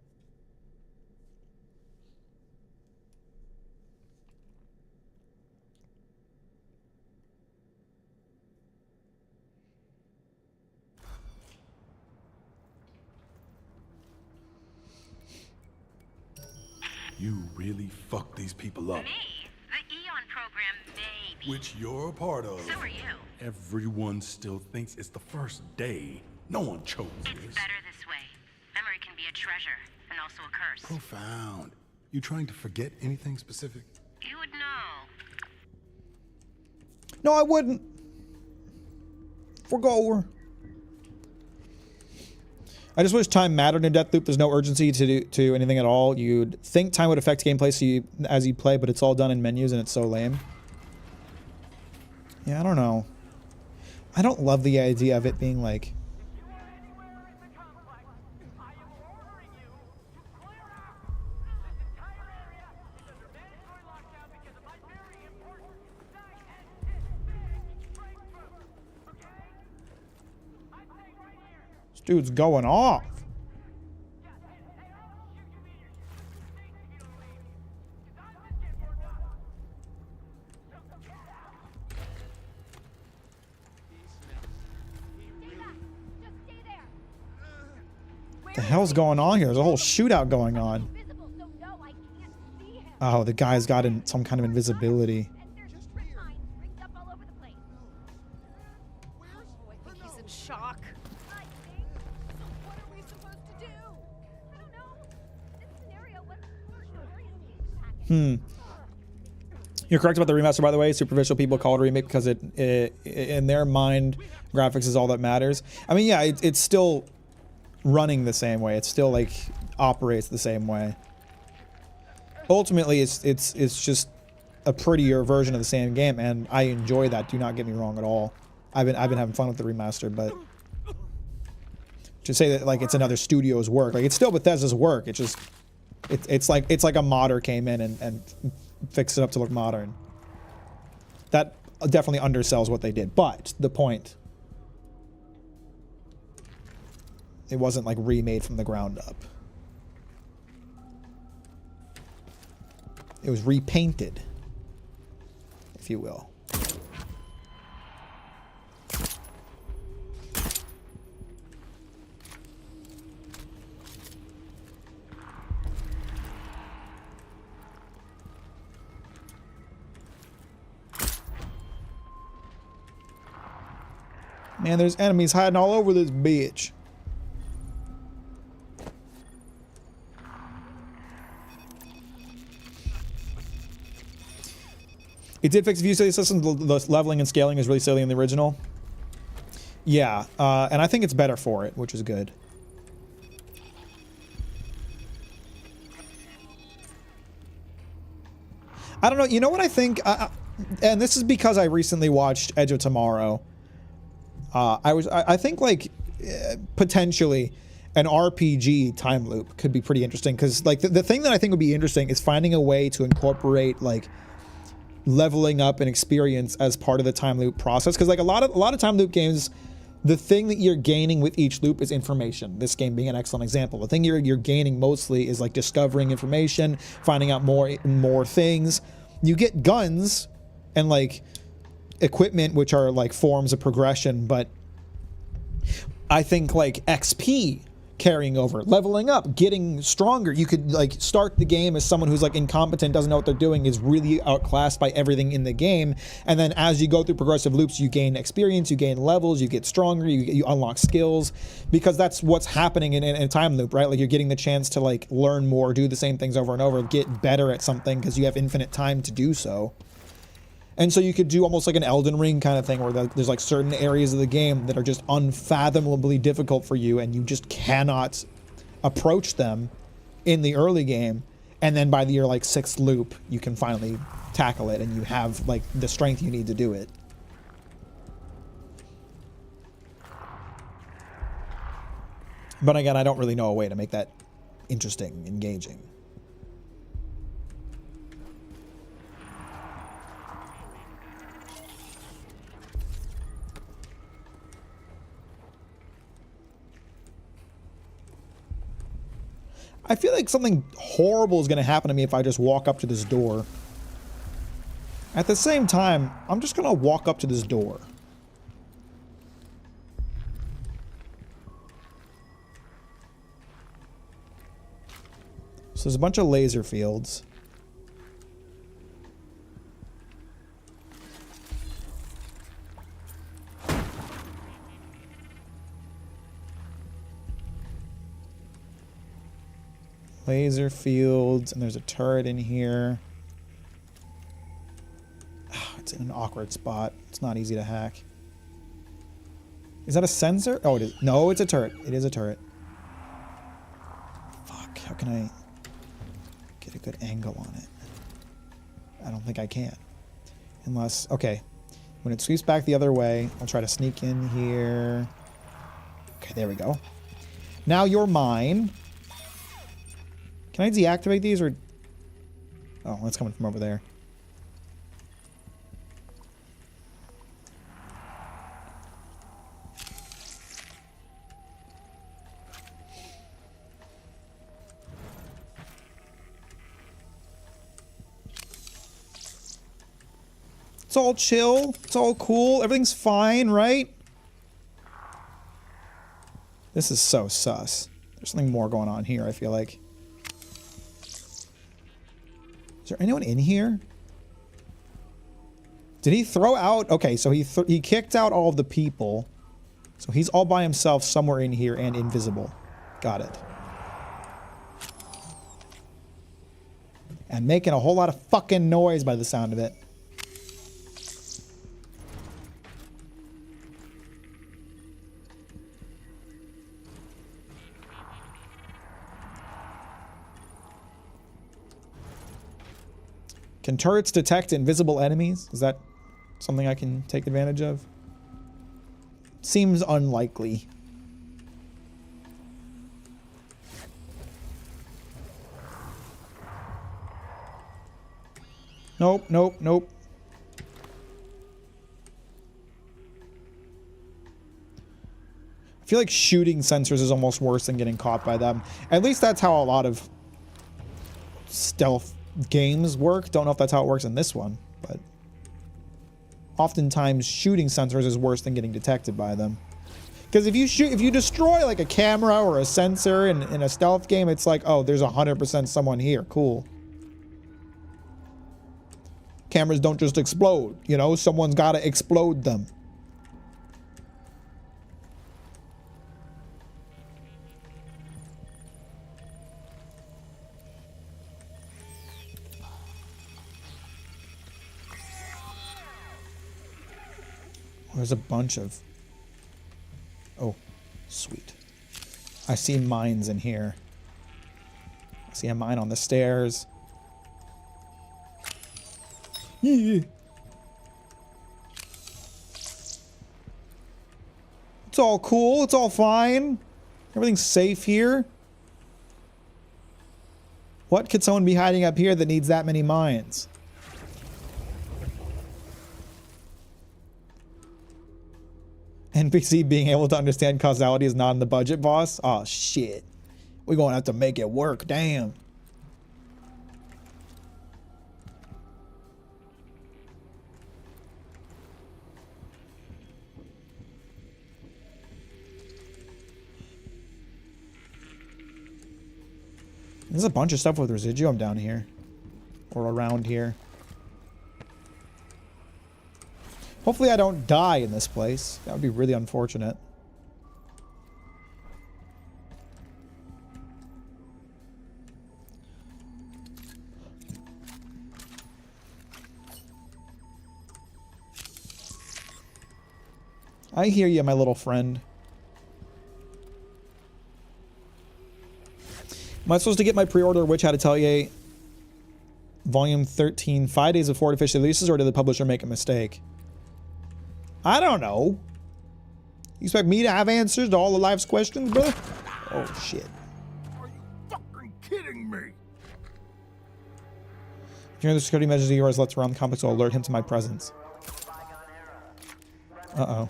You really fucked these people up. Me? The Eon program, maybe. Which you're a part of. So are you. Everyone still thinks it's the first day. No one chose It's this. better this way. Memory can be a treasure and also a curse. Profound. You trying to forget anything specific? You would know. No, I wouldn't. Forgo. I just wish time mattered in Deathloop. There's no urgency to anything at all. You'd think time would affect gameplay as you play, but it's all done in menus and it's so lame. Yeah, I don't know. I don't love the idea of it being like... This dude's going off. The hell's going on here? There's a whole shootout going on. Oh, the guy's got some kind of invisibility. He's in shock. You're correct about the remaster, by the way. Superficial people call it a remake because it in their mind, graphics is all that matters. I mean, yeah, it's still running the same way. It still like operates the same way. Ultimately, it's just a prettier version of the same game, and I enjoy that. Do not get me wrong at all. I've been having fun with the remaster, but to say that like it's another studio's work, like it's still Bethesda's work. It's just it's like a modder came in and fixed it up to look modern. That definitely undersells what they did, but the point. It wasn't like remade from the ground up. It was repainted, if you will. Man, there's enemies hiding all over this bitch. It did fix a few systems. The leveling and scaling is really silly in the original. Yeah, and I think it's better for it, which is good. I don't know. You know what I think? And this is because I recently watched Edge of Tomorrow. I think like potentially an RPG time loop could be pretty interesting, because like the thing that I think would be interesting is finding a way to incorporate like leveling up and experience as part of the time loop process, because like a lot of time loop games, the thing that you're gaining with each loop is information. This game being an excellent example. The thing you're gaining mostly is like discovering information, finding out more things. You get guns and like equipment, which are like forms of progression, but I think like XP carrying over, leveling up, getting stronger. You could like start the game as someone who's like incompetent, doesn't know what they're doing, is really outclassed by everything in the game, and then as you go through progressive loops, you gain experience, you gain levels, you get stronger, you unlock skills, because that's what's happening in a time loop, right? Like you're getting the chance to like learn more, do the same things over and over, get better at something because you have infinite time to do so. And so you could do almost like an Elden Ring kind of thing, where there's like certain areas of the game that are just unfathomably difficult for you and you just cannot approach them in the early game. And then by the year like 6th loop, you can finally tackle it and you have like the strength you need to do it. But again, I don't really know a way to make that interesting, engaging. I feel like something horrible is going to happen to me if I just walk up to this door. At the same time, I'm just going to walk up to this door. So there's a bunch of laser fields. Laser fields, and there's a turret in here. Oh, it's in an awkward spot. It's not easy to hack. Is that a sensor? Oh, it is. No, it's a turret. It is a turret. Fuck, how can I get a good angle on it? I don't think I can. Unless, okay. When it sweeps back the other way, I'll try to sneak in here. Okay, there we go. Now you're mine. Can I deactivate these, or... Oh, that's coming from over there. It's all chill. It's all cool. Everything's fine, right? This is so sus. There's something more going on here, I feel like. Is there anyone in here? Did he throw out... Okay, so he kicked out all of the people. So he's all by himself somewhere in here and invisible. Got it. And making a whole lot of fucking noise by the sound of it. Can turrets detect invisible enemies? Is that something I can take advantage of? Seems unlikely. Nope, nope, nope. I feel like shooting sensors is almost worse than getting caught by them. At least that's how a lot of stealth games work. Don't know if that's how it works in this one, but oftentimes shooting sensors is worse than getting detected by them. Because if you destroy like a camera or a sensor in a stealth game, it's like, oh, there's 100% someone here. Cool. Cameras don't just explode, you know, someone's got to explode them. There's a bunch of... Oh, sweet. I see mines in here. I see a mine on the stairs. Yeah. It's all cool. It's all fine. Everything's safe here. What could someone be hiding up here that needs that many mines? NPC being able to understand causality is not in the budget, boss? Oh, shit. We're going to have to make it work. Damn. There's a bunch of stuff with residuum down here. Or around here. Hopefully I don't die in this place. That would be really unfortunate. I hear you, my little friend. Am I supposed to get my pre-order Witch Hat Atelier Volume 13 5 days before it officially releases, or did the publisher make a mistake? I don't know. You expect me to have answers to all of life's questions, brother? Oh, shit. Are you fucking kidding me? If you're in the security measures of yours, let's around the complex will alert him to my presence. Uh-oh.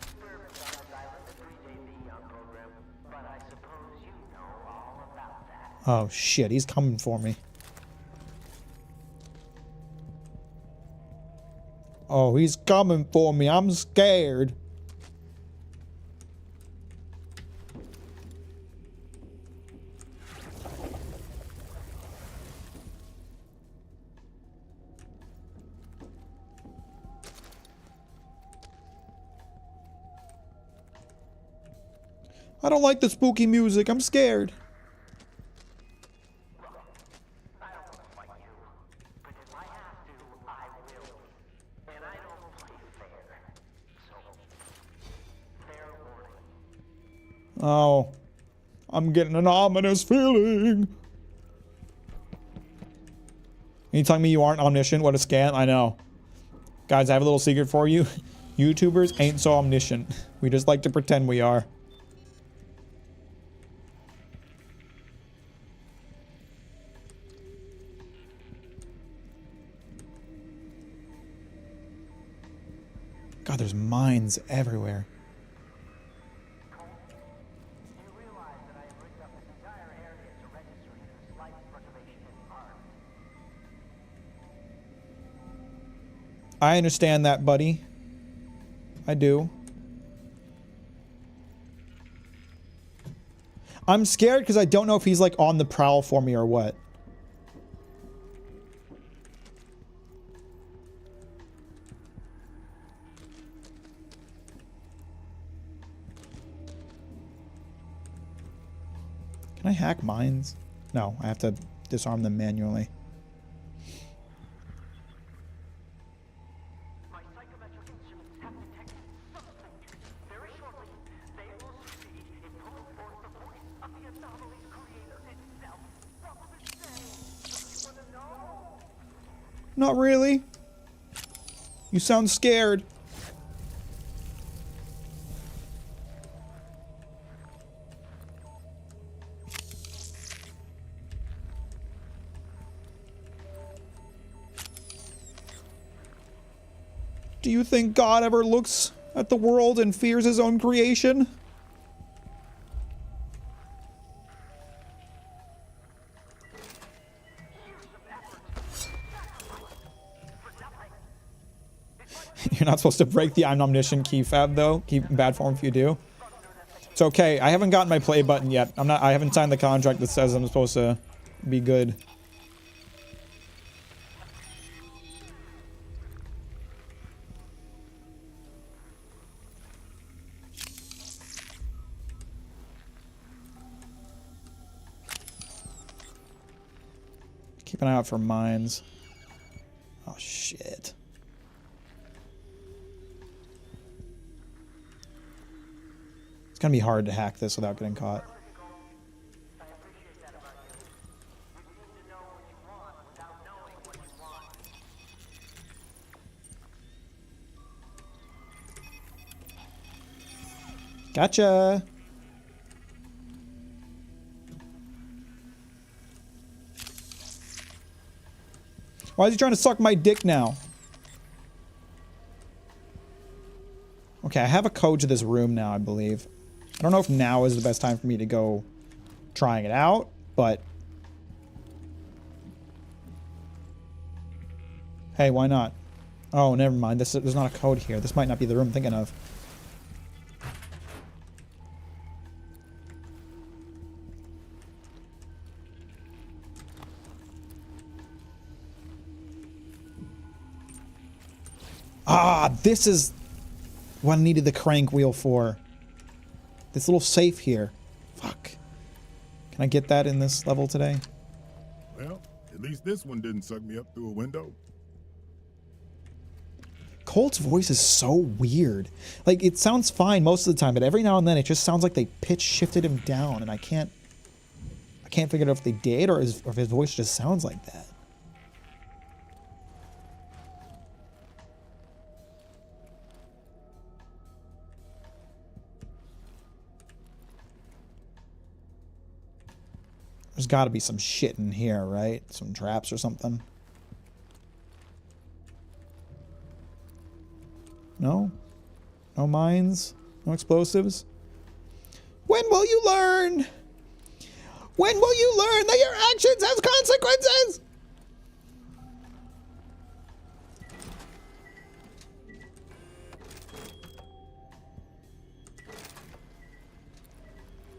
Oh, shit. He's coming for me. Oh, he's coming for me. I'm scared. I don't like the spooky music. I'm scared. Oh, I'm getting an ominous feeling. You telling me you aren't omniscient? What a scam. I know. Guys, I have a little secret for you. YouTubers ain't so omniscient. We just like to pretend we are. God, there's mines everywhere. I understand that, buddy. I do. I'm scared because I don't know if he's like on the prowl for me or what. Can I hack mines? No, I have to disarm them manually. Not really. You sound scared. Do you think God ever looks at the world and fears his own creation? You're not supposed to break the I'm omniscient key fab though. Keep in bad form if you do. It's okay. I haven't gotten my play button yet. I haven't signed the contract that says I'm supposed to be good. Keep an eye out for mines. Oh shit. gonna be hard to hack this without getting caught. Gotcha. Why is he trying to suck my dick now? Okay, I have a code to this room now, I believe. I don't know if now is the best time for me to go trying it out, but... Hey, why not? Oh, never mind. There's not a code here. This might not be the room I'm thinking of. Ah, this is what I needed the crank wheel for. This little safe here. Fuck. Can I get that in this level today? Well, at least this one didn't suck me up through a window. Colt's voice is so weird. Like, it sounds fine most of the time, but every now and then it just sounds like they pitch shifted him down, and I can't figure out if they did or if his voice just sounds like that. There's got to be some shit in here, right? Some traps or something. No? No mines? No explosives? When will you learn? When will you learn that your actions have consequences?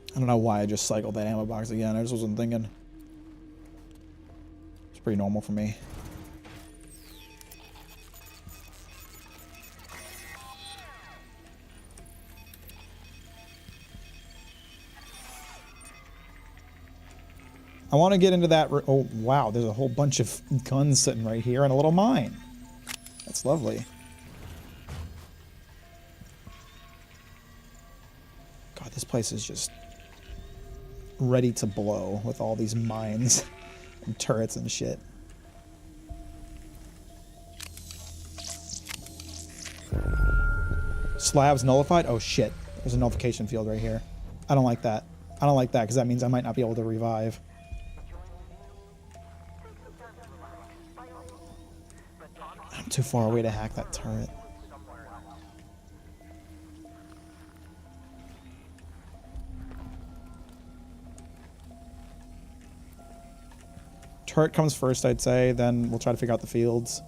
I don't know why I just cycled that ammo box again. I just wasn't thinking. It's pretty normal for me. I want to get into that. Oh, wow. There's a whole bunch of guns sitting right here and a little mine. That's lovely. God, this place is just ready to blow with all these mines and turrets and shit. Slabs nullified? Oh shit. There's a nullification field right here. I don't like that. I don't like that because that means I might not be able to revive. I'm too far away to hack that turret. Turret comes first, I'd say, then we'll try to figure out the fields.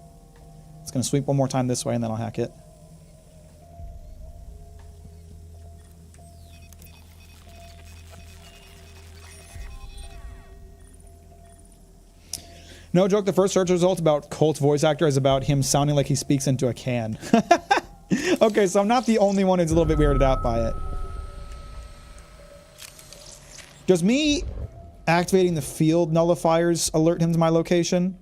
It's going to sweep one more time this way, and then I'll hack it. No joke, the first search result about Colt's voice actor is about him sounding like he speaks into a can. Okay, so I'm not the only one who's a little bit weirded out by it. Does me activating the field nullifiers alert him to my location?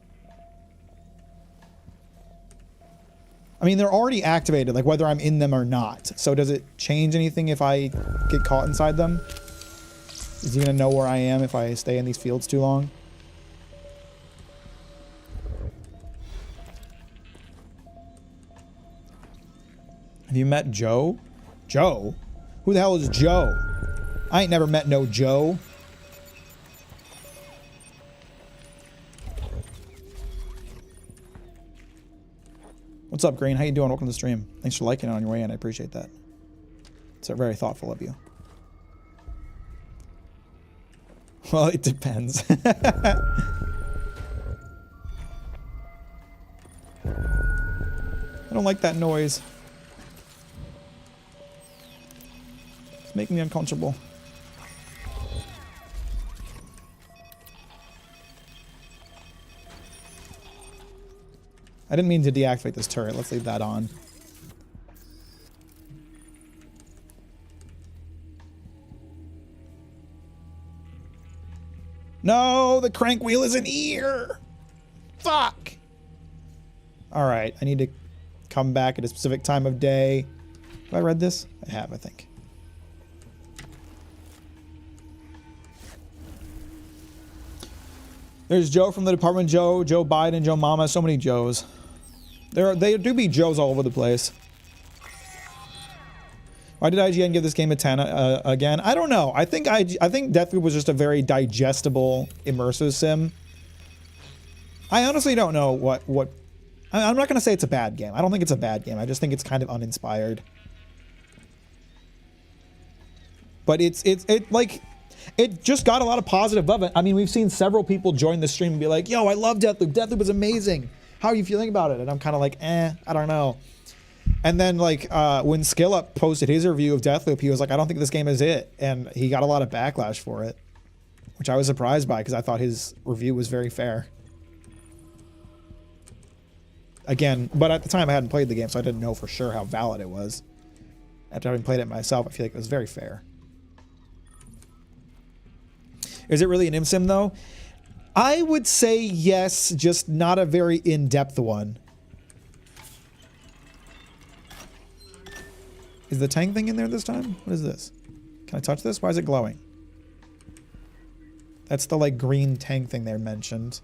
I mean, they're already activated, like whether I'm in them or not. So does it change anything if I get caught inside them? Is he gonna know where I am if I stay in these fields too long? Have you met Joe? Joe? Who the hell is Joe? I ain't never met no Joe. What's up, Green? How you doing? Welcome to the stream. Thanks for liking it on your way in. I appreciate that. It's very thoughtful of you. Well, it depends. I don't like that noise. It's making me uncomfortable. I didn't mean to deactivate this turret. Let's leave that on. No, the crank wheel isn't here. Fuck. All right, I need to come back at a specific time of day. Have I read this? I have, I think. There's Joe from the department, Joe Biden, Joe Mama, so many Joes. They do be Joes all over the place. Why did IGN give this game a 10 again? I don't know. I think Deathloop was just a very digestible, immersive sim. I honestly don't know what. I'm not gonna say it's a bad game. I don't think it's a bad game. I just think it's kind of uninspired. But it just got a lot of positive of it. I mean, we've seen several people join the stream and be like, "Yo, I love Deathloop. Deathloop is amazing. How are you feeling about it?" And I'm kind of like, I don't know. And then like when SkillUp posted his review of Deathloop, he was like, "I don't think this game is it," and he got a lot of backlash for it, which I was surprised by because I thought his review was very fair. Again, but at the time I hadn't played the game, so I didn't know for sure how valid it was. After having played it myself, I feel like it was very fair. Is it really an ImSim though? I would say yes, just not a very in-depth one. Is the tank thing in there this time? What is this? Can I touch this? Why is it glowing? That's the like green tank thing they mentioned.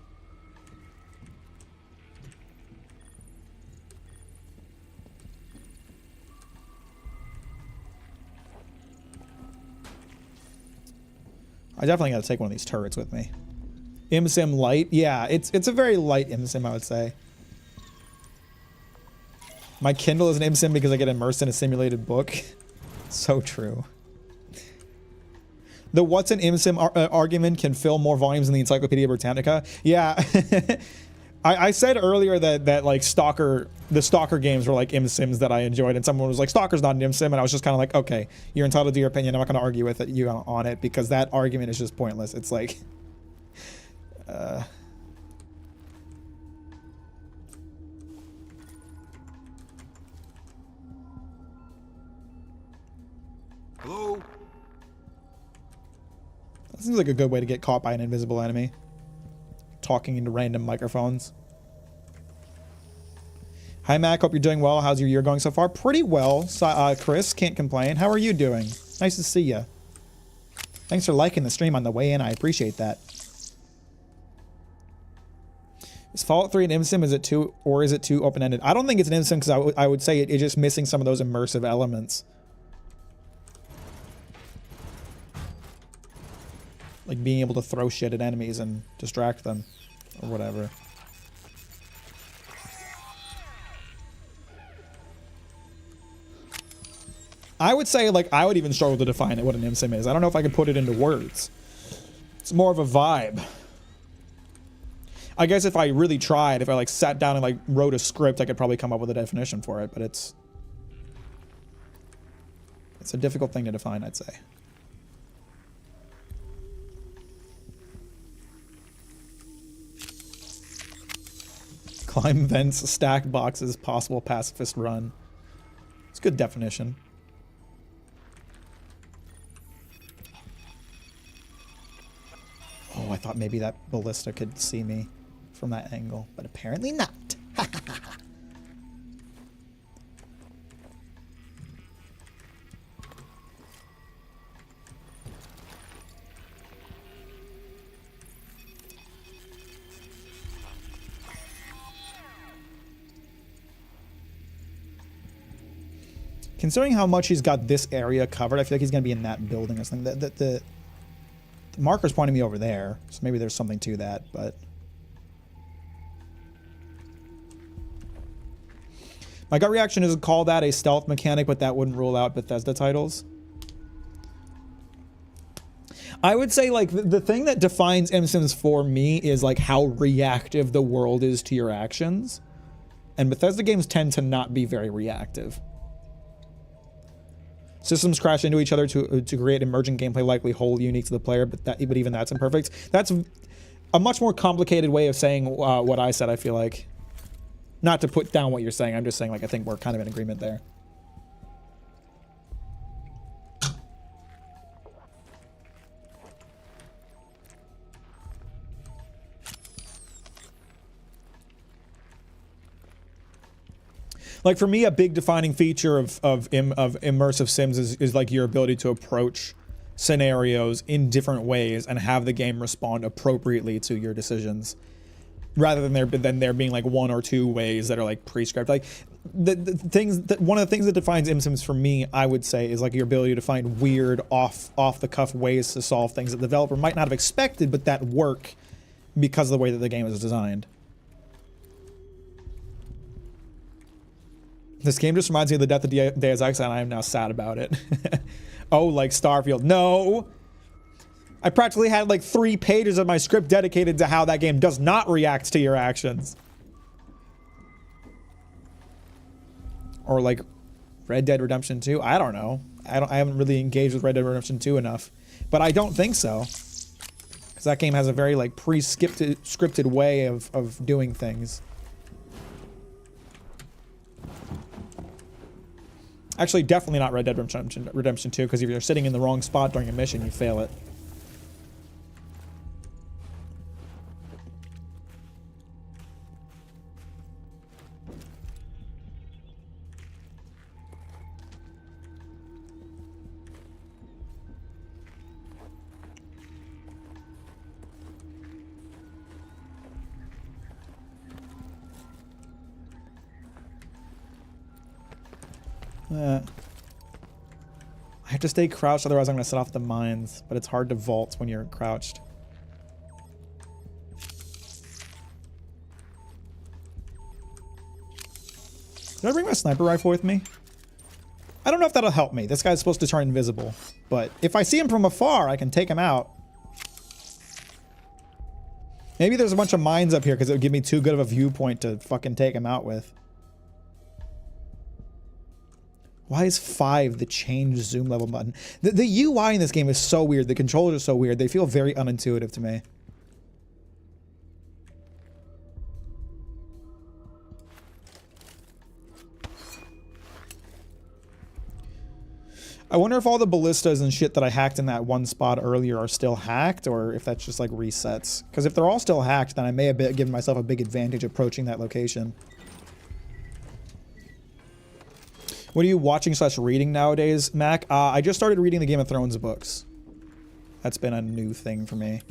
I definitely got to take one of these turrets with me. ImSim light. Yeah, it's a very light ImSim, I would say. My Kindle is an ImSim because I get immersed in a simulated book. So true. The what's an ImSim argument can fill more volumes than the Encyclopedia Britannica. Yeah. I said earlier that like the Stalker games were like ImSims that I enjoyed, and someone was like, Stalker's not an ImSim, and I was just kind of like, okay, you're entitled to your opinion. I'm not going to argue with you on it because that argument is just pointless. It's like, Hello? That seems like a good way to get caught by an invisible enemy. Talking into random microphones. Hi, Mac. Hope you're doing well. How's your year going so far? Pretty well, Chris. Can't complain. How are you doing? Nice to see you. Thanks for liking the stream on the way in. I appreciate that. Is Fallout 3 an ImSim? Is it too, or is it too open-ended? I don't think it's an ImSim because I would say it's just missing some of those immersive elements. Like being able to throw shit at enemies and distract them or whatever. I would say, like, I would even struggle to define it, what an ImSim is. I don't know if I could put it into words. It's more of a vibe. I guess if I really tried, if I like sat down and like wrote a script, I could probably come up with a definition for it, but it's a difficult thing to define, I'd say. Climb vents, stack boxes, possible pacifist run. It's a good definition. Oh, I thought maybe that ballista could see me from that angle, but apparently not. Considering how much he's got this area covered, I feel like he's going to be in that building or something. The marker's pointing me over there, so maybe there's something to that, but... My gut reaction is to call that a stealth mechanic, but that wouldn't rule out Bethesda titles. I would say, like, the thing that defines ImSims for me is, like, how reactive the world is to your actions. And Bethesda games tend to not be very reactive. Systems crash into each other to create emergent gameplay likely whole unique to the player, but even that's imperfect. That's a much more complicated way of saying what I said, I feel like. Not to put down what you're saying, I'm just saying, like, I think we're kind of in agreement there. Like, for me, a big defining feature of immersive sims is like your ability to approach scenarios in different ways and have the game respond appropriately to your decisions, rather than there being like one or two ways that are like prescribed. Like the things that, one of the things that defines Sims for me, I would say, is like your ability to find weird off the cuff ways to solve things that the developer might not have expected, but that work because of the way that the game is designed. This game just reminds me of the death of Deus Ex, and I am now sad about it. Oh, like Starfield. No! I practically had like 3 pages of my script dedicated to how that game does not react to your actions. Or like Red Dead Redemption 2. I don't know. I haven't really engaged with Red Dead Redemption 2 enough. But I don't think so. Because that game has a very like scripted way of doing things. Actually, definitely not Red Dead Redemption 2, because if you're sitting in the wrong spot during a mission, you fail it. I have to stay crouched, otherwise I'm going to set off the mines, but it's hard to vault when you're crouched. Did I bring my sniper rifle with me? I don't know if that'll help me. This guy's supposed to turn invisible, but if I see him from afar, I can take him out. Maybe there's a bunch of mines up here because it would give me too good of a viewpoint to fucking take him out with. Why is 5 the change zoom level button? The UI in this game is so weird. The controllers are so weird. They feel very unintuitive to me. I wonder if all the ballistas and shit that I hacked in that one spot earlier are still hacked, or if that's just like resets. Because if they're all still hacked, then I may have given myself a big advantage approaching that location. What are you watching / reading nowadays, Mac? I just started reading the Game of Thrones books. That's been a new thing for me.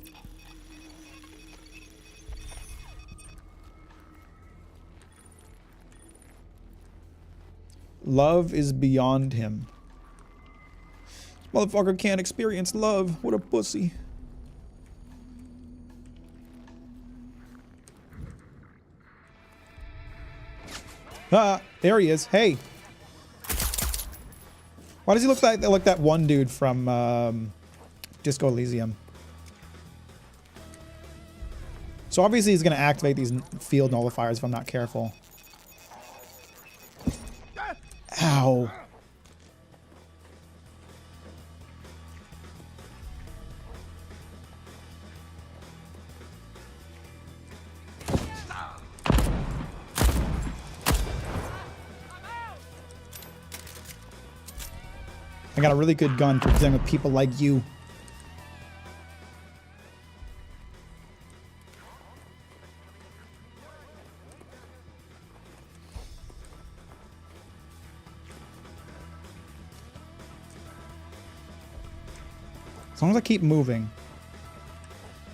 Love is beyond him. Motherfucker can't experience love. What a pussy. Ah, there he is. Hey. Why does he look like that one dude from Disco Elysium? So obviously he's going to activate these field nullifiers if I'm not careful. Ow. I got a really good gun for dealing with people like you. As long as I keep moving,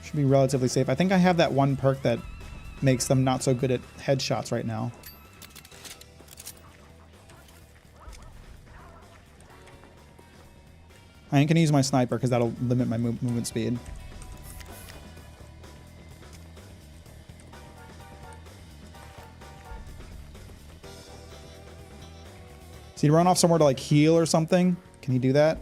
should be relatively safe. I think I have that one perk that makes them not so good at headshots right now. I ain't gonna use my sniper because that'll limit my movement speed. Does he run off somewhere to like heal or something? Can he do that?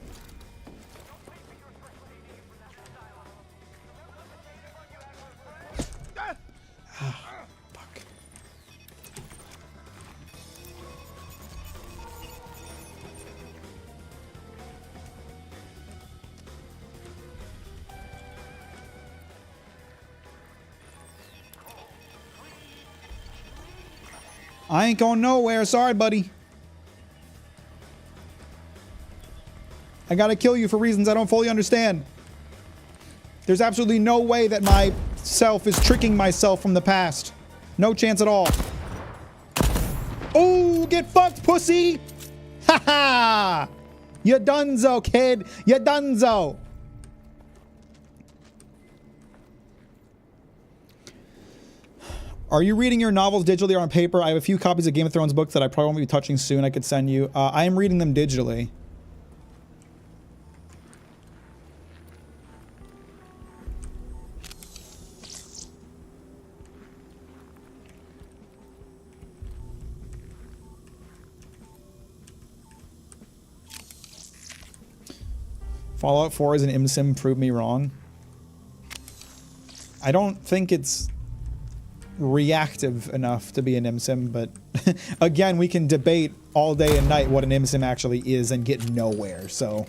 I ain't going nowhere. Sorry, buddy. I gotta kill you for reasons I don't fully understand. There's absolutely no way that my self is tricking myself from the past. No chance at all. Oh, get fucked, pussy! Ha ha! You dunzo, kid. You dunzo. Are you reading your novels digitally or on paper? I have a few copies of Game of Thrones books that I probably won't be touching soon. I could send you. I am reading them digitally. Fallout 4 is an ImSim, prove me wrong. I don't think it's reactive enough to be an ImSim, but again, we can debate all day and night what an ImSim actually is and get nowhere, so.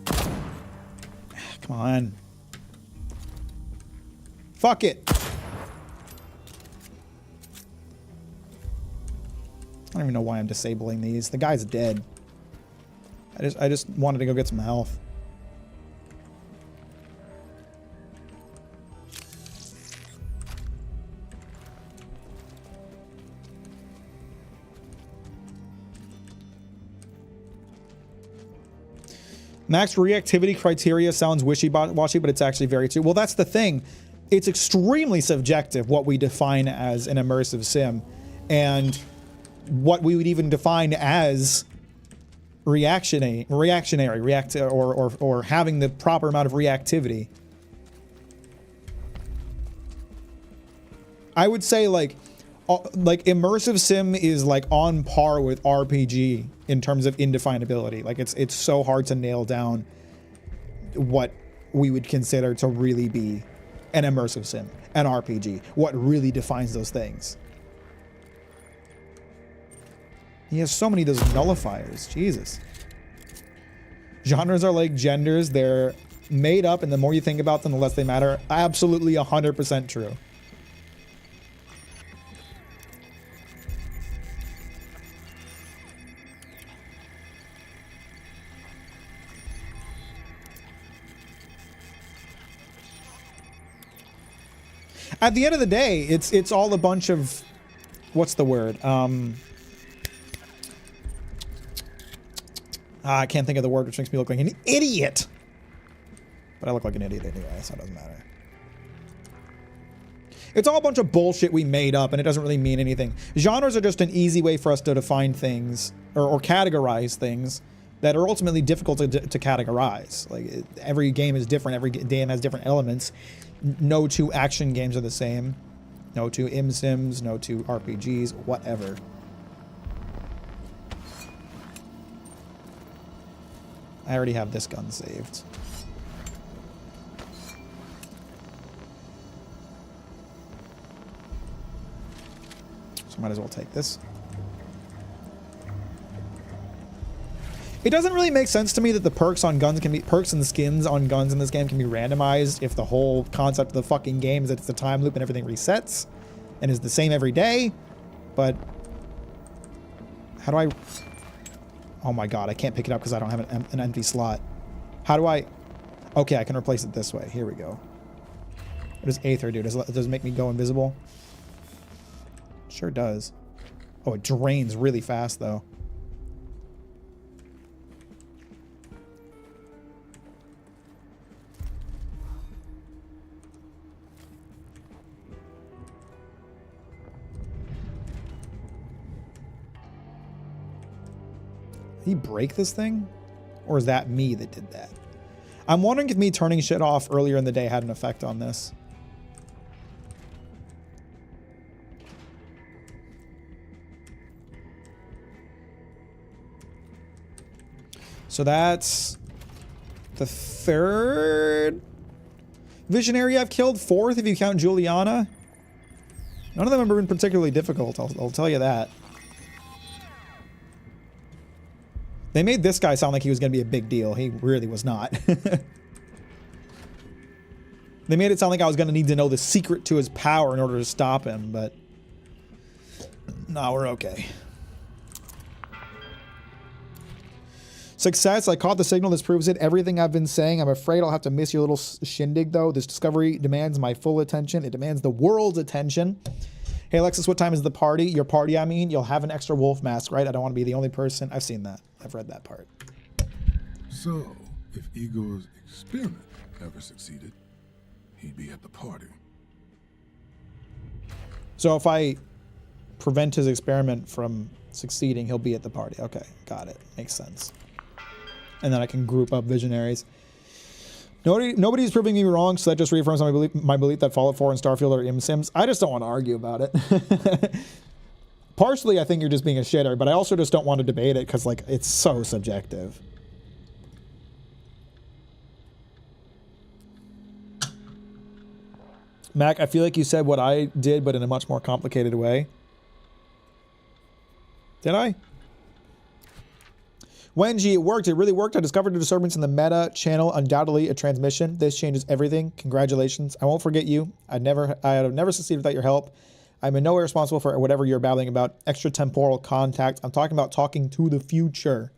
Come on. Fuck it. I don't even know why I'm disabling these. The guy's dead. I just wanted to go get some health. Max reactivity criteria sounds wishy-washy, but it's actually very true. Well, that's the thing. It's extremely subjective what we define as an immersive sim, and what we would even define as reactionary, or having the proper amount of reactivity. I would say like immersive sim is like on par with RPG in terms of indefinability. Like it's so hard to nail down what we would consider to really be an immersive sim, an RPG, what really defines those things. He has so many of those nullifiers. Jesus. Genres are like genders. They're made up, and the more you think about them, the less they matter. Absolutely 100% true. At the end of the day, it's all a bunch of, what's the word? I can't think of the word, which makes me look like an idiot. But I look like an idiot anyway, so it doesn't matter. It's all a bunch of bullshit we made up, and it doesn't really mean anything. Genres are just an easy way for us to define things, or categorize things that are ultimately difficult to categorize. Like, every game is different. Every game has different elements. No two action games are the same. No two ImSims, no two RPGs, whatever. I already have this gun saved. So might as well take this. It doesn't really make sense to me that the perks on guns can be perks and skins on guns in this game can be randomized if the whole concept of the fucking game is that it's a time loop and everything resets and is the same every day. But how do I? Oh my god, I can't pick it up because I don't have an empty slot. How do I? Okay, I can replace it this way. Here we go. What does Aether do? Does it make me go invisible? Sure does. Oh, it drains really fast though. Did he break this thing? Or is that me that did that? I'm wondering if me turning shit off earlier in the day had an effect on this. So that's the third visionary I've killed. Fourth if you count Juliana. None of them have been particularly difficult, I'll tell you that. They made this guy sound like he was going to be a big deal. He really was not. They made it sound like I was going to need to know the secret to his power in order to stop him, but no, we're okay. Success. I caught the signal. This proves it. Everything I've been saying. I'm afraid I'll have to miss your little shindig, though. This discovery demands my full attention. It demands the world's attention. Hey, Alexis, what time is the party? Your party, I mean. You'll have an extra wolf mask, right? I don't want to be the only person. I've seen that. I've read that part. So, if Igor's experiment ever succeeded, he'd be at the party. So if I prevent his experiment from succeeding, he'll be at the party. Okay, got it. Makes sense. And then I can group up visionaries. Nobody's proving me wrong, so that just reaffirms my belief that Fallout 4 and Starfield are im-sims. I just don't want to argue about it. Partially, I think you're just being a shitter, but I also just don't want to debate it because, like, it's so subjective. Mac, I feel like you said what I did, but in a much more complicated way. Did I? Wenji, it worked. It really worked. I discovered a disturbance in the meta channel, undoubtedly a transmission. This changes everything. Congratulations. I won't forget you. I have never succeeded without your help. I'm in no way responsible for whatever you're babbling about. Extratemporal contact. I'm talking about talking to the future.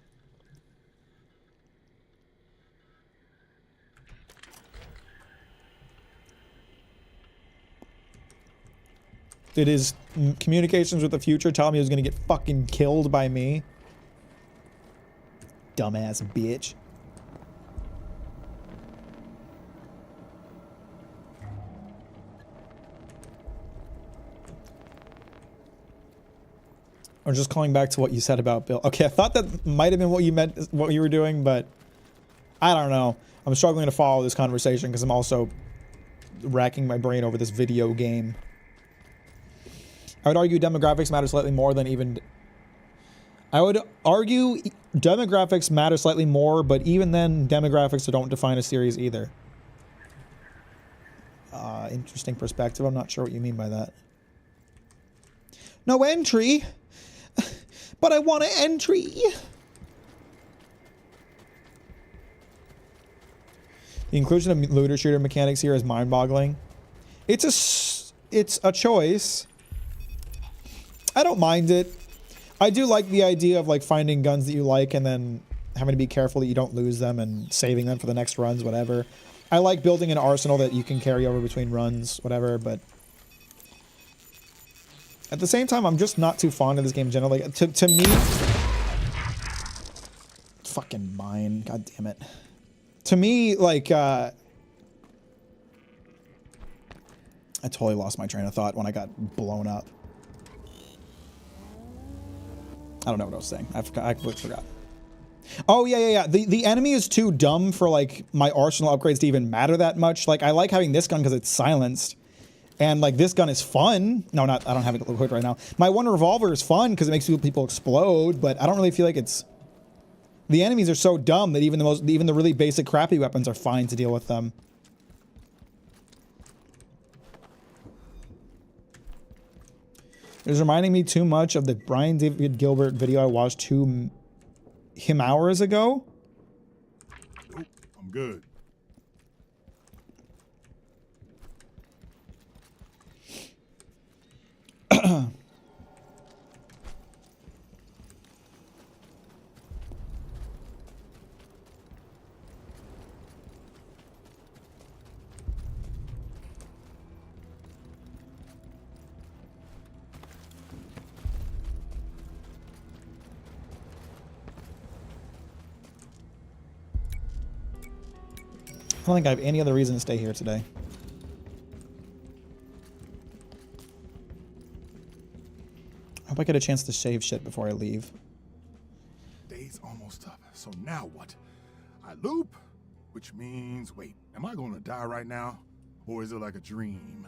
Did his communications with the future tell me he was going to get fucking killed by me? Dumbass bitch. I'm just calling back to what you said about Bill. Okay, I thought that might have been what you meant, what you were doing, but I don't know. I'm struggling to follow this conversation because I'm also racking my brain over this video game. I would argue demographics matter slightly more than even... I would argue demographics matter slightly more, but even then, demographics don't define a series either. Interesting perspective. I'm not sure what you mean by that. No entry, but I want an entry. The inclusion of looter shooter mechanics here is mind-boggling. It's a choice. I don't mind it. I do like the idea of like finding guns that you like and then having to be careful that you don't lose them and saving them for the next runs, whatever. I like building an arsenal that you can carry over between runs, whatever, but at the same time, I'm just not too fond of this game generally. To me, fucking mine, god damn it. To me, like, I totally lost my train of thought when I got blown up. I don't know what I was saying. I completely forgot. Oh, yeah. The enemy is too dumb for, like, my arsenal upgrades to even matter that much. Like, I like having this gun because it's silenced. And, like, this gun is fun. No, I don't have it equipped right now. My one revolver is fun because it makes people explode, but I don't really feel like it's... The enemies are so dumb that even the really basic crappy weapons are fine to deal with them. It was reminding me too much of the Brian David Gilbert video I watched 2 hours ago. Nope, I'm good. I don't think I have any other reason to stay here today. I hope I get a chance to save shit before I leave. Day's almost up, so now what? I loop, which means, wait, am I gonna die right now? Or is it like a dream?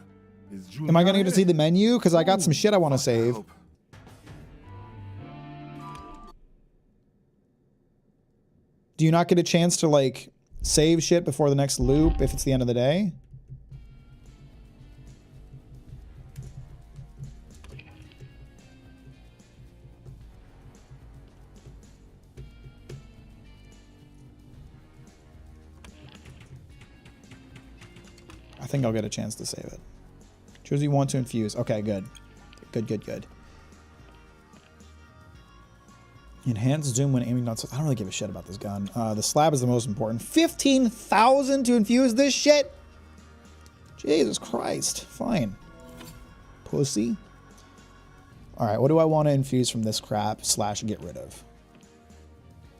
Am I gonna get to see the menu? Because I got some shit I want to save. Do you not get a chance to, like, save shit before the next loop if it's the end of the day? I think I'll get a chance to save it. Choose what you want to infuse. Okay, good. Good. Enhanced zoom when aiming. I don't really give a shit about this gun. The slab is the most important. 15,000 to infuse this shit? Jesus Christ. Fine. Pussy. All right, what do I want to infuse from this crap / get rid of?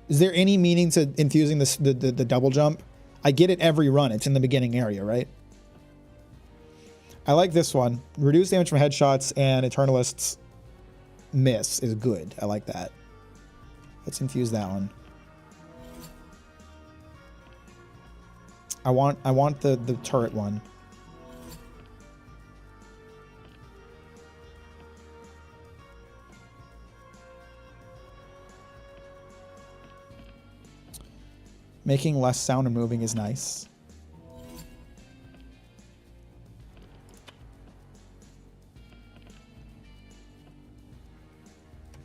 Is there any meaning to infusing this the double jump? I get it every run. It's in the beginning area, right? I like this one. Reduce damage from headshots and Eternalists miss is good. I like that. Let's infuse that one. I want the turret one. Making less sound and moving is nice.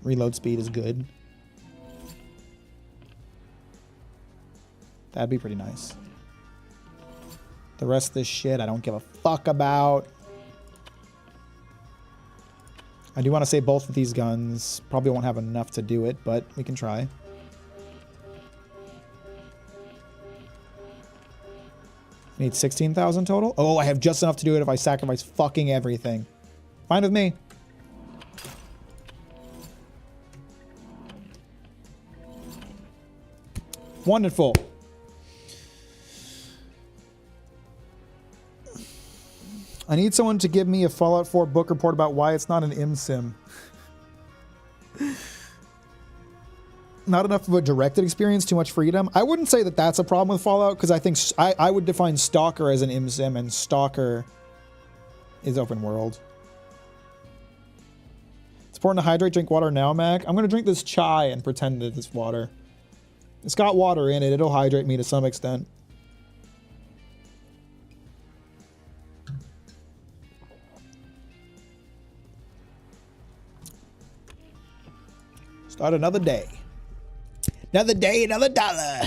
Reload speed is good. That'd be pretty nice. The rest of this shit I don't give a fuck about. I do want to say both of these guns. Probably won't have enough to do it, but we can try. I need 16,000 total. Oh, I have just enough to do it if I sacrifice fucking everything. Fine with me. Wonderful. I need someone to give me a Fallout 4 book report about why it's not an ImSim. Not enough of a directed experience, too much freedom. I wouldn't say that that's a problem with Fallout, because I think I would define Stalker as an ImSim, and Stalker is open world. It's important to hydrate, drink water now, Mac. I'm going to drink this chai and pretend that it's water. It's got water in it. It'll hydrate me to some extent. Start another day. Another day, another dollar.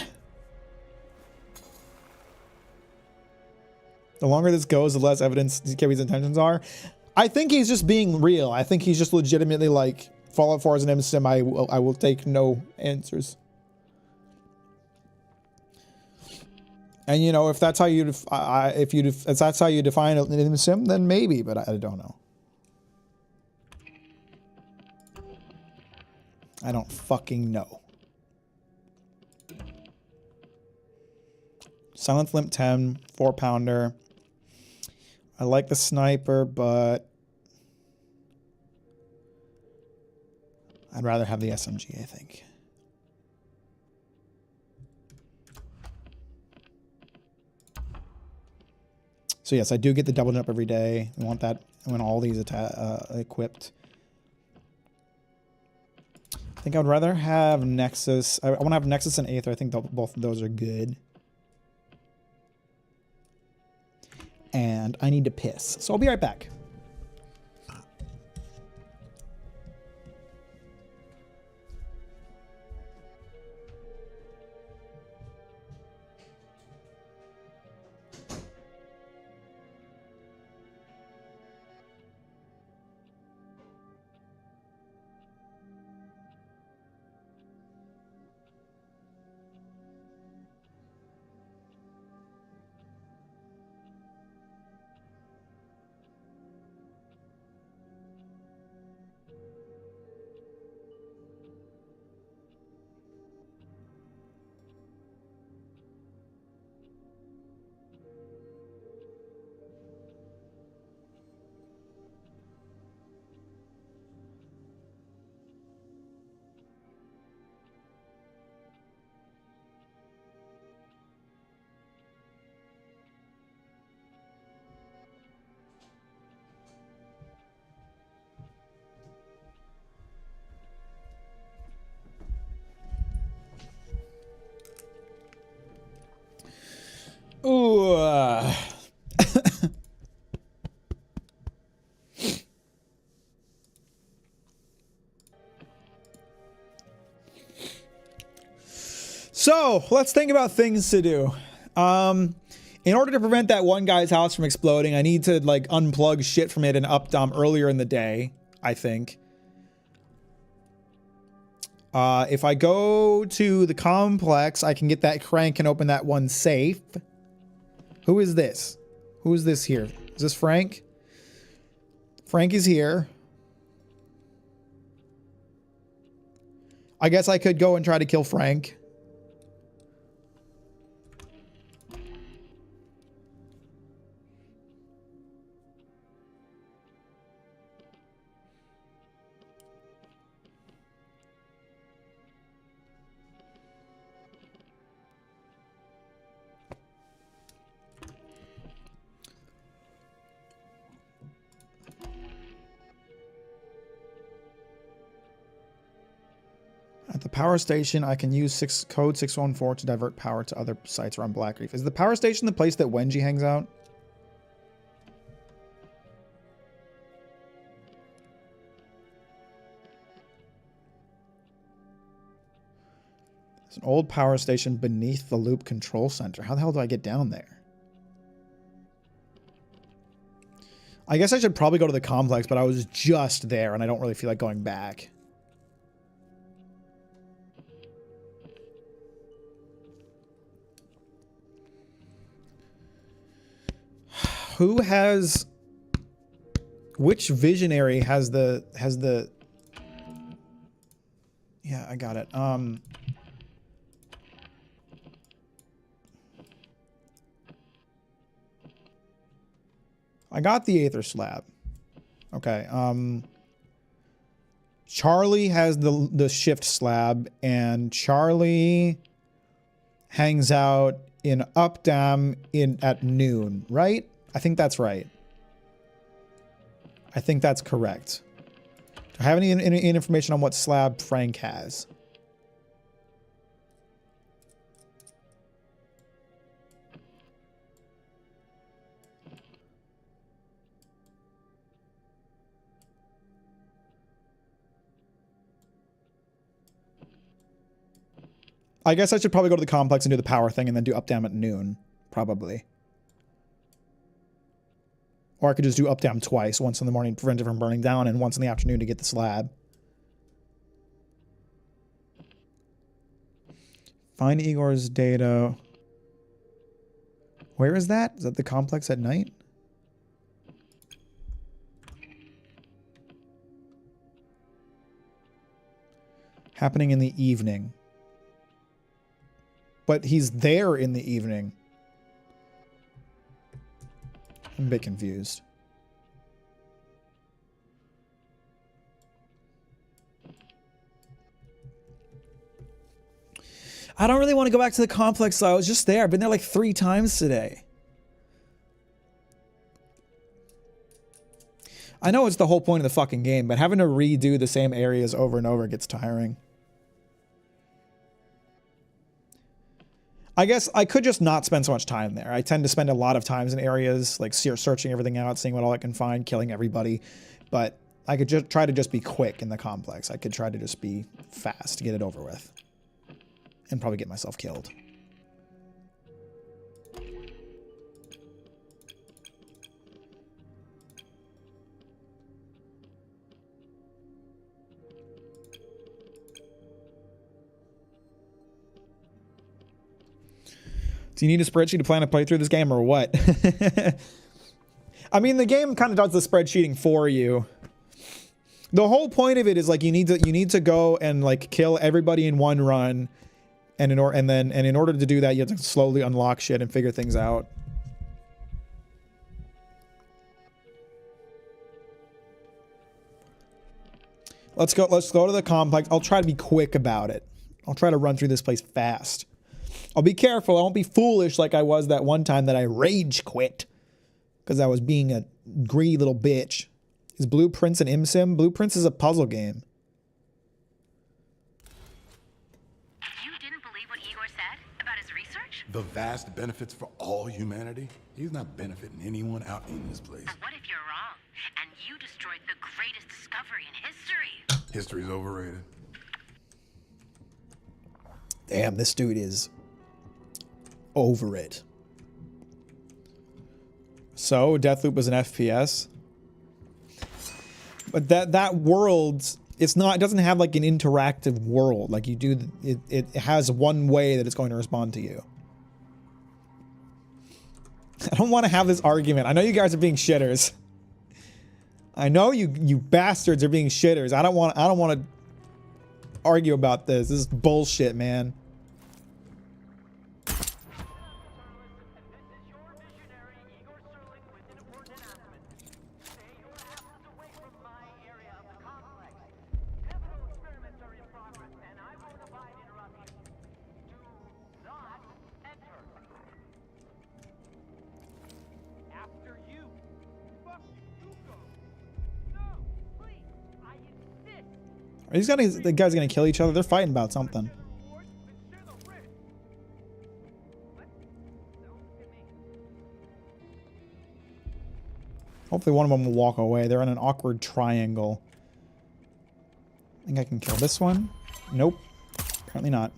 The longer this goes, the less evidence Kevin's intentions are. I think he's just being real. I think he's just legitimately like, Fallout 4 is an MSIM. I will take no answers. And you know, if that's how you if that's how you define an MSIM, then maybe, but I don't know. I don't fucking know. Silent Limp 10, 4-pounder. I like the sniper, but I'd rather have the SMG, I think. So yes, I do get the double jump every day. I want that. I want all these equipped. I think I would rather have Nexus. I want to have Nexus and Aether. I think both of those are good. And I need to piss. So I'll be right back. Ooh. So let's think about things to do. In order to prevent that one guy's house from exploding, I need to like unplug shit from it and updom earlier in the day, I think. If I go to the complex, I can get that crank and open that one safe. Who is this? Who is this here? Is this Frank? Frank is here. I guess I could go and try to kill Frank. At the power station, I can use code 614 to divert power to other sites around Black Reef. Is the power station the place that Wenji hangs out? There's an old power station beneath the loop control center. How the hell do I get down there? I guess I should probably go to the complex, but I was just there and I don't really feel like going back. Who has... Which visionary has the... Yeah, I got it. I got the Aether slab. Okay. Charlie has the shift slab, and Charlie hangs out in Updam at noon, right? I think that's right. I think that's correct. Do I have any information on what slab Frank has? I guess I should probably go to the complex and do the power thing and then do Updam at noon. Probably. Or I could just do Updam twice. Once in the morning to prevent it from burning down and once in the afternoon to get the slab. Find Igor's data. Where is that? Is that the complex at night? Happening in the evening. But he's there in the evening. I'm a bit confused. I don't really want to go back to the complex, so I was just there. I've been there like 3 times today. I know it's the whole point of the fucking game, but having to redo the same areas over and over gets tiring. I guess I could just not spend so much time there. I tend to spend a lot of times in areas, like searching everything out, seeing what all I can find, killing everybody. But I could just try to just be quick in the complex. I could try to just be fast to get it over with. And probably get myself killed. Do you need a spreadsheet to plan to play through this game or what? I mean, the game kind of does the spreadsheeting for you. The whole point of it is like you need to go and like kill everybody in one run, and in order to do that, you have to slowly unlock shit and figure things out. Let's go to the complex. I'll try to be quick about it. I'll try to run through this place fast. I'll be careful. I won't be foolish like I was that one time that I rage quit because I was being a greedy little bitch. Is Blueprints an ImSim? Blueprints is a puzzle game. You didn't believe what Igor said about his research? The vast benefits for all humanity? He's not benefiting anyone out in this place. But what if you're wrong and you destroyed the greatest discovery in history? History's overrated. Damn, this dude is over it. So Deathloop was an FPS, but that world, it doesn't have like an interactive world like you do. It has one way that it's going to respond to you. I don't want to have this argument. I know you guys are being shitters. I know you bastards are being shitters. I don't want to. argue about this. This is bullshit, man. Are these guys, the guys gonna kill each other? They're fighting about something. Hopefully one of them will walk away. They're in an awkward triangle. I think I can kill this one. Nope. Apparently not.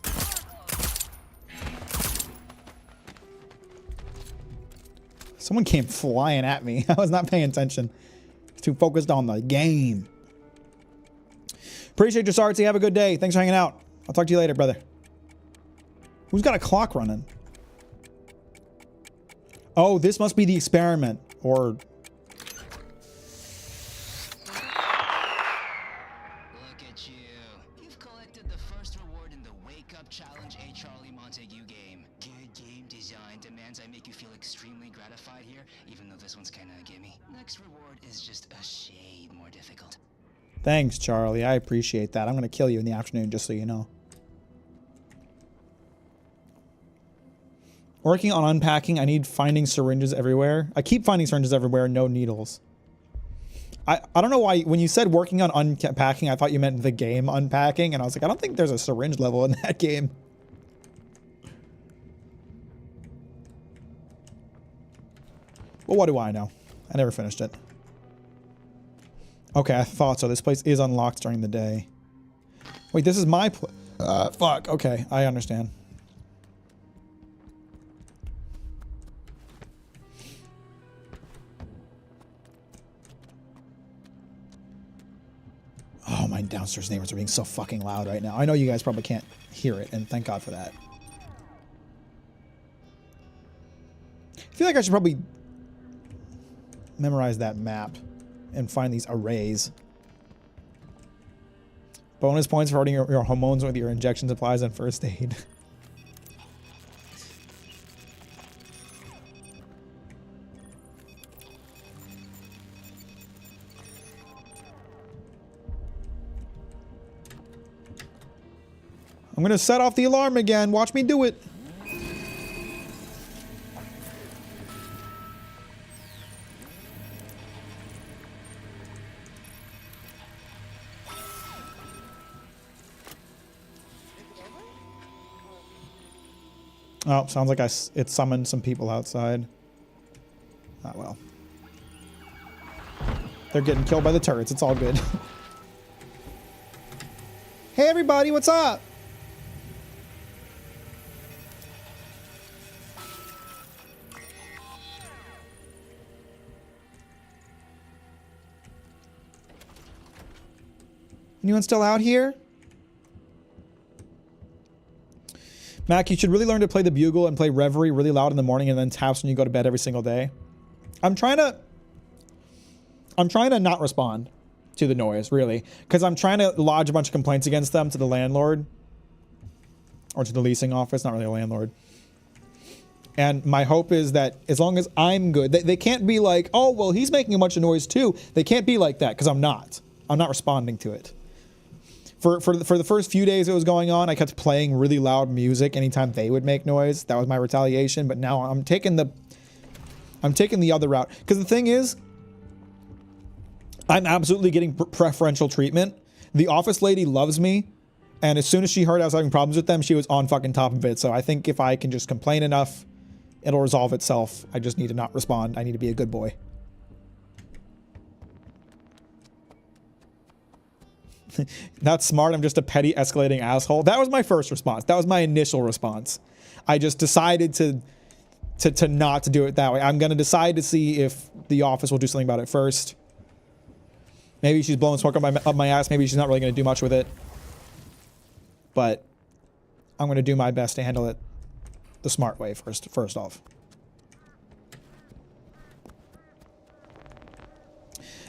Someone came flying at me. I was not paying attention. Too focused on the game. Appreciate your Sartsy. Have a good day. Thanks for hanging out. I'll talk to you later, brother. Who's got a clock running? Oh, this must be the experiment. Or... Look at you. You've collected the first reward in the Wake Up Challenge A. Charlie Montague game. Good game design demands I make you feel extremely gratified here, even though this one's kinda a gimme. Next reward is just a shade more difficult. Thanks, Charlie. I appreciate that. I'm going to kill you in the afternoon, just so you know. Working on unpacking. I need finding syringes everywhere. I keep finding syringes everywhere, no needles. I don't know why, when you said working on unpacking, I thought you meant the game unpacking, and I was like, I don't think there's a syringe level in that game. Well, what do I know? I never finished it. Okay, I thought so. This place is unlocked during the day. Wait, this is my fuck. Okay, I understand. Oh, my downstairs neighbors are being so fucking loud right now. I know you guys probably can't hear it, and thank God for that. I feel like I should probably memorize that map and find these arrays. Bonus points for holding your hormones with your injection supplies and first aid. I'm gonna set off the alarm again. Watch me do it. Oh, sounds like it summoned some people outside. Ah, well. They're getting killed by the turrets. It's all good. Hey, everybody, what's up? Anyone still out here? Mac, you should really learn to play the bugle and play Reverie really loud in the morning and then taps when you go to bed every single day. I'm trying to not respond to the noise, really, because I'm trying to lodge a bunch of complaints against them to the landlord or to the leasing office, not really a landlord. And my hope is that as long as I'm good, they can't be like, oh, well, he's making a bunch of noise too. They can't be like that because I'm not responding to it. For the first few days it was going on, I kept playing really loud music anytime they would make noise. That was my retaliation. But now I'm taking the other route. Because the thing is, I'm absolutely getting preferential treatment. The office lady loves me. And as soon as she heard I was having problems with them, she was on fucking top of it. So I think if I can just complain enough, it'll resolve itself. I just need to not respond. I need to be a good boy. Not smart. I'm just a petty escalating asshole. That was my first response. That was my initial response. I just decided to not to do it that way. I'm going to decide to see if the office will do something about it first. Maybe she's blowing smoke up my ass. Maybe she's not really going to do much with it. But I'm going to do my best to handle it the smart way first off.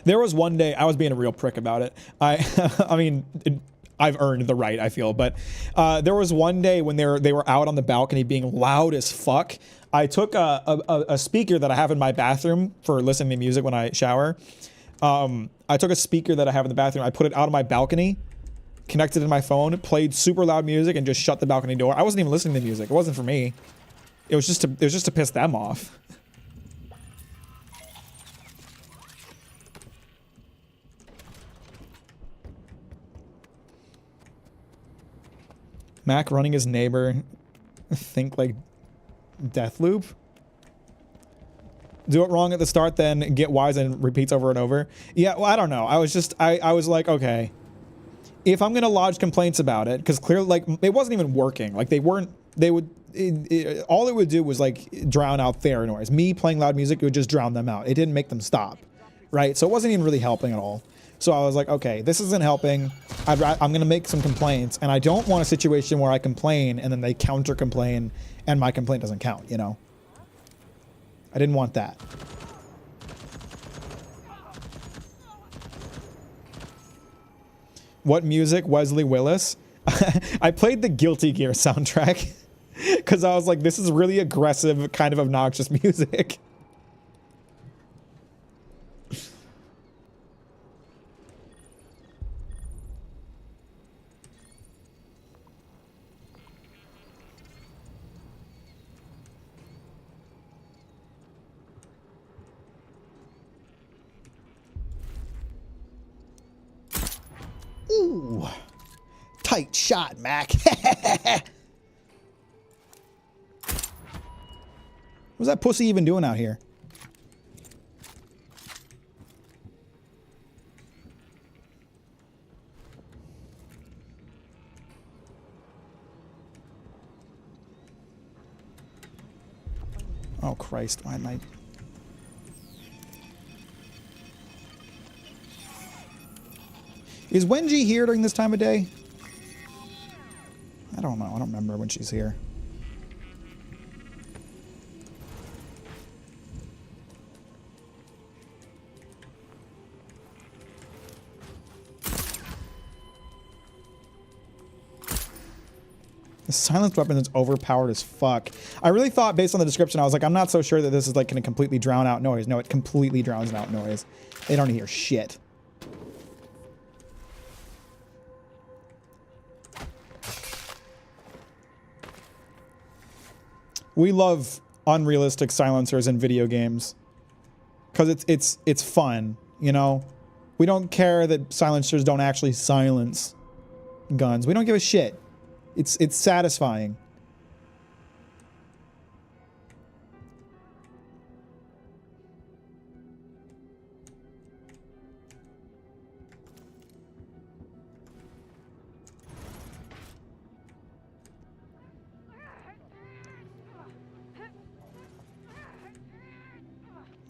There was one day I was being a real prick about it. I mean, I've earned the right, I feel. But there was one day when they were out on the balcony being loud as fuck. I took a speaker that I have in my bathroom for listening to music when I shower. I took a speaker that I have in the bathroom. I put it out on my balcony, connected to my phone, played super loud music, and just shut the balcony door. I wasn't even listening to music. It wasn't for me. It was just to piss them off. Mack running his neighbor. Think like deathloop. Do it wrong at the start, then get wise and repeats over and over. Yeah, well, I don't know. I was like, okay, if I'm gonna lodge complaints about it, because clearly, like, it wasn't even working. Like, all it would do was like drown out their noise. Me playing loud music, it would just drown them out. It didn't make them stop, right? So it wasn't even really helping at all. So I was like, okay, this isn't helping. I'm gonna make some complaints, and I don't want a situation where I complain and then they counter complain and my complaint doesn't count, you know? I didn't want that. What music? Wesley Willis. I played the Guilty Gear soundtrack because I was like, this is really aggressive, kind of obnoxious music. Ooh, tight shot, Mac. What's that pussy even doing out here? Oh Christ, why am I... Is Wenji here during this time of day? I don't know. I don't remember when she's here. The silenced weapon is overpowered as fuck. I really thought, based on the description, I was like, I'm not so sure that this is like going to completely drown out noise. No, it completely drowns out noise. They don't hear shit. We love unrealistic silencers in video games because it's fun, you know? We don't care that silencers don't actually silence guns. We don't give a shit. It's satisfying.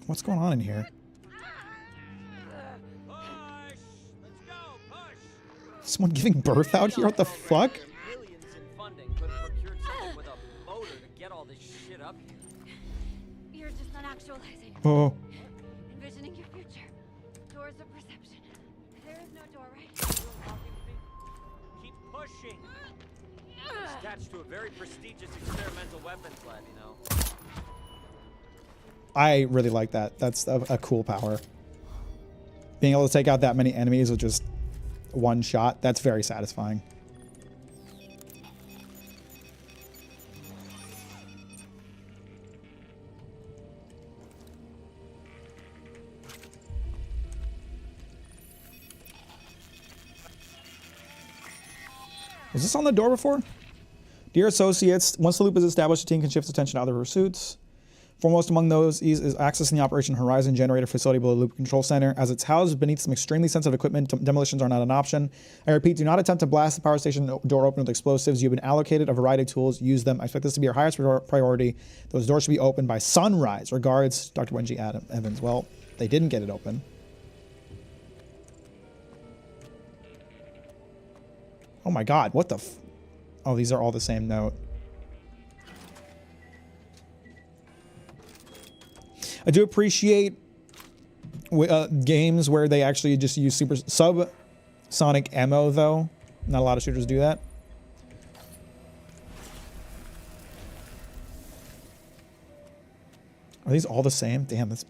What's going on in here? Someone giving birth out here? What the fuck? You're just not actualizing. Oh. Envisioning your future. Doors of perception. There is no door, right? Keep pushing. It's attached to a very prestigious experimental weapons lab, you know. I really like that. That's a cool power. Being able to take out that many enemies with just one shot, that's very satisfying. Was this on the door before? Dear associates, once the loop is established, the team can shift attention to other pursuits. Foremost among those is accessing the Operation Horizon generator facility below the Loop Control Center. As it's housed beneath some extremely sensitive equipment, demolitions are not an option. I repeat, do not attempt to blast the power station door open with explosives. You've been allocated a variety of tools. Use them. I expect this to be your highest priority. Those doors should be opened by sunrise. Regards, Dr. Wenji Evans. Well, they didn't get it open. Oh my god, what the f... Oh, these are all the same note. I do appreciate games where they actually just use subsonic ammo, though. Not a lot of shooters do that. Are these all the same? Damn, this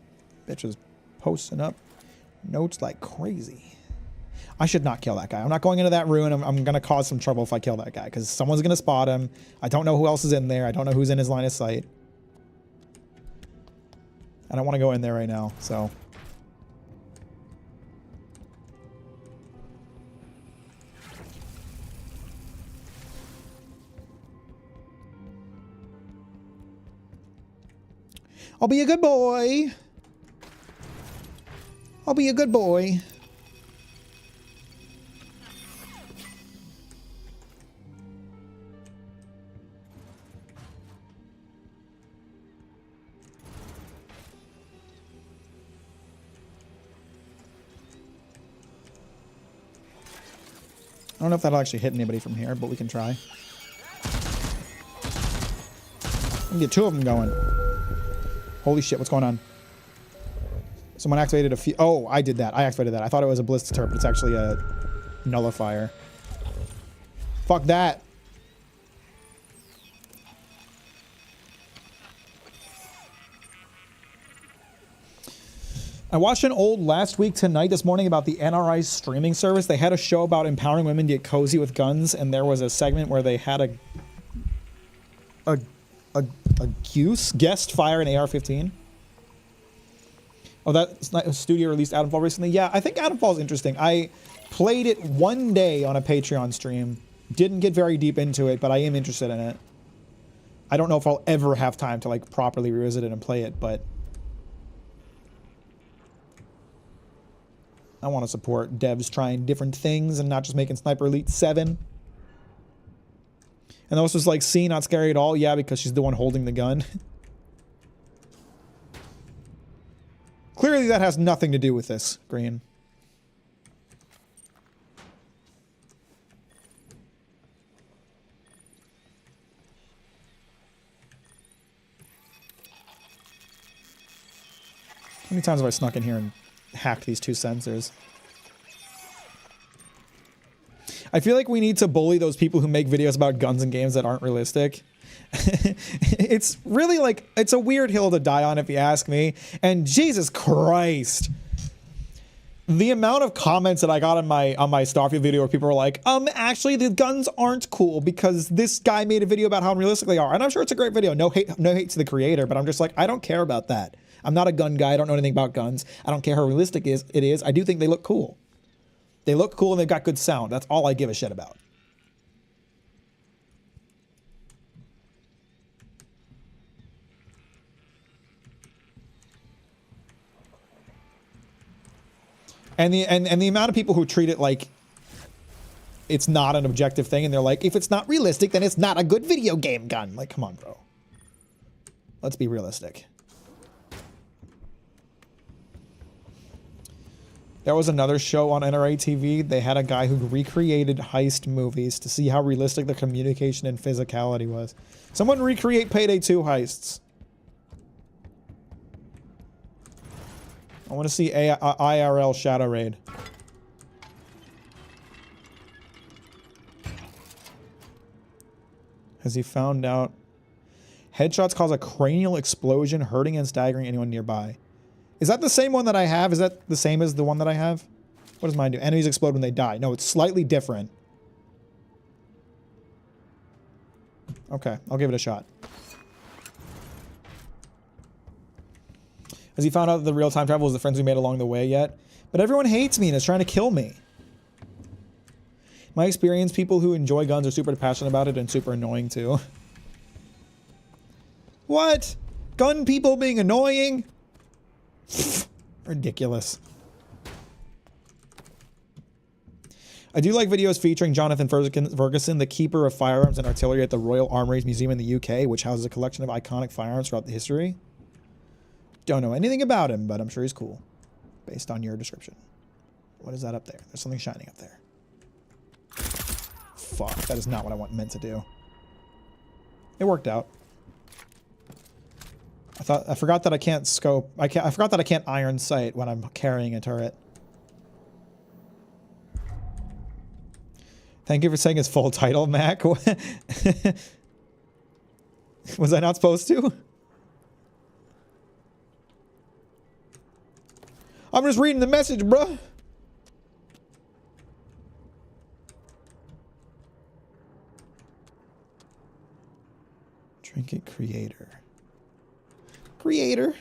bitch is posting up notes like crazy. I should not kill that guy. I'm not going into that ruin. I'm going to cause some trouble if I kill that guy because someone's going to spot him. I don't know who else is in there. I don't know who's in his line of sight. I don't want to go in there right now, so. I'll be a good boy. I'll be a good boy. I don't know if that'll actually hit anybody from here, but we can try. We can get two of them going. Holy shit, what's going on? Someone activated a few. Oh, I did that. I activated that. I thought it was a blitz deter, but it's actually a nullifier. Fuck that. I watched an old Last Week Tonight this morning about the NRI's streaming service. They had a show about empowering women to get cozy with guns, and there was a segment where they had a guest fire an AR-15. Oh, that's not a studio released Adamfall recently. Yeah, I think Adamfall is interesting. I played it one day on a Patreon stream. Didn't get very deep into it, but I am interested in it. I don't know if I'll ever have time to like properly revisit it and play it, but I want to support devs trying different things and not just making Sniper Elite 7. And also just like, see, not scary at all. Yeah, because she's the one holding the gun. Clearly that has nothing to do with this, Green. How many times have I snuck in here and hacked these two sensors? I feel like we need to bully those people who make videos about guns and games that aren't realistic. It's really like, it's a weird hill to die on if you ask me. And Jesus Christ, the amount of comments that I got on my Starfield video where people were like, actually the guns aren't cool because this guy made a video about how unrealistic they are. And I'm sure it's a great video. No hate to the creator, but I'm just like, I don't care about that. I'm not a gun guy. I don't know anything about guns. I don't care how realistic it is. I do think they look cool. They look cool and they've got good sound. That's all I give a shit about. And the amount of people who treat it like it's not an objective thing, and they're like, if it's not realistic, then it's not a good video game gun. Like, come on, bro. Let's be realistic. There was another show on NRA TV. They had a guy who recreated heist movies to see how realistic the communication and physicality was. Someone recreate Payday 2 heists. I want to see IRL Shadow Raid. Has he found out? Headshots cause a cranial explosion, hurting and staggering anyone nearby. Is that the same one that I have? Is that the same as the one that I have? What does mine do? Enemies explode when they die. No, it's slightly different. Okay, I'll give it a shot. Has he found out that the real-time travel is the friends we made along the way yet? But everyone hates me and is trying to kill me. My experience, people who enjoy guns are super passionate about it and super annoying too. What? Gun people being annoying? Ridiculous. I do like videos featuring Jonathan Ferguson, the keeper of firearms and artillery at the Royal Armouries Museum in the UK, which houses a collection of iconic firearms throughout the history. Don't know anything about him, but I'm sure he's cool, based on your description. What is that up there? There's something shining up there. Fuck, that is not what I meant to do. It worked out. I forgot that I can't scope. I forgot that I can't iron sight when I'm carrying a turret. Thank you for saying his full title, Mac. Was I not supposed to? I'm just reading the message, bruh. Trinket creator. Creator.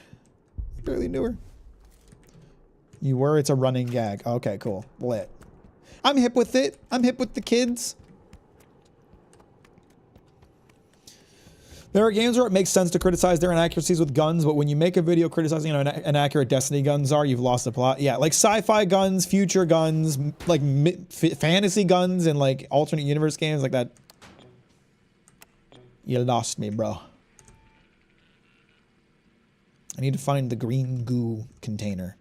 Barely knew her. You were, it's a running gag. Okay, cool. Lit. I'm hip with it. I'm hip with the kids. There are games where it makes sense to criticize their inaccuracies with guns, but when you make a video criticizing how inaccurate Destiny guns are, you've lost the plot. Yeah, like sci-fi guns, future guns, like fantasy guns, and like alternate universe games like that. You lost me, bro. I need to find the green goo container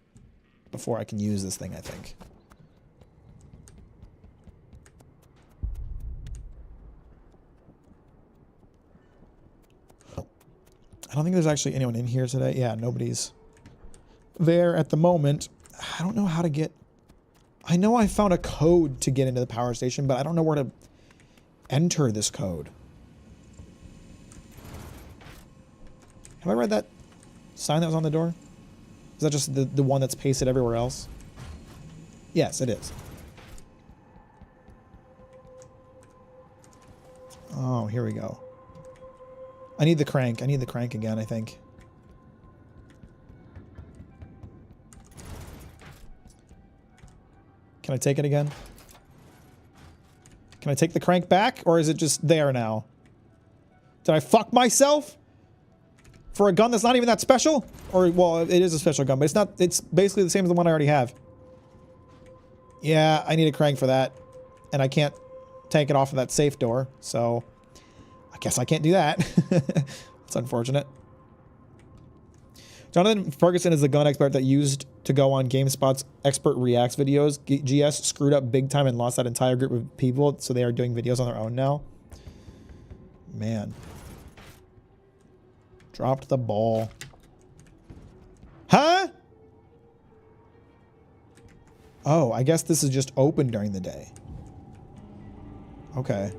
before I can use this thing, I think. I don't think there's actually anyone in here today. Yeah, nobody's there at the moment. I don't know how to get... I know I found a code to get into the power station, but I don't know where to enter this code. Have I read that sign that was on the door? Is that just the one that's pasted everywhere else? Yes, it is. Oh, here we go. I need the crank. I need the crank again, I think. Can I take it again? Can I take the crank back, or is it just there now? Did I fuck myself? For a gun that's not even that special? Or, well, it is a special gun, but it's not, it's basically the same as the one I already have. Yeah, I need a crank for that. And I can't take it off of that safe door, so I guess I can't do that. It's unfortunate. Jonathan Ferguson is the gun expert that used to go on GameSpot's Expert Reacts videos. GS screwed up big time and lost that entire group of people, so they are doing videos on their own now. Man. Dropped the ball. Huh? Oh, I guess this is just open during the day. Okay.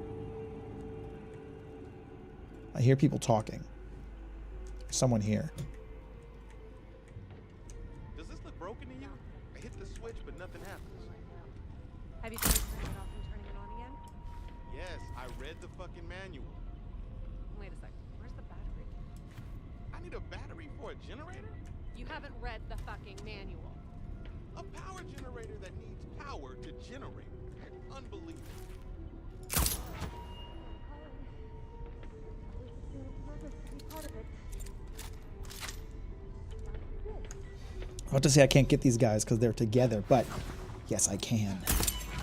I hear people talking. There's someone here. Does this look broken to you? I hit the switch, but nothing happens. Have you tried turning it off and turning it on again? Yes, I read the fucking manual. Wait a second. Where's the battery? I need a battery for a generator? You haven't read the fucking manual. A power generator that needs power to generate. Unbelievable. I was about to say I can't get these guys because they're together, but yes, I can.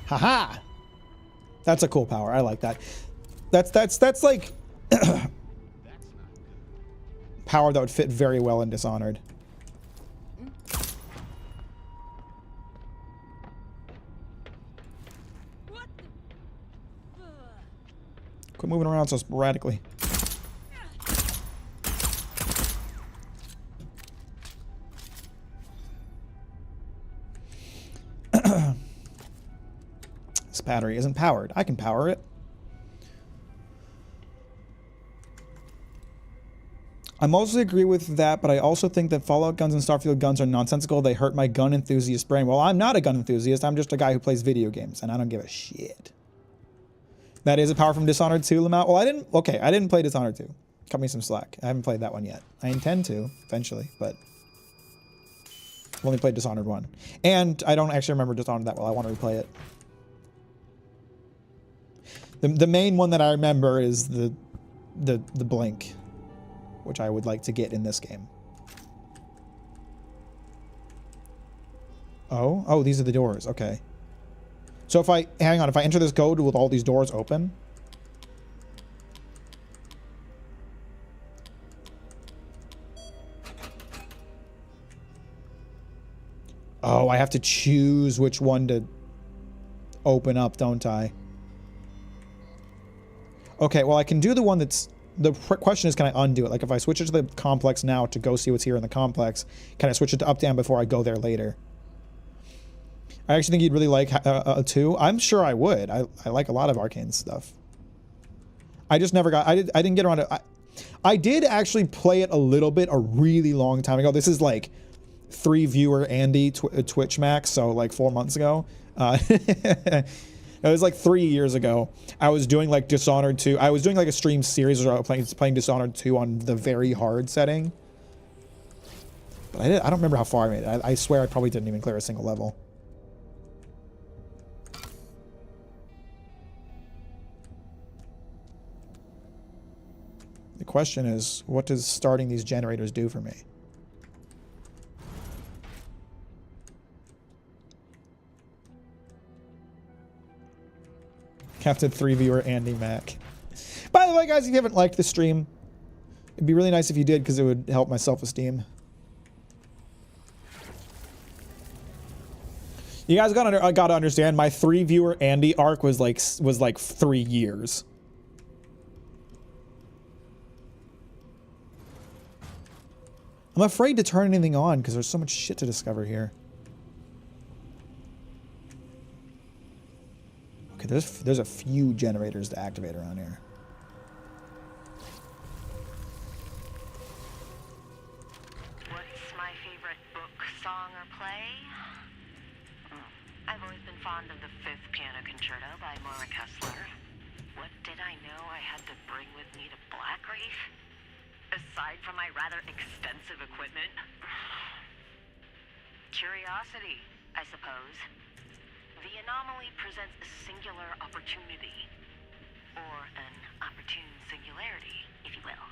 Haha! That's a cool power. I like that. That's like power that would fit very well in Dishonored. Quit moving around so sporadically. This battery isn't powered. I can power it. I mostly agree with that, but I also think that Fallout guns and Starfield guns are nonsensical. They hurt my gun enthusiast brain. Well, I'm not a gun enthusiast. I'm just a guy who plays video games, and I don't give a shit. That is a power from Dishonored 2, Lamau. Well, I didn't play Dishonored 2. Cut me some slack. I haven't played that one yet. I intend to, eventually, but I've only played Dishonored 1. And I don't actually remember Dishonored that well. I want to replay it. The main one that I remember is the blink, which I would like to get in this game. Oh, these are the doors. Okay. So if I enter this code, will all these doors open? Oh, I have to choose which one to open up, don't I? Okay, well, I can do the one that's... The question is, can I undo it? Like, if I switch it to the complex now to go see what's here in the complex, can I switch it to up-down before I go there later? I actually think you'd really like 2. I'm sure I would. I like a lot of Arkane stuff. I just never got... I didn't get around to... I did actually play it a little bit a really long time ago. This is like 3 viewer Andy Twitch Max, so like 4 months ago. It was like 3 years ago. I was doing like Dishonored 2. I was doing like a stream series where I was playing Dishonored 2 on the very hard setting. But I don't remember how far I made it. I swear I probably didn't even clear a single level. The question is, what does starting these generators do for me? Captain 3 viewer Andy Mack. By the way, guys, if you haven't liked the stream, it'd be really nice if you did because it would help my self-esteem. You guys gotta understand, my 3 viewer Andy arc was like 3 years. I'm afraid to turn anything on because there's so much shit to discover here. Okay, there's a few generators to activate around here. What's my favorite book, song, or play? I've always been fond of the 5th Piano Concerto by Maura Kessler. What did I know I had to bring with me to Black Reef? Aside from my rather extensive equipment? Curiosity, I suppose. The anomaly presents a singular opportunity. Or an opportune singularity, if you will.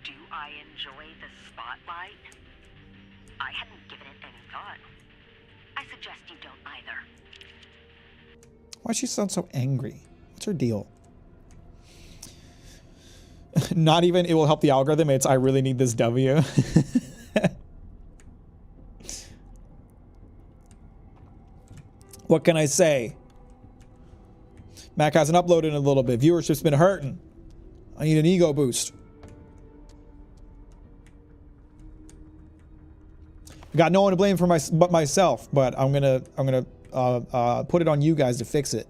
Do I enjoy the spotlight? I hadn't given it any thought. I suggest you don't either. Why does she sound so angry? What's her deal? Not even it will help the algorithm. It's I really need this W. What can I say? Mac hasn't uploaded in a little bit. Viewership's been hurting. I need an ego boost. Got no one to blame for but myself, but I'm gonna put it on you guys to fix it.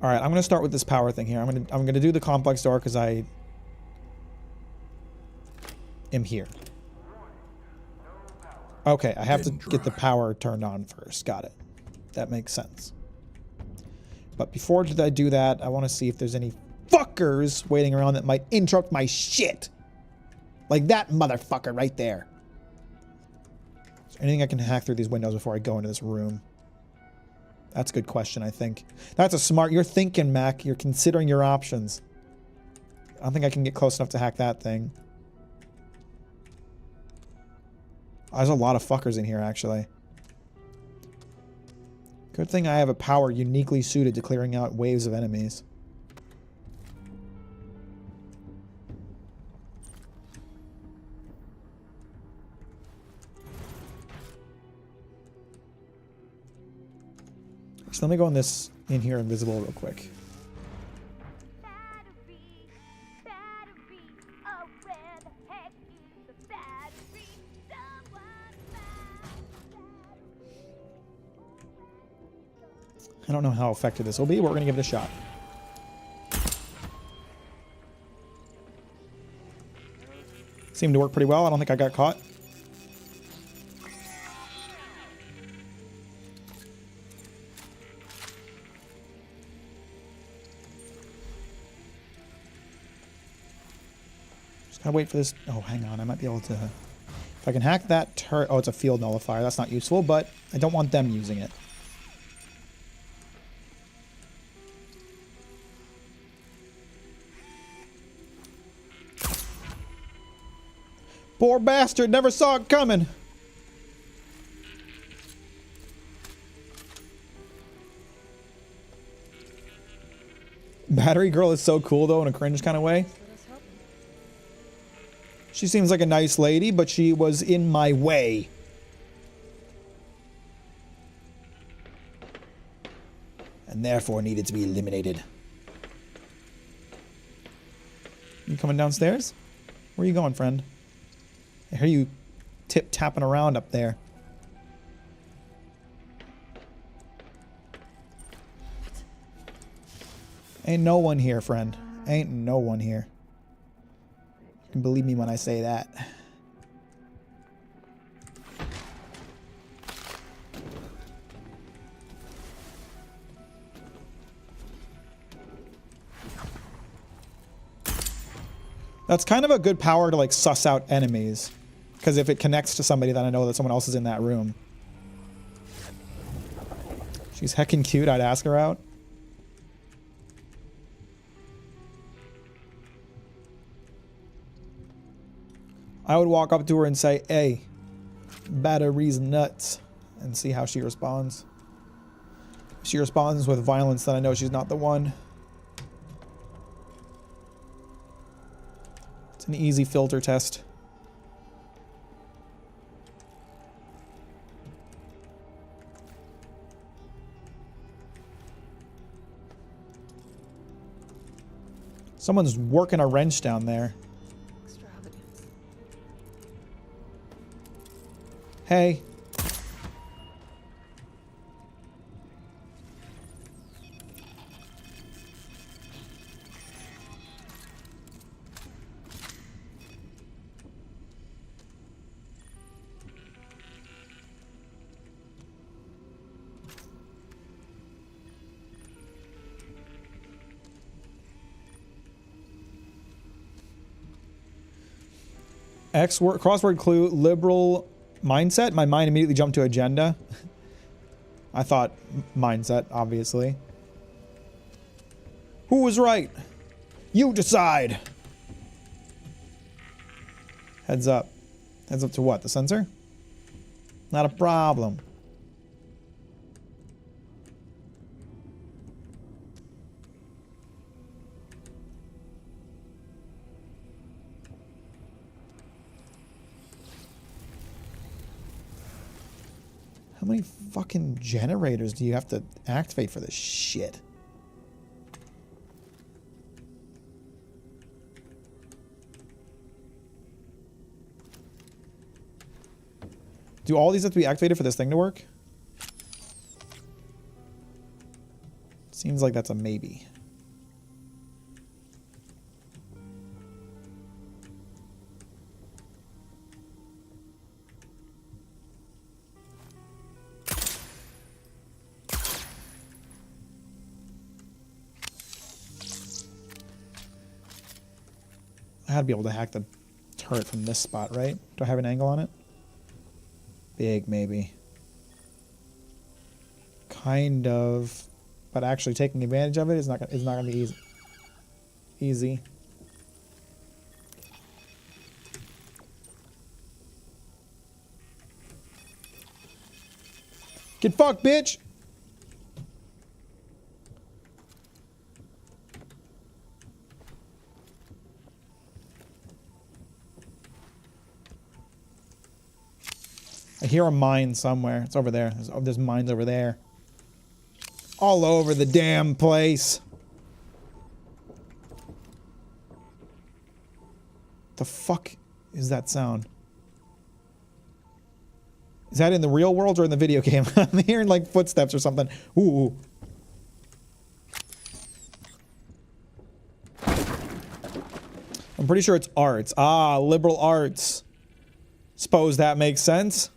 All right, I'm gonna start with this power thing here. I'm gonna do the complex door because I am here. Okay, I have to get the power turned on first. Got it. That makes sense. But before I do that, I want to see if there's any fuckers waiting around that might interrupt my shit. Like that motherfucker right there. Is there anything I can hack through these windows before I go into this room? That's a good question, I think. That's a smart... You're thinking, Mac. You're considering your options. I don't think I can get close enough to hack that thing. There's a lot of fuckers in here, actually. Good thing I have a power uniquely suited to clearing out waves of enemies. So let me go in here invisible real quick. I don't know how effective this will be, but we're going to give it a shot. Seemed to work pretty well. I don't think I got caught. Just gotta wait for this. Oh, hang on. I might be able to... If I can hack that turret... Oh, it's a field nullifier. That's not useful, but I don't want them using it. Poor bastard, never saw it coming. Battery girl is so cool though in a cringe kind of way. She seems like a nice lady, but she was in my way. And therefore needed to be eliminated. You coming downstairs? Where are you going, friend? I hear you tip-tapping around up there. Ain't no one here, friend. Ain't no one here. You can believe me when I say that. That's kind of a good power to like suss out enemies. Because if it connects to somebody, then I know that someone else is in that room. She's heckin' cute, I'd ask her out. I would walk up to her and say, hey, battery's nuts, and see how she responds. If she responds with violence, then I know she's not the one. It's an easy filter test. Someone's working a wrench down there. Hey. Crossword clue, liberal mindset. My mind immediately jumped to agenda. I thought mindset, obviously. Who was right? You decide. Heads up. Heads up to what? The sensor? Not a problem. How many fucking generators do you have to activate for this shit? Do all these have to be activated for this thing to work? Seems like that's a maybe. I had to be able to hack the turret from this spot, right? Do I have an angle on it? Big, maybe. Kind of. But actually taking advantage of it is not gonna be easy. Get fucked, bitch! I hear a mine somewhere. It's over there. There's mines over there. All over the damn place. The fuck is that sound? Is that in the real world or in the video game? I'm hearing like footsteps or something. Ooh. I'm pretty sure it's arts. Ah, liberal arts. Suppose that makes sense.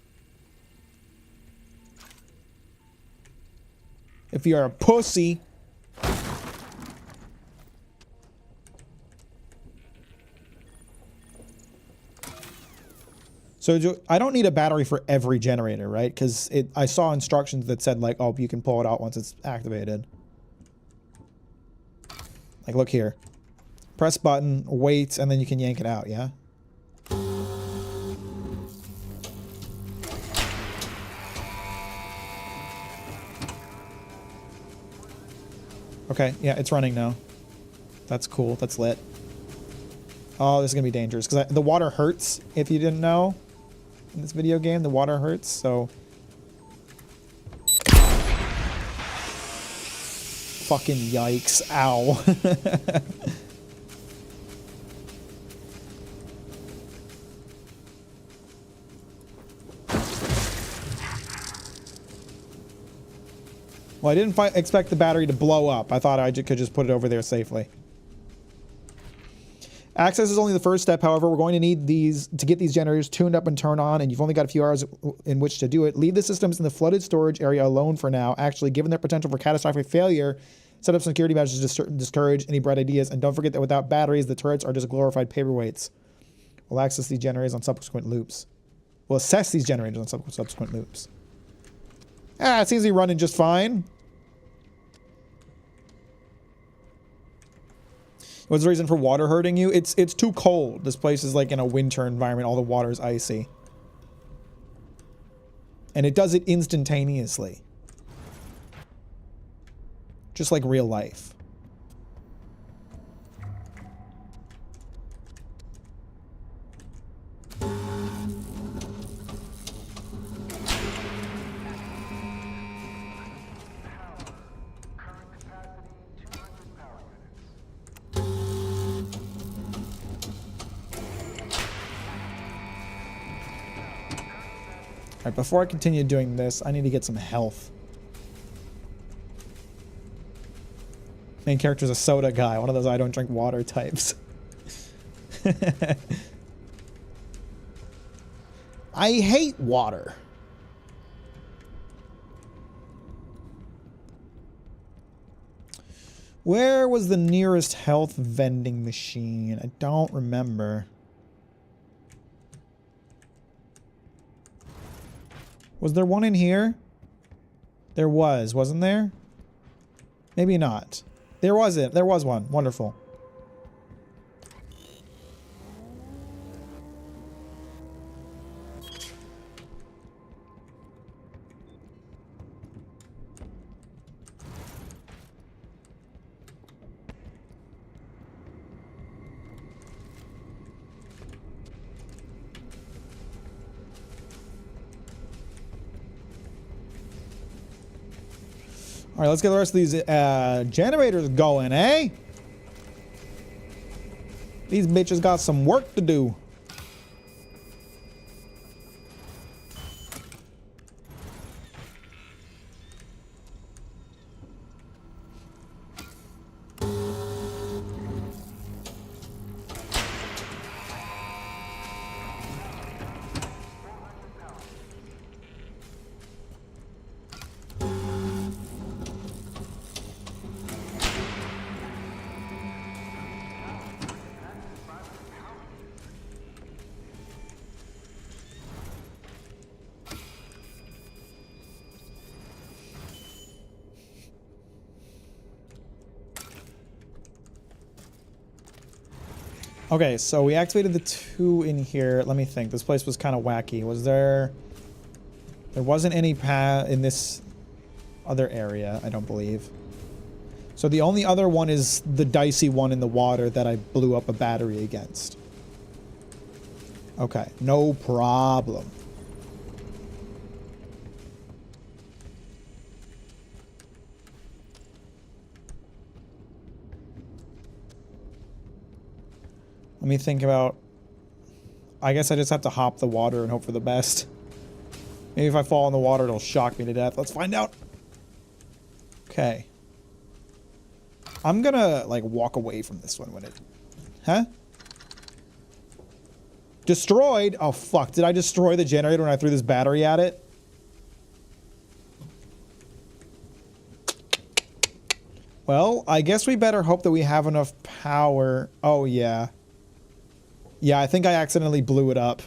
If you're a pussy. So I don't need a battery for every generator, right? Because I saw instructions that said like, oh, you can pull it out once it's activated. Like, look here. Press button, wait, and then you can yank it out, yeah? Okay, yeah, it's running now. That's cool. That's lit. Oh, this is going to be dangerous. Because the water hurts, if you didn't know. In this video game, the water hurts, so... Fucking yikes. Ow. Well, I didn't expect the battery to blow up. I thought I could just put it over there safely. Access is only the first step. However, we're going to need these to get these generators tuned up and turned on, and you've only got a few hours in which to do it. Leave the systems in the flooded storage area alone for now. Actually, given their potential for catastrophic failure, set up security measures to discourage any bright ideas, and don't forget that without batteries, the turrets are just glorified paperweights. We'll access these generators on subsequent loops. We'll assess these generators on subsequent loops. Ah, it seems to be running just fine. What's the reason for water hurting you? It's too cold. This place is like in a winter environment. All the water is icy. And it does it instantaneously. Just like real life. Alright, before I continue doing this, I need to get some health. Main character's a soda guy, one of those I don't drink water types. I hate water. Where was the nearest health vending machine? I don't remember. Was there one in here? There was, wasn't there? Maybe not. There wasn't. There was one. Wonderful. All right, let's get the rest of these generators going, eh? These bitches got some work to do. Okay, so we activated the two in here. Let me think. This place was kind of wacky. Was there... There wasn't any path in this other area, I don't believe. So the only other one is the dicey one in the water that I blew up a battery against. Okay, no problem. Let me think about... I guess I just have to hop the water and hope for the best. Maybe if I fall in the water, it'll shock me to death. Let's find out. Okay. I'm gonna, like, walk away from this one when it... Huh? Destroyed? Oh, fuck. Did I destroy the generator when I threw this battery at it? Well, I guess we better hope that we have enough power. Oh, yeah. Yeah, I think I accidentally blew it up.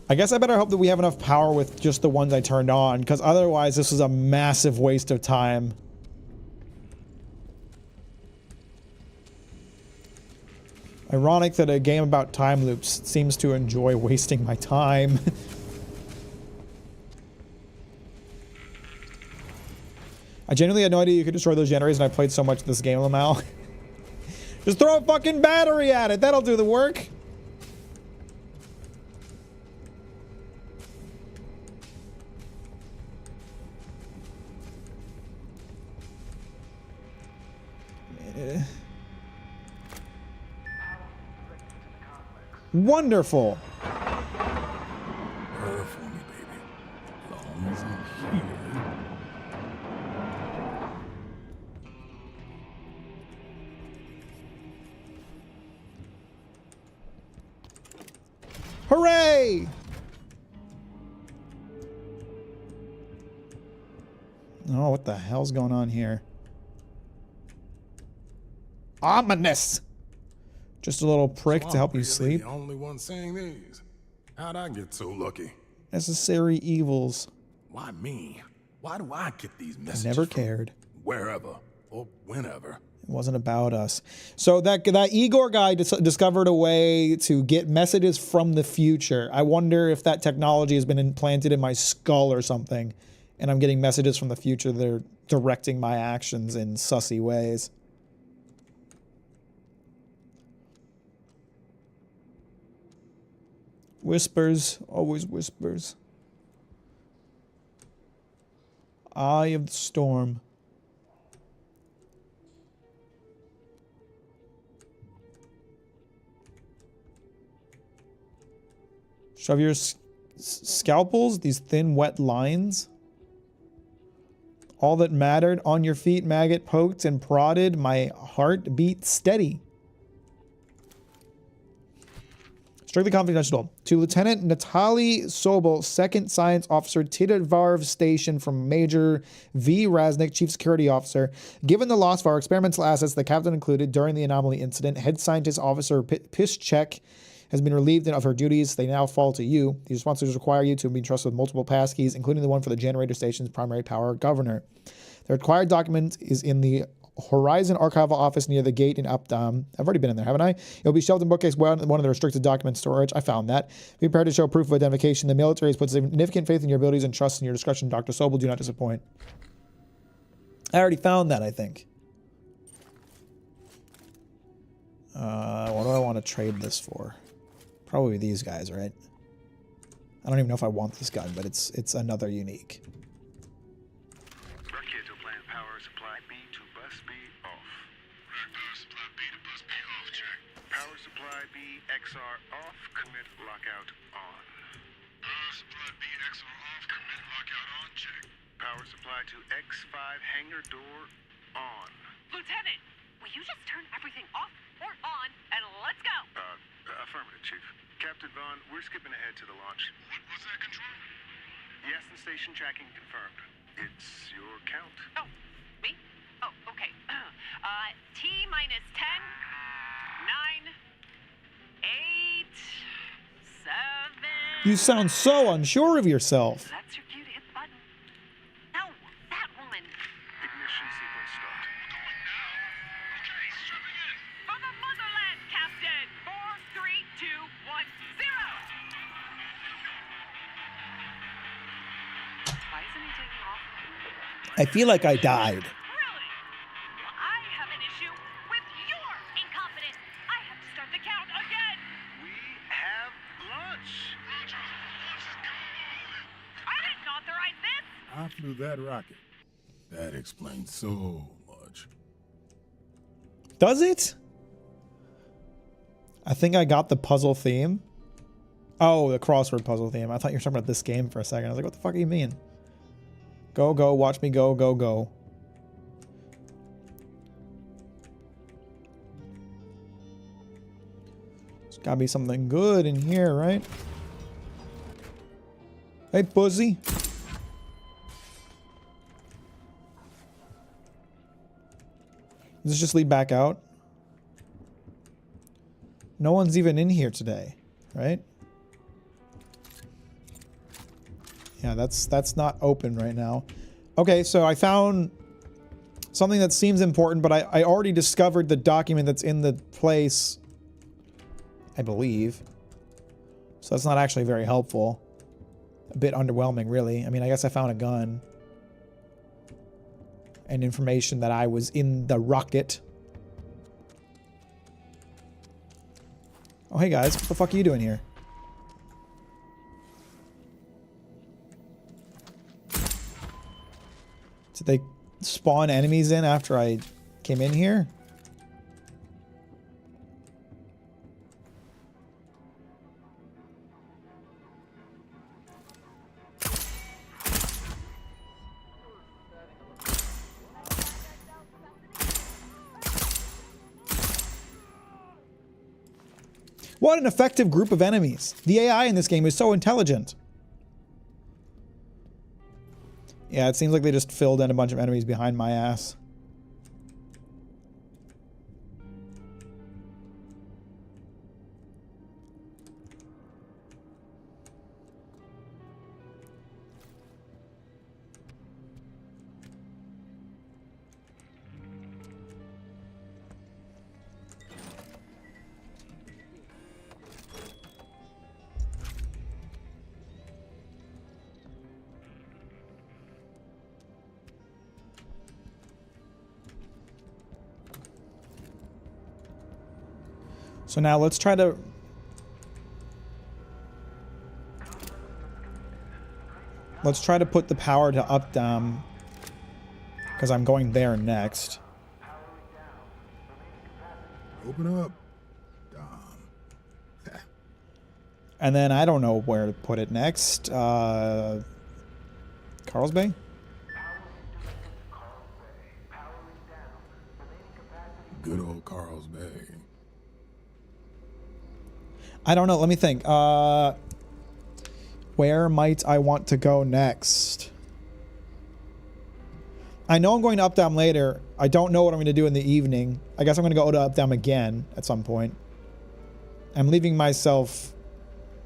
I guess I better hope that we have enough power with just the ones I turned on, because otherwise this is a massive waste of time. Ironic that a game about time loops seems to enjoy wasting my time. I genuinely had no idea you could destroy those generators, and I played so much of this game, Lamal. Just throw a fucking battery at it. That'll do the work. Wonderful. is in here. Hooray! Oh, what the hell's going on here? Ominous! Just a little prick to help you sleep. The only one saying these. How'd I get so lucky? Necessary evils. Why me? Why do I get these messages? Never cared. Wherever or whenever. It wasn't about us. So that Igor guy discovered a way to get messages from the future. I wonder if that technology has been implanted in my skull or something, and I'm getting messages from the future that are directing my actions in sussy ways. Whispers, always whispers. Eye of the storm. Shove your scalpels, these thin, wet lines. All that mattered, on your feet, maggot poked and prodded, my heart beat steady. Strictly confidential. To Lieutenant Natalie Sobel, 2nd Science Officer, Tidvarv Station, from Major V. Raznik, Chief Security Officer. Given the loss of our experimental assets, the captain included, during the anomaly incident, Head Scientist Officer Piszczek has been relieved of her duties. They now fall to you. These responsibilities require you to be entrusted with multiple passkeys, including the one for the generator station's primary power governor. The required document is in the Horizon Archival Office near the gate in Updam. I've already been in there, haven't I? It'll be shelved in bookcase one of the restricted document storage. I found that. Be prepared to show proof of identification. The military has put significant faith in your abilities and trust in your discretion. Dr. Sobel, do not disappoint. I already found that, I think. What do I want to trade this for? Probably these guys, right? I don't even know if I want this gun, but it's another unique. Raketo plant power supply B to bus B off. Power supply B to bus B off, check. Power supply B XR off, commit lockout on. Power supply B XR off, commit lockout on, check. Power supply to X5 hangar door on. Lieutenant, will you just turn everything off or on and let's go? Affirmative, Chief. Captain Vaughn, we're skipping ahead to the launch. What's that, Control? Yes, and station tracking confirmed. It's your count. Oh, me? Oh, okay. T minus 10, 9, 8, 7. You sound so unsure of yourself. That's your cue to hit the button. No, that woman. Ignition sequence start. Going now. Okay, strapping in. For the motherland, Captain. 4, 3, 2, 1, 0. Why isn't he taking off? I feel like I died. Really? Well, I have an issue with your incompetence. I have to start the count again. We have lunch. I didn't authorize this. I flew that rocket. That explains so much. Does it? I think I got the puzzle theme. Oh, the crossword puzzle theme. I thought you were talking about this game for a second. I was like, what the fuck do you mean? Go, go, watch me go, go, go. There's gotta be something good in here, right? Hey, pussy. Does this just lead back out? No one's even in here today, right? Yeah, that's not open right now. Okay, so I found something that seems important, but I already discovered the document that's in the place, I believe. So that's not actually very helpful. A bit underwhelming, really. I mean, I guess I found a gun. And information that I was in the rocket. Oh, hey guys, what the fuck are you doing here? Did they spawn enemies in after I came in here? What an effective group of enemies. The AI in this game is so intelligent. Yeah, it seems like they just filled in a bunch of enemies behind my ass. So now let's try to... Let's try to put the power to up dam, because I'm going there next. Open up. And then I don't know where to put it next. Carl's Bay? Good old Carl's Bay. I don't know. Let me think. Where might I want to go next? I know I'm going to up dam later. I don't know what I'm going to do in the evening. I guess I'm going to go to up dam again at some point. I'm leaving myself...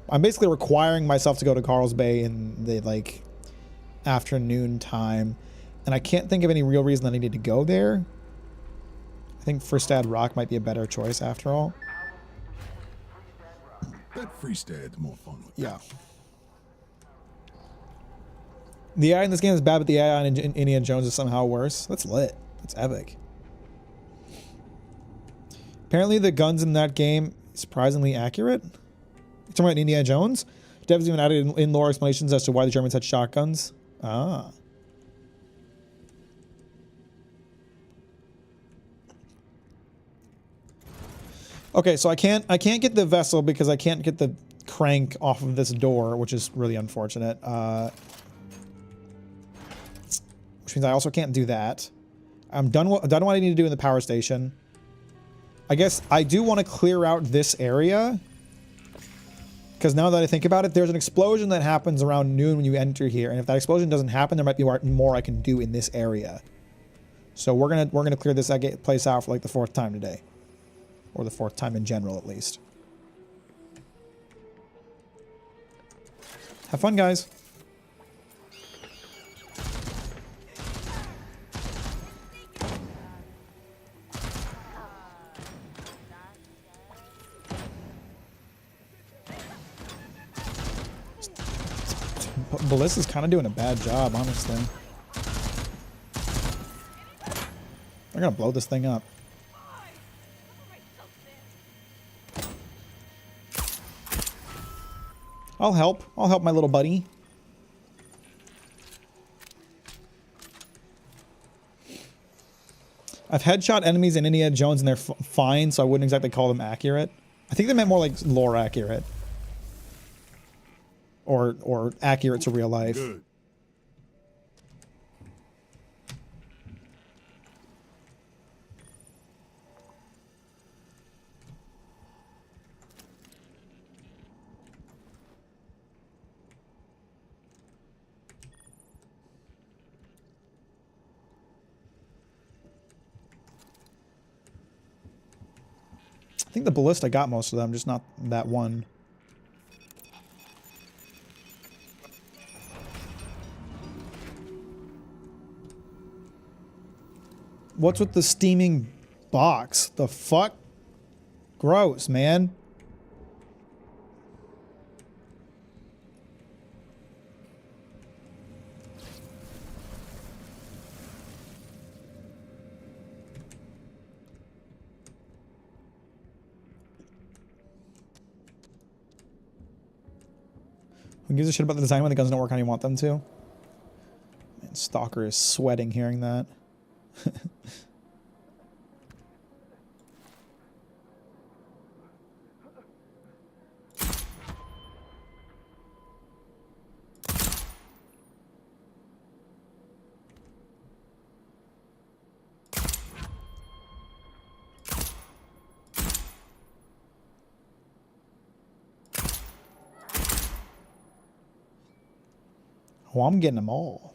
I'm basically requiring myself to go to Carl's Bay in the, like, afternoon time. And I can't think of any real reason that I need to go there. I think Fristad Rock might be a better choice after all. That Freestad's more fun with. Yeah. The AI in this game is bad, but the AI in Indiana Jones is somehow worse. That's lit. That's epic. Apparently the guns in that game surprisingly accurate. You're talking about Indiana Jones? Devs even added in lore explanations as to why the Germans had shotguns. Ah. Okay, so I can't get the vessel because I can't get the crank off of this door, which is really unfortunate. Which means I also can't do that. I'm done what I need to do in the power station. I guess I do want to clear out this area. Because now that I think about it, there's an explosion that happens around noon when you enter here. And if that explosion doesn't happen, there might be more I can do in this area. So we're gonna clear this place out for like the 4th time today. Or the 4th time in general, at least. Have fun, guys. Ballista's kind of doing a bad job, honestly. They're gonna blow this thing up. I'll help. I'll help my little buddy. I've headshot enemies in Indiana Jones and they're fine, so I wouldn't exactly call them accurate. I think they meant more like lore accurate. Or accurate to real life. Good. I think the ballista got most of them, just not that one. What's with the steaming box? The fuck? Gross, man. Who gives a shit about the design when the guns don't work how you want them to? Man, Stalker is sweating hearing that. Oh, I'm getting them all.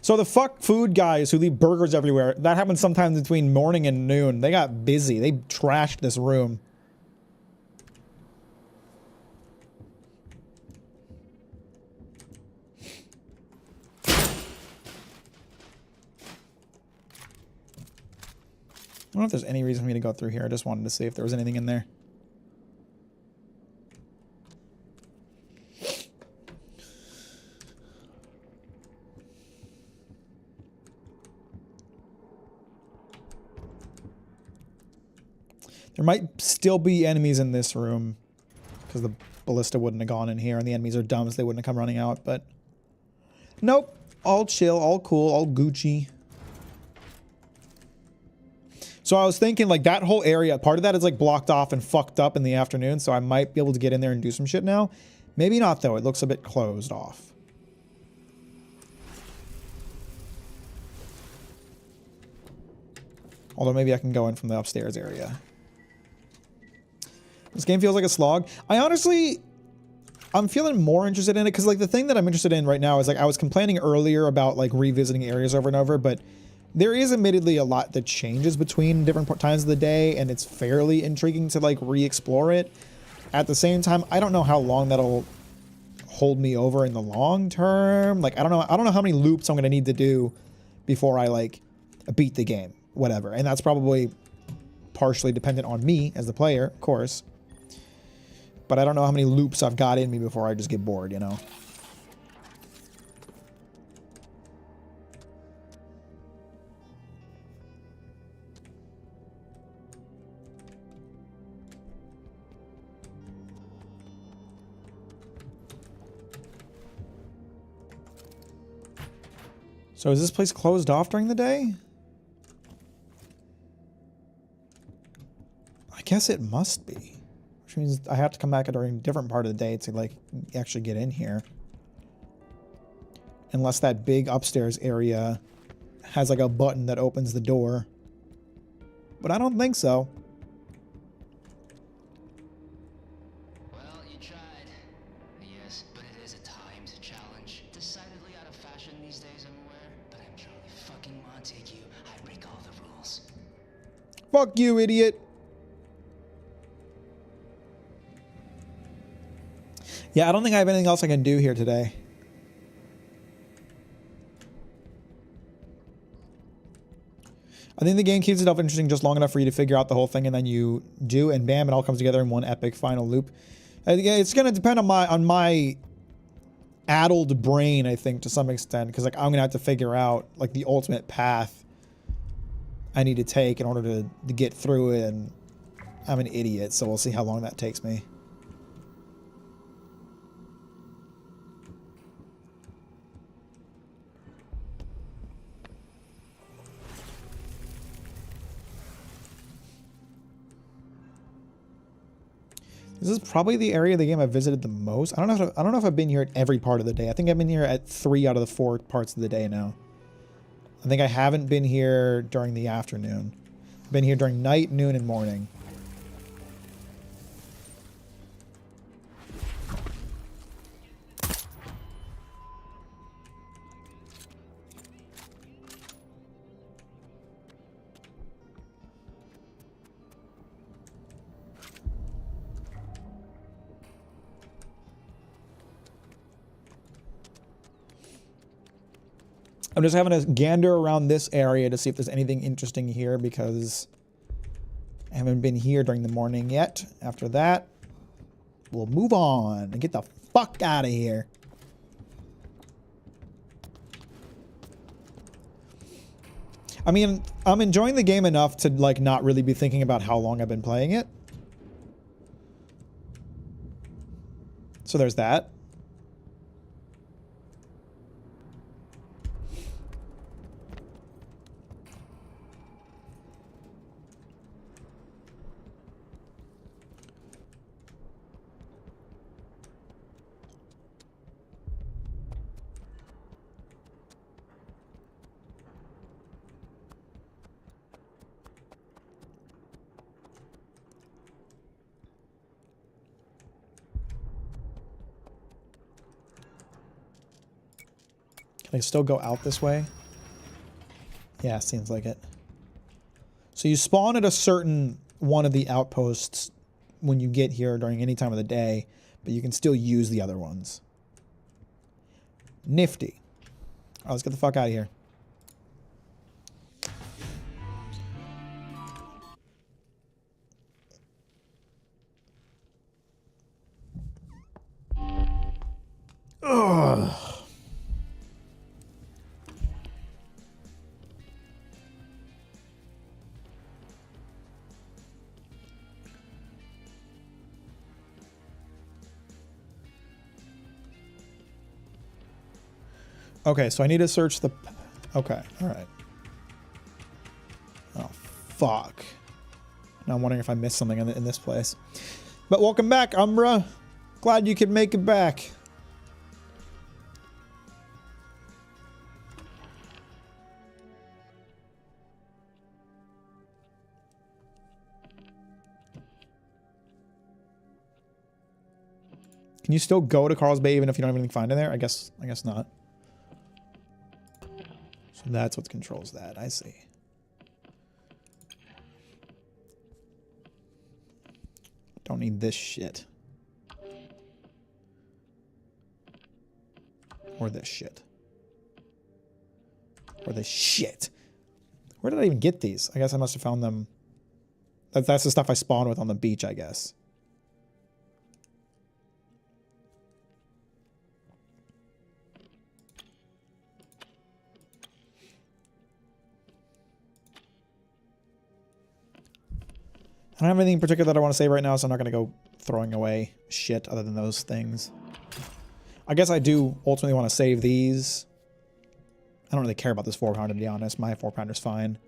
So the fuck food guys who leave burgers everywhere, that happens sometimes between morning and noon. They got busy. They trashed this room. I don't know if there's any reason for me to go through here. I just wanted to see if there was anything in there. There might still be enemies in this room because the ballista wouldn't have gone in here and the enemies are dumb so they wouldn't have come running out, but nope. All chill, all cool, all Gucci. So I was thinking like that whole area, part of that is like blocked off and fucked up in the afternoon, so I might be able to get in there and do some shit now. Maybe not though, it looks a bit closed off. Although maybe I can go in from the upstairs area. This game feels like a slog. I'm feeling more interested in it because like the thing that I'm interested in right now is like I was complaining earlier about like revisiting areas over and over, but there is admittedly a lot that changes between different times of the day and it's fairly intriguing to like re-explore it. At the same time, I don't know how long that'll hold me over in the long term. Like I don't know how many loops I'm going to need to do before I like beat the game, whatever. And that's probably partially dependent on me as the player, of course. But I don't know how many loops I've got in me before I just get bored, you know? So is this place closed off during the day? I guess it must be. Which means I have to come back during a different part of the day to like actually get in here. Unless that big upstairs area has like a button that opens the door. But I don't think so. Well, you tried. Yes, but it is a timed challenge. Decidedly out of fashion these days, I'm aware. But I'm Charlie fucking Montague. I break all the rules. Fuck you, idiot. Yeah, I don't think I have anything else I can do here today. I think the game keeps itself interesting just long enough for you to figure out the whole thing, and then you do, and bam, it all comes together in one epic final loop. It's going to depend on my addled brain, I think, to some extent, because like I'm going to have to figure out like the ultimate path I need to take in order to get through it, and I'm an idiot, so we'll see how long that takes me. This is probably the area of the game I've visited the most. I don't know if I've been here at every part of the day. I think I've been here at 3 out of the 4 parts of the day now. I think I haven't been here during the afternoon. I've been here during night, noon, and morning. I'm just having a gander around this area to see if there's anything interesting here because I haven't been here during the morning yet. After that, we'll move on and get the fuck out of here. I mean, I'm enjoying the game enough to like not really be thinking about how long I've been playing it. So there's that. Can I still go out this way? Yeah, seems like it. So you spawn at a certain one of the outposts when you get here during any time of the day, but you can still use the other ones. Nifty. All right, let's get the fuck out of here. Ugh. Okay, so I need to search the... Okay, alright. Oh, fuck. Now I'm wondering if I missed something in this place. But welcome back, Umbra. Glad you could make it back. Can you still go to Carl's Bay even if you don't have anything to find in there? I guess not. So that's what controls that. I see. Don't need this shit. Or this shit. Or this shit. Where did I even get these? I guess I must have found them. That's the stuff I spawned with on the beach, I guess. I don't have anything in particular that I want to say right now, so I'm not going to go throwing away shit other than those things. I guess I do ultimately want to save these. I don't really care about this 4-pounder, to be honest. My 4-pounder's fine.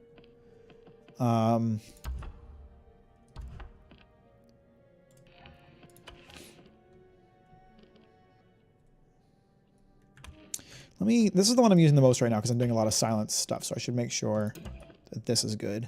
This is the one I'm using the most right now because I'm doing a lot of silence stuff, so I should make sure that this is good.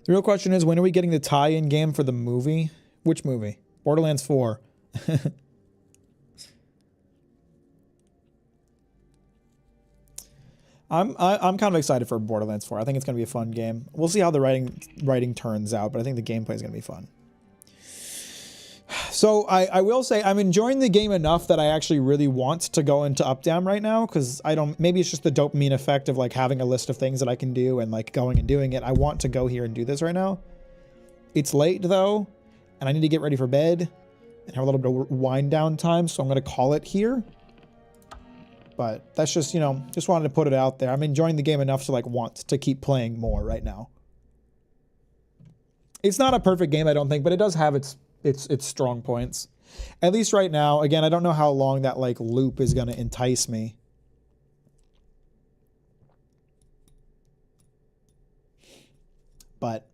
The real question is, when are we getting the tie-in game for the movie? Which movie? Borderlands 4. I'm kind of excited for Borderlands 4. I think it's going to be a fun game. We'll see how the writing turns out, but I think the gameplay is going to be fun. So I will say I'm enjoying the game enough that I actually really want to go into Updam right now, because maybe it's just the dopamine effect of like having a list of things that I can do and like going and doing it. I want to go here and do this right now. It's late though, and I need to get ready for bed and have a little bit of wind down time, so I'm going to call it here. But that's just, just wanted to put it out there. I'm enjoying the game enough to like want to keep playing more right now. It's not a perfect game, I don't think, but it does have its strong points. At least right now. Again, I don't know how long that like loop is going to entice me. But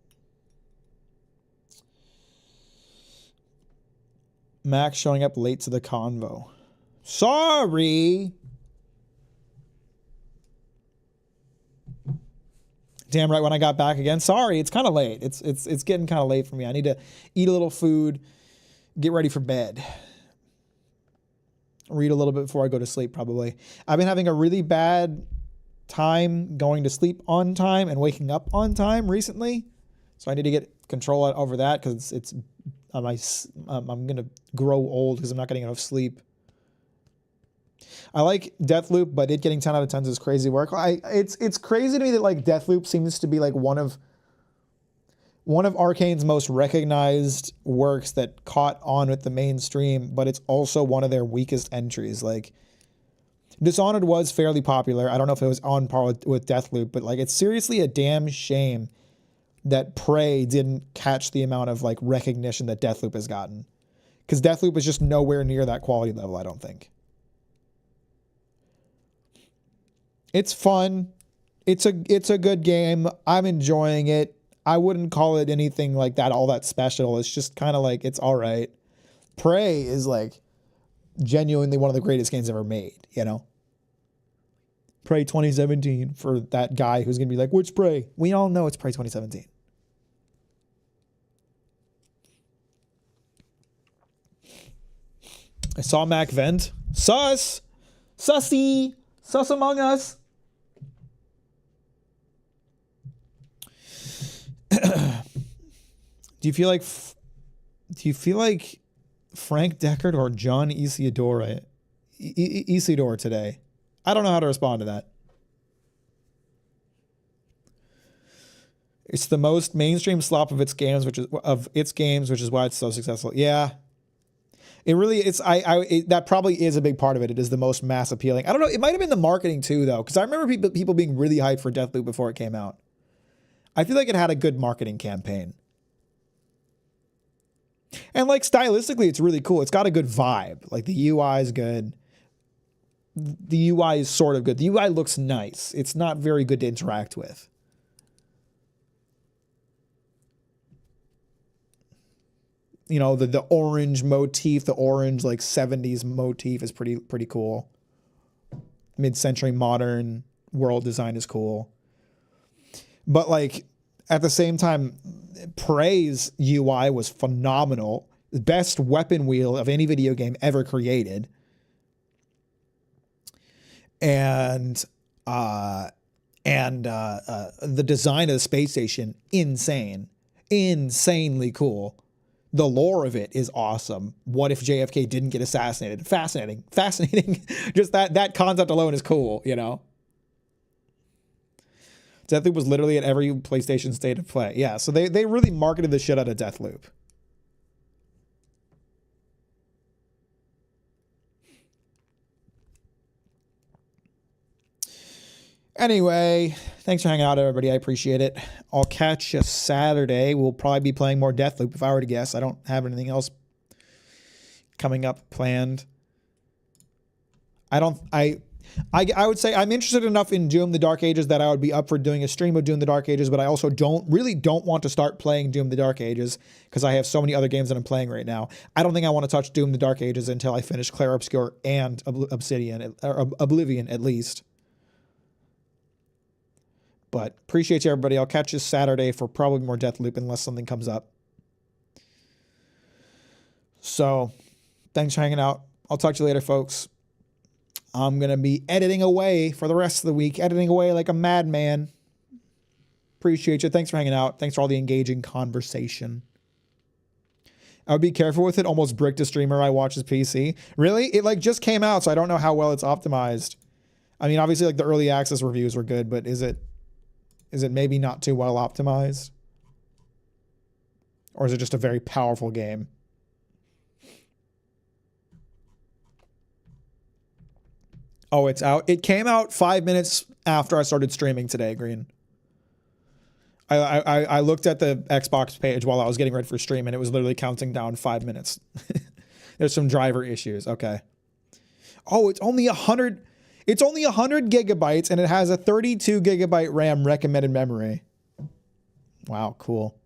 Mack showing up late to the convo. Sorry. Damn right, when I got back again. Sorry, it's kind of late. It's getting kind of late for me. I need to eat a little food, get ready for bed. Read a little bit before I go to sleep, probably. I've been having a really bad time going to sleep on time and waking up on time recently. So I need to get control over that, because I'm going to grow old because I'm not getting enough sleep. I like Deathloop, but it getting 10 out of 10 is crazy work. It's crazy to me that like Deathloop seems to be like one of Arkane's most recognized works that caught on with the mainstream, but it's also one of their weakest entries. Like Dishonored was fairly popular. I don't know if it was on par with Deathloop, but like it's seriously a damn shame that Prey didn't catch the amount of like recognition that Deathloop has gotten, because Deathloop is just nowhere near that quality level, I don't think. It's fun. It's a good game. I'm enjoying it. I wouldn't call it anything like that all that special. It's just kind of like, it's all right. Prey is like genuinely one of the greatest games ever made, you know? Prey 2017 for that guy who's going to be like, which Prey? We all know it's Prey 2017. I saw Mack vent. Sus! Sussy! Sus among us! Do you feel like Frank Deckard or John Isidore today? I don't know how to respond to that. It's the most mainstream slop of its games, which is why it's so successful. Yeah. It really that probably is a big part of it. It is the most mass appealing. I don't know. It might have been the marketing too, though, because I remember people being really hyped for Deathloop before it came out. I feel like it had a good marketing campaign. And like stylistically, it's really cool. It's got a good vibe. Like the UI is good. The UI is sort of good. The UI looks nice. It's not very good to interact with. You know, the orange motif, the orange like 70s motif is pretty cool. Mid-century modern world design is cool. But like at the same time, Prey's UI was phenomenal. The best weapon wheel of any video game ever created. And the design of the space station, insanely cool. The lore of it is awesome. What if JFK didn't get assassinated? Fascinating. Just that concept alone is cool, you know? Deathloop was literally at every PlayStation State of Play. Yeah, so they really marketed the shit out of Deathloop. Anyway, thanks for hanging out, everybody. I appreciate it. I'll catch you Saturday. We'll probably be playing more Deathloop if I were to guess. I don't have anything else coming up planned. I would say I'm interested enough in Doom the Dark Ages that I would be up for doing a stream of Doom the Dark Ages, but I also don't want to start playing Doom the Dark Ages because I have so many other games that I'm playing right now. I don't think I want to touch Doom the Dark Ages until I finish Clair Obscur and Oblivion at least. But appreciate you, everybody. I'll catch you Saturday for probably more Deathloop unless something comes up. So, thanks for hanging out. I'll talk to you later, folks. I'm going to be editing away for the rest of the week. Editing away like a madman. Appreciate you. Thanks for hanging out. Thanks for all the engaging conversation. I would be careful with it. Almost bricked a streamer I watch his PC. Really? It like just came out, so I don't know how well it's optimized. I mean, obviously like the early access reviews were good, but is it maybe not too well optimized? Or is it just a very powerful game? Oh, it's out. It came out 5 minutes after I started streaming today, Green. I looked at the Xbox page while I was getting ready for stream, and it was literally counting down 5 minutes. There's some driver issues. Okay. Oh, it's only 100 gigabytes, and it has a 32 gigabyte RAM recommended memory. Wow, cool.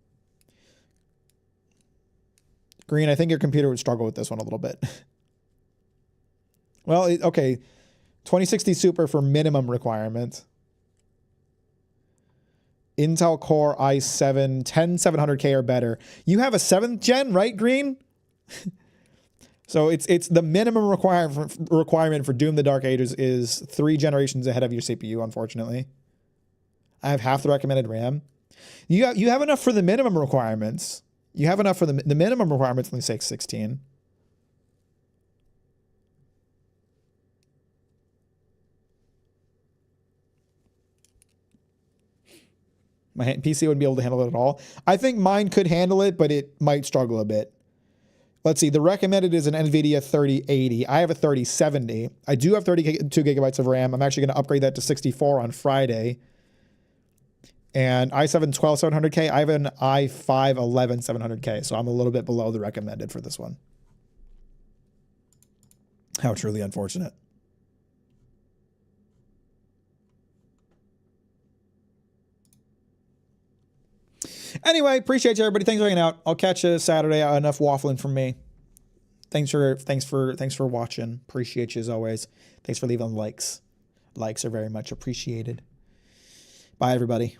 Green, I think your computer would struggle with this one a little bit. Well, okay. 2060 Super for minimum requirement. Intel Core i7 10700K or better. You have a 7th gen, right, Green? So it's the minimum requirement for Doom the Dark Ages is 3 generations ahead of your CPU, unfortunately. I have half the recommended RAM. You have enough for the minimum requirements. You have enough for the minimum requirements only say 16. My PC wouldn't be able to handle it at all. I think mine could handle it, but it might struggle a bit. Let's see. The recommended is an NVIDIA 3080. I have a 3070. I do have 32 gigabytes of RAM. I'm actually going to upgrade that to 64 on Friday. And i7 12700K. I have an i5 11700K. So I'm a little bit below the recommended for this one. How truly unfortunate. Anyway, appreciate you, everybody. Thanks for hanging out. I'll catch you Saturday. Enough waffling from me. Thanks for watching. Appreciate you as always. Thanks for leaving likes. Likes are very much appreciated. Bye, everybody.